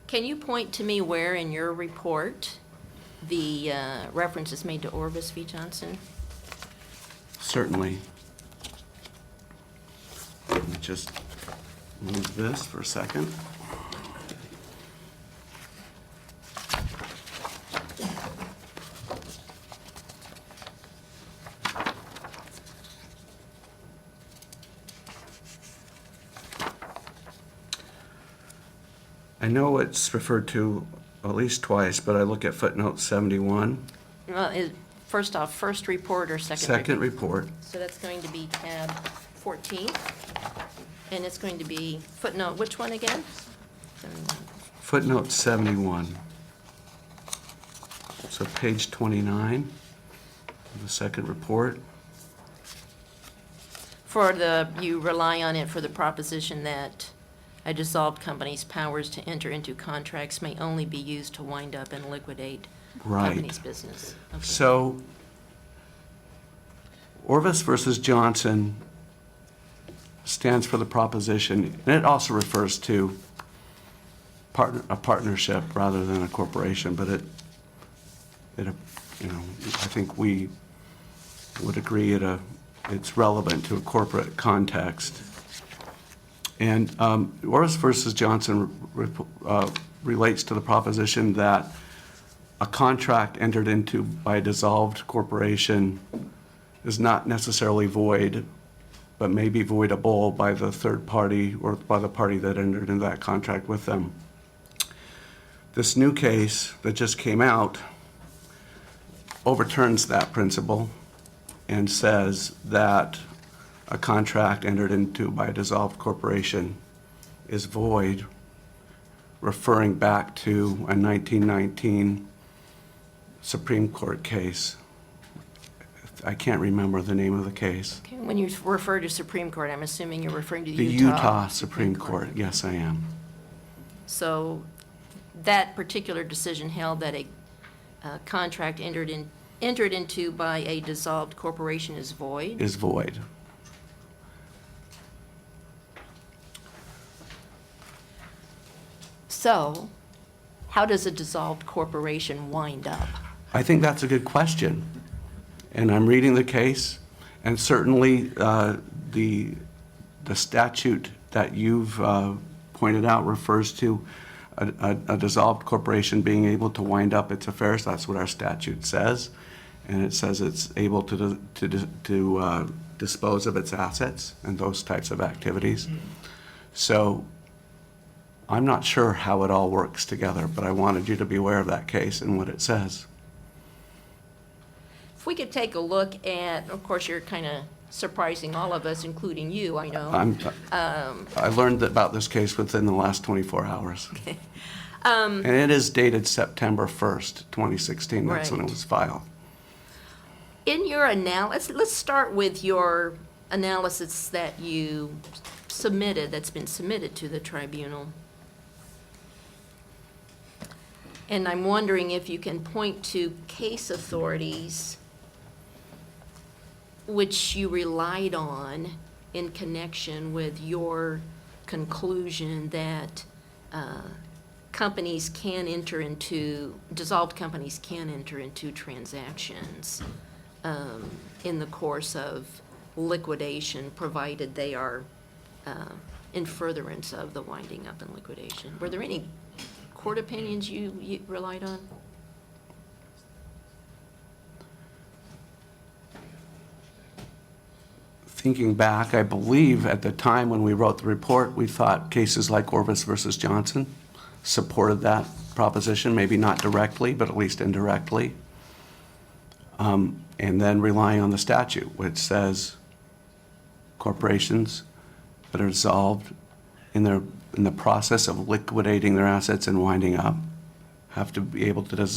Can you point to me where in your report the reference is made to Orvis v. Johnson? Certainly. Let me just move this for a second. I know it's referred to at least twice, but I look at footnote 71. First off, first report or second report? Second report. So that's going to be tab 14. And it's going to be footnote, which one again? Footnote 71. So page 29 of the second report. You rely on it for the proposition that a dissolved company's powers to enter into contracts may only be used to wind up and liquidate Right. company's business. Okay. So Orvis versus Johnson stands for the proposition, and it also refers to a partnership rather than a corporation, but it I think we would agree it's relevant to a corporate context. And Orvis versus Johnson relates to the proposition that a contract entered into by a dissolved corporation is not necessarily void, but may be voidable by the third party or by the party that entered into that contract with them. This new case that just came out overturns that principle and says that a contract entered into by a dissolved corporation is void, referring back to a 1919 Supreme Court case. I can't remember the name of the case. Okay, when you refer to Supreme Court, I'm assuming you're referring to The Utah Supreme Court, yes, I am. So that particular decision held that a contract entered into by a dissolved corporation is void? Is void. So how does a dissolved corporation wind up? I think that's a good question. And I'm reading the case, and certainly the statute that you've pointed out refers to a dissolved corporation being able to wind up its affairs. That's what our statute says. And it says it's able to dispose of its assets and those types of activities. So I'm not sure how it all works together, but I wanted you to be aware of that case and what it says. If we could take a look at, of course, you're kind of surprising all of us, including you, I know. I learned about this case within the last 24 hours. And it is dated September 1st, 2016. That's when it Right. was filed. In your analysis, let's start with your analysis that you submitted, that's been submitted to the tribunal. And I'm wondering if you can point to case authorities which you relied on in connection with your conclusion that dissolved companies can enter into transactions in the course of liquidation, provided they are in furtherance of the winding up and liquidation. Were there any court opinions you relied on? Thinking back, I believe at the time when we wrote the report, we thought cases like Orvis versus Johnson supported that proposition, maybe not directly, but at least indirectly. And then relying on the statute, which says corporations that are dissolved in the process of liquidating their assets and winding up have to be able to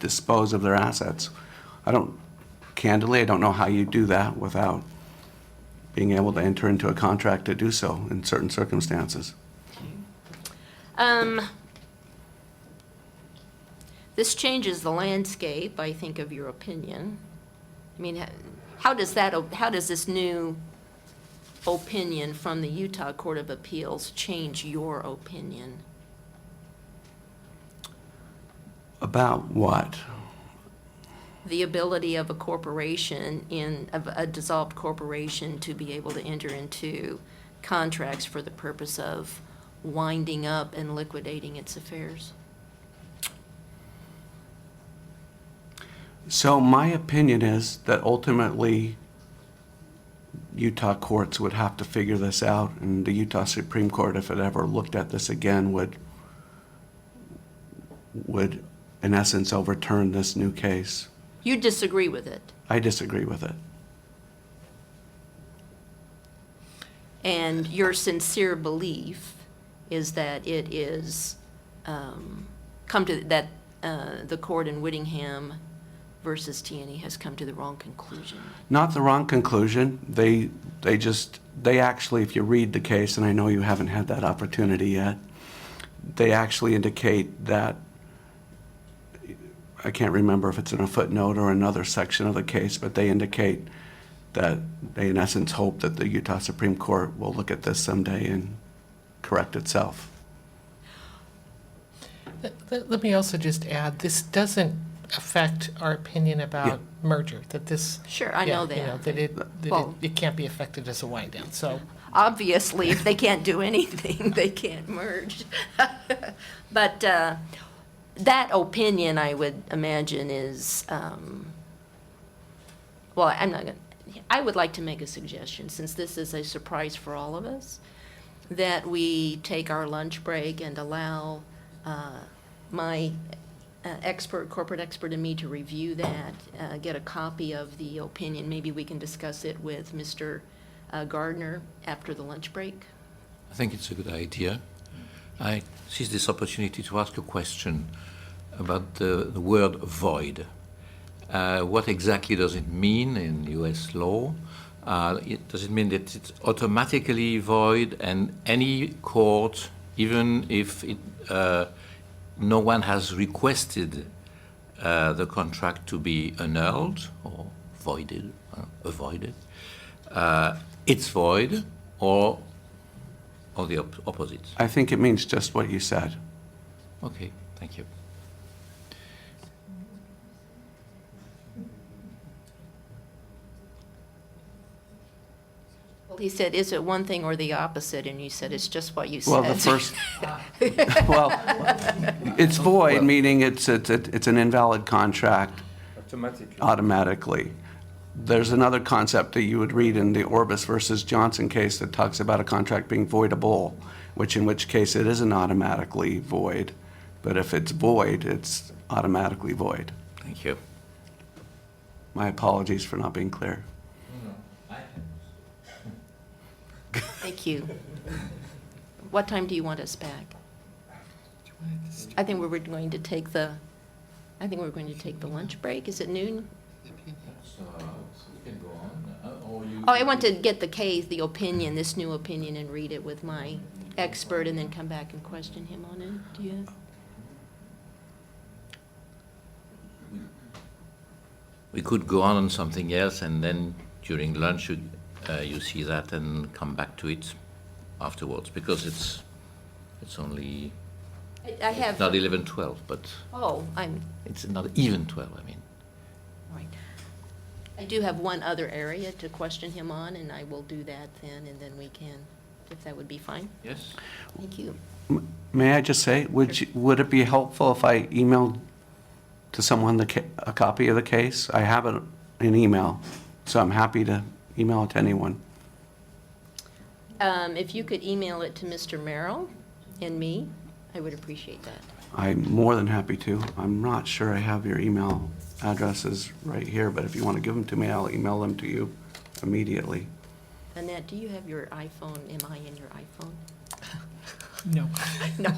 dispose of their assets. Candidly, I don't know how you do that without being able to enter into a contract to do so in certain circumstances. This changes the landscape, I think, of your opinion. I mean, how does this new opinion from the Utah Court of Appeals change your opinion? About what? The ability of a dissolved corporation to be able to enter into contracts for the purpose of winding up and liquidating its affairs. So my opinion is that ultimately Utah courts would have to figure this out, and the Utah Supreme Court, if it ever looked at this again, would in essence overturn this new case. You disagree with it? I disagree with it. And your sincere belief is that it is the court in Whittingham versus T&E has come to the wrong conclusion? Not the wrong conclusion. They actually, if you read the case, and I know you haven't had that opportunity yet, they actually indicate that, I can't remember if it's in a footnote or another section of the case, but they indicate that they in essence hope that the Utah Supreme Court will look at this someday and correct itself. Let me also just add, this doesn't affect our opinion about merger, that this. Sure, I know that. You know, it can't be affected as a wind down, so. Obviously, if they can't do anything, they can't merge. But that opinion, I would imagine, is, I would like to make a suggestion, since this is a surprise for all of us, that we take our lunch break and allow my corporate expert and me to review that, get a copy of the opinion. Maybe we can discuss it with Mr. Gardner after the lunch break. I think it's a good idea. I seize this opportunity to ask a question about the word void. What exactly does it mean in U.S. law? Does it mean that it's automatically void, and any court, even if no one has requested the contract to be annulled or voided, avoided, it's void, or the opposite? I think it means just what you said. Okay, thank you. Well, he said, is it one thing or the opposite? And you said, it's just what you said. Well, it's void, meaning it's an invalid contract automatically. There's another concept that you would read in the Orvis versus Johnson case that talks about a contract being voidable, in which case it isn't automatically void. But if it's void, it's automatically void. Thank you. My apologies for not being clear. Thank you. What time do you want us back? I think we're going to take the lunch break. Is it noon? Oh, I want to get the opinion, this new opinion, and read it with my expert, and then come back and question him on it. Do you? We could go on something else, and then during lunch you see that and come back to it afterwards, because it's only I have, Not 11, 12, but oh, it's not even 12, I mean. right. I do have one other area to question him on, and I will do that then, and then we can, if that would be fine. Yes? Thank you. May I just say, would it be helpful if I emailed to someone a copy of the case? I have it in email, so I'm happy to email it to anyone. If you could email it to Mr. Merrill and me, I would appreciate that. I'm more than happy to. I'm not sure I have your email addresses right here, but if you want to give them to me, I'll email them to you immediately. Annette, do you have your iPhone? Am I in your iPhone? No. No.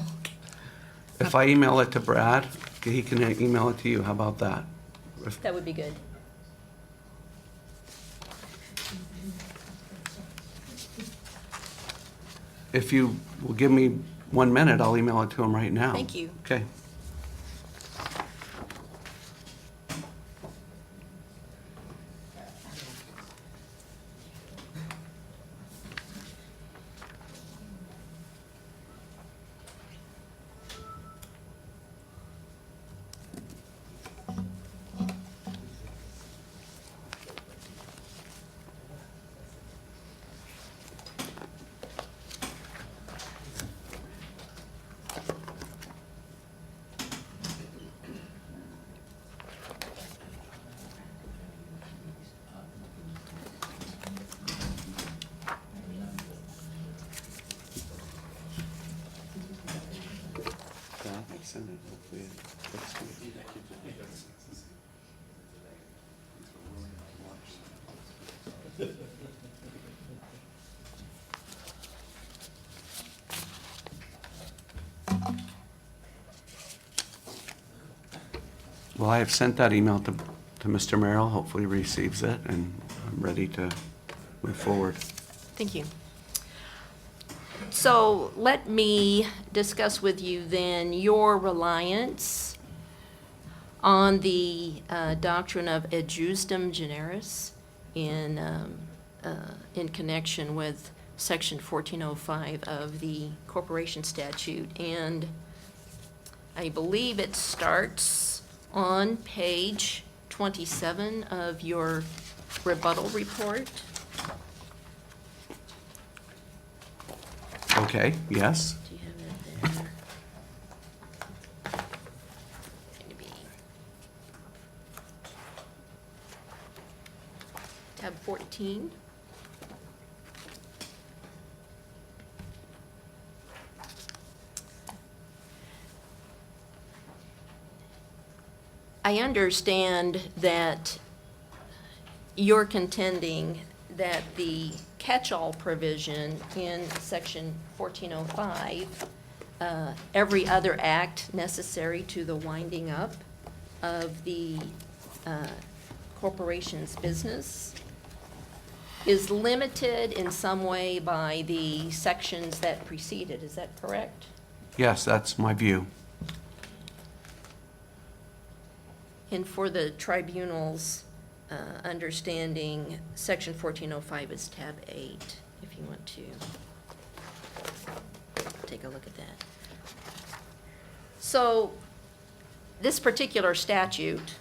If I email it to Brad, he can email it to you. How about that? That would be good. If you will give me 1 minute, I'll email it to him right now. Thank you. Okay. Well, I have sent that email to Mr. Merrill. Hopefully he receives it, and I'm ready to move forward. Thank you. So let me discuss with you then your reliance on the doctrine of adjustum generis in connection with Section 1405 of the Corporation Statute. And I believe it starts on page 27 of your rebuttal report. Okay, yes. Do you have it there? Going to be tab 14. I understand that you're contending that the catch-all provision in Section 1405, every other act necessary to the winding up of the corporation's business is limited in some way by the sections that precede it. Is that correct? Yes, that's my view. And for the tribunal's understanding, Section 1405 is tab 8, if you want to take a look at that. So this particular statute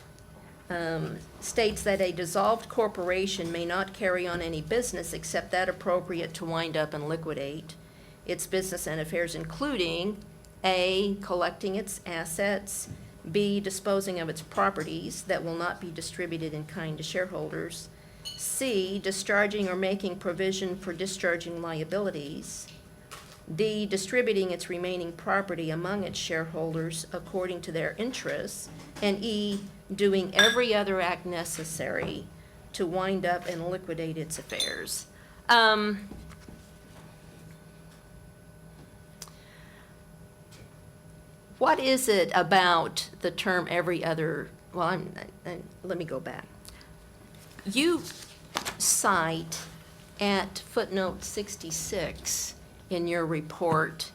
states that a dissolved corporation may not carry on any business except that appropriate to wind up and liquidate its business and affairs, including A, collecting its assets, B, disposing of its properties that will not be distributed in kind to shareholders, C, discharging or making provision for discharging liabilities, D, distributing its remaining property among its shareholders according to their interests, and E, doing every other act necessary to wind up and liquidate its affairs. What is it about the term every other, well, let me go back. You cite at footnote 66 in your report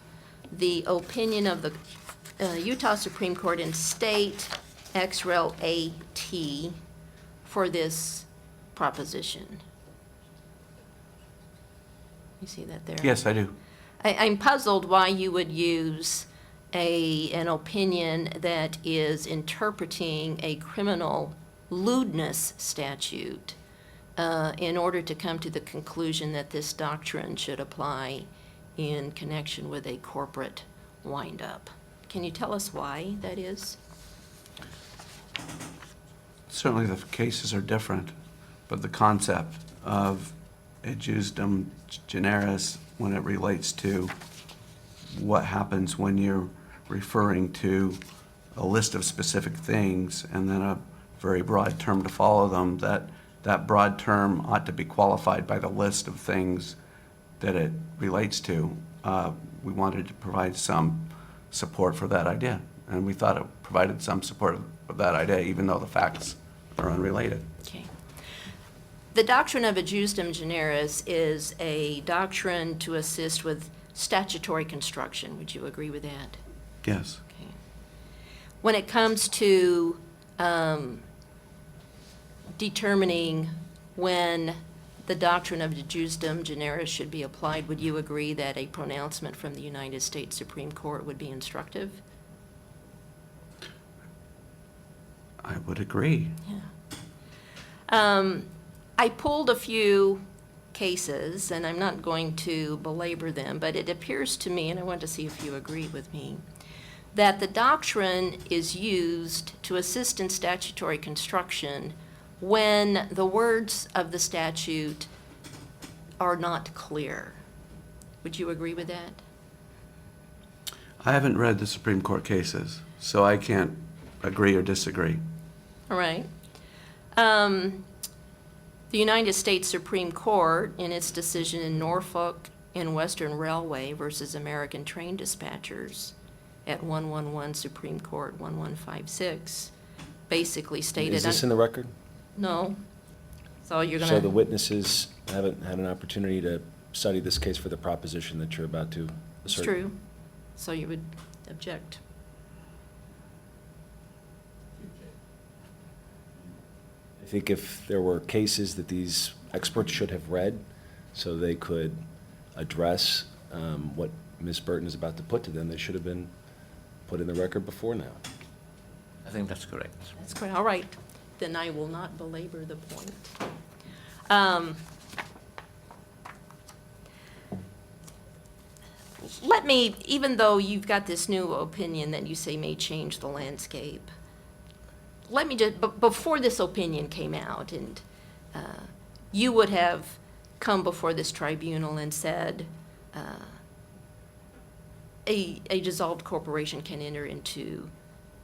the opinion of the Utah Supreme Court in State Ex Rel AT for this proposition. You see that there? Yes, I do. I'm puzzled why you would use an opinion that is interpreting a criminal lewdness statute in order to come to the conclusion that this doctrine should apply in connection with a corporate windup. Can you tell us why that is? Certainly the cases are different, but the concept of adjustum generis when it relates to what happens when you're referring to a list of specific things and then a very broad term to follow them, that broad term ought to be qualified by the list of things that it relates to. We wanted to provide some support for that idea, and we thought it provided some support of that idea, even though the facts are unrelated. Okay. The doctrine of adjustum generis is a doctrine to assist with statutory construction. Would you agree with that? Yes. Okay. When it comes to determining when the doctrine of adjustum generis should be applied, would you agree that a pronouncement from the United States Supreme Court would be instructive? I would agree. Yeah. I pulled a few cases, and I'm not going to belabor them, but it appears to me, and I want to see if you agree with me, that the doctrine is used to assist in statutory construction when the words of the statute are not clear. Would you agree with that? I haven't read the Supreme Court cases, so I can't agree or disagree. All right. The United States Supreme Court, in its decision in Norfolk and Western Railway versus American Train Dispatchers at 111 Supreme Court 1156, basically stated... Is this in the record? No. So you're going So to... the witnesses haven't had an opportunity to study this case for the proposition that you're about to It's assert? true. So you would object. I think if there were cases that these experts should have read so they could address what Ms. Burton is about to put to them, they should have been put in the record before now. I think that's correct. That's correct. All right. Then I will not belabor the point. Let me, even though you've got this new opinion that you say may change the landscape, let me just, before this opinion came out, and you would have come before this tribunal and said, a dissolved corporation can enter into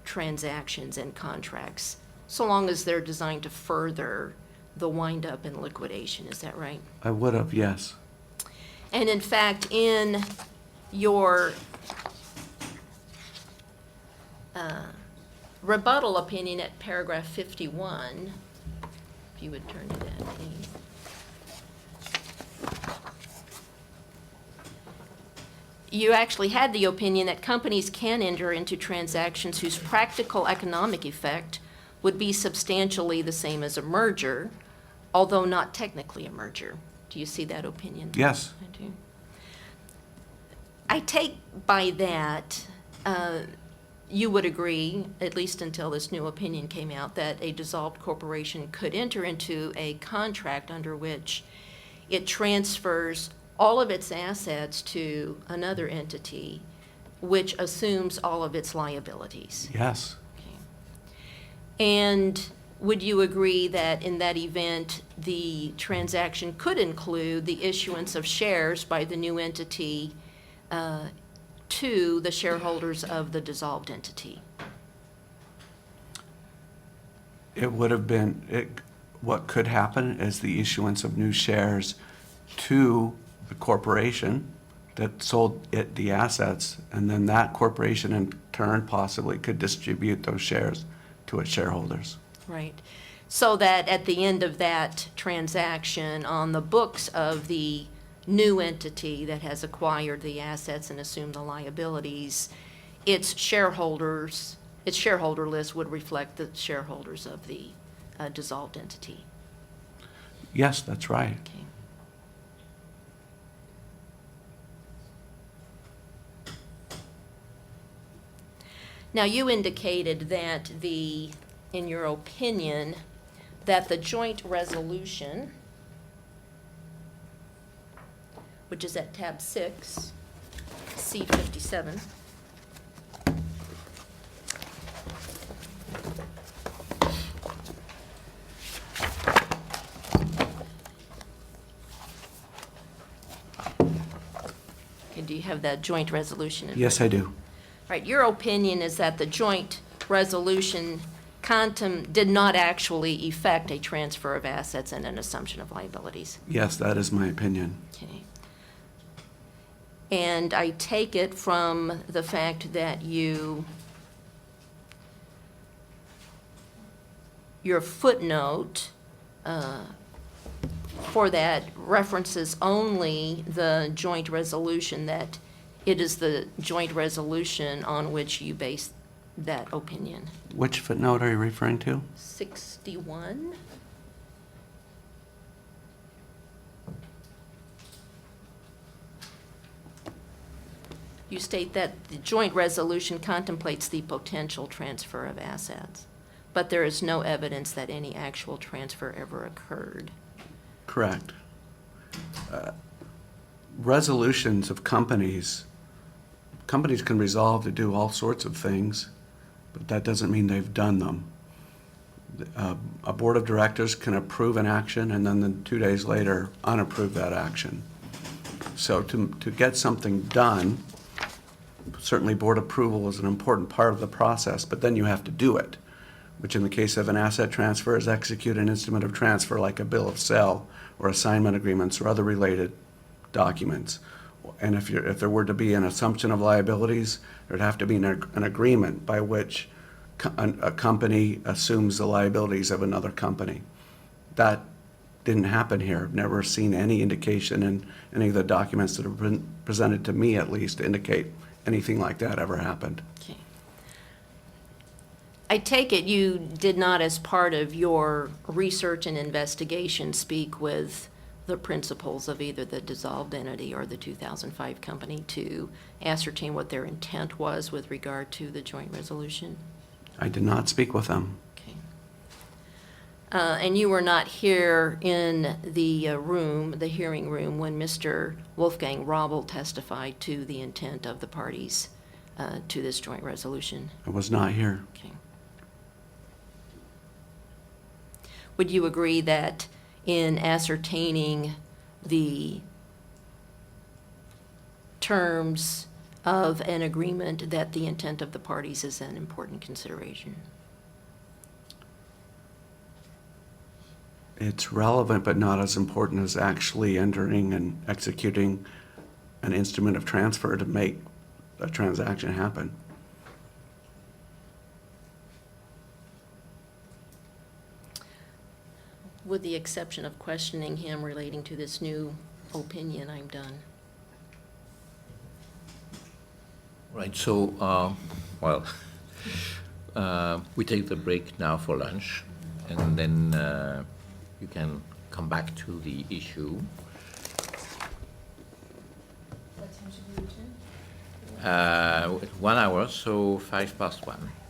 transactions and contracts so long as they're designed to further the wind-up and liquidation. Is that right? I would have, yes. And in fact, in your rebuttal opinion at paragraph 51, if you would turn to that, please. You actually had the opinion that companies can enter into transactions whose practical economic effect would be substantially the same as a merger, although not technically a merger. Do you see that opinion? Yes. I do. I take by that, you would agree, at least until this new opinion came out, that a dissolved corporation could enter into a contract under which it transfers all of its assets to another entity, which assumes all of its liabilities. Yes. Okay. And would you agree that in that event, the transaction could include the issuance of shares by the new entity to the shareholders of the dissolved entity? It would have been, what could happen is the issuance of new shares to the corporation that sold it the assets, and then that corporation in turn possibly could distribute those shares to its shareholders. Right. So that at the end of that transaction, on the books of the new entity that has acquired the assets and assumed the liabilities, its shareholder list would reflect the shareholders of the dissolved entity. Yes, that's right. Okay. Now, you indicated that in your opinion, that the joint resolution, which is at tab 6, C57, okay, do you have that joint resolution in Yes, I do. Right, your opinion is that the joint resolution did not actually effect a transfer of assets and an assumption of liabilities. Yes, that is my opinion. Okay. And I take it from the fact that your footnote for that references only the joint resolution, that it is the joint resolution on which you base that opinion. Which footnote are you referring to? 61? You state that the joint resolution contemplates the potential transfer of assets, but there is no evidence that any actual transfer ever occurred. Correct. Resolutions of companies can resolve to do all sorts of things, but that doesn't mean they've done them. A board of directors can approve an action and then 2 days later unapprove that action. So to get something done, certainly board approval is an important part of the process, but then you have to do it, which in the case of an asset transfer is execute an instrument of transfer like a bill of sale or assignment agreements or other related documents. And if there were to be an assumption of liabilities, there'd have to be an agreement by which a company assumes the liabilities of another company. That didn't happen here. I've never seen any indication in any of the documents that have been presented to me, at least, to indicate anything like that ever happened. Okay. I take it you did not, as part of your research and investigation, speak with the principals of either the dissolved entity or the 2005 company to ascertain what their intent was with regard to the joint resolution? I did not speak with them. Okay. And you were not here in the hearing room, when Mr. Wolfgang Robel testified to the intent of the parties to this joint resolution? I was not here. Okay. Would you agree that in ascertaining the terms of an agreement, that the intent of the parties is an important consideration? It's relevant, but not as important as actually entering and executing an instrument of transfer to make a transaction happen. With the exception of questioning him relating to this new opinion, I'm done. Right, so, we take the break now for lunch, and then you can come back to the issue. What time should we return? 1 hour, so 1:05.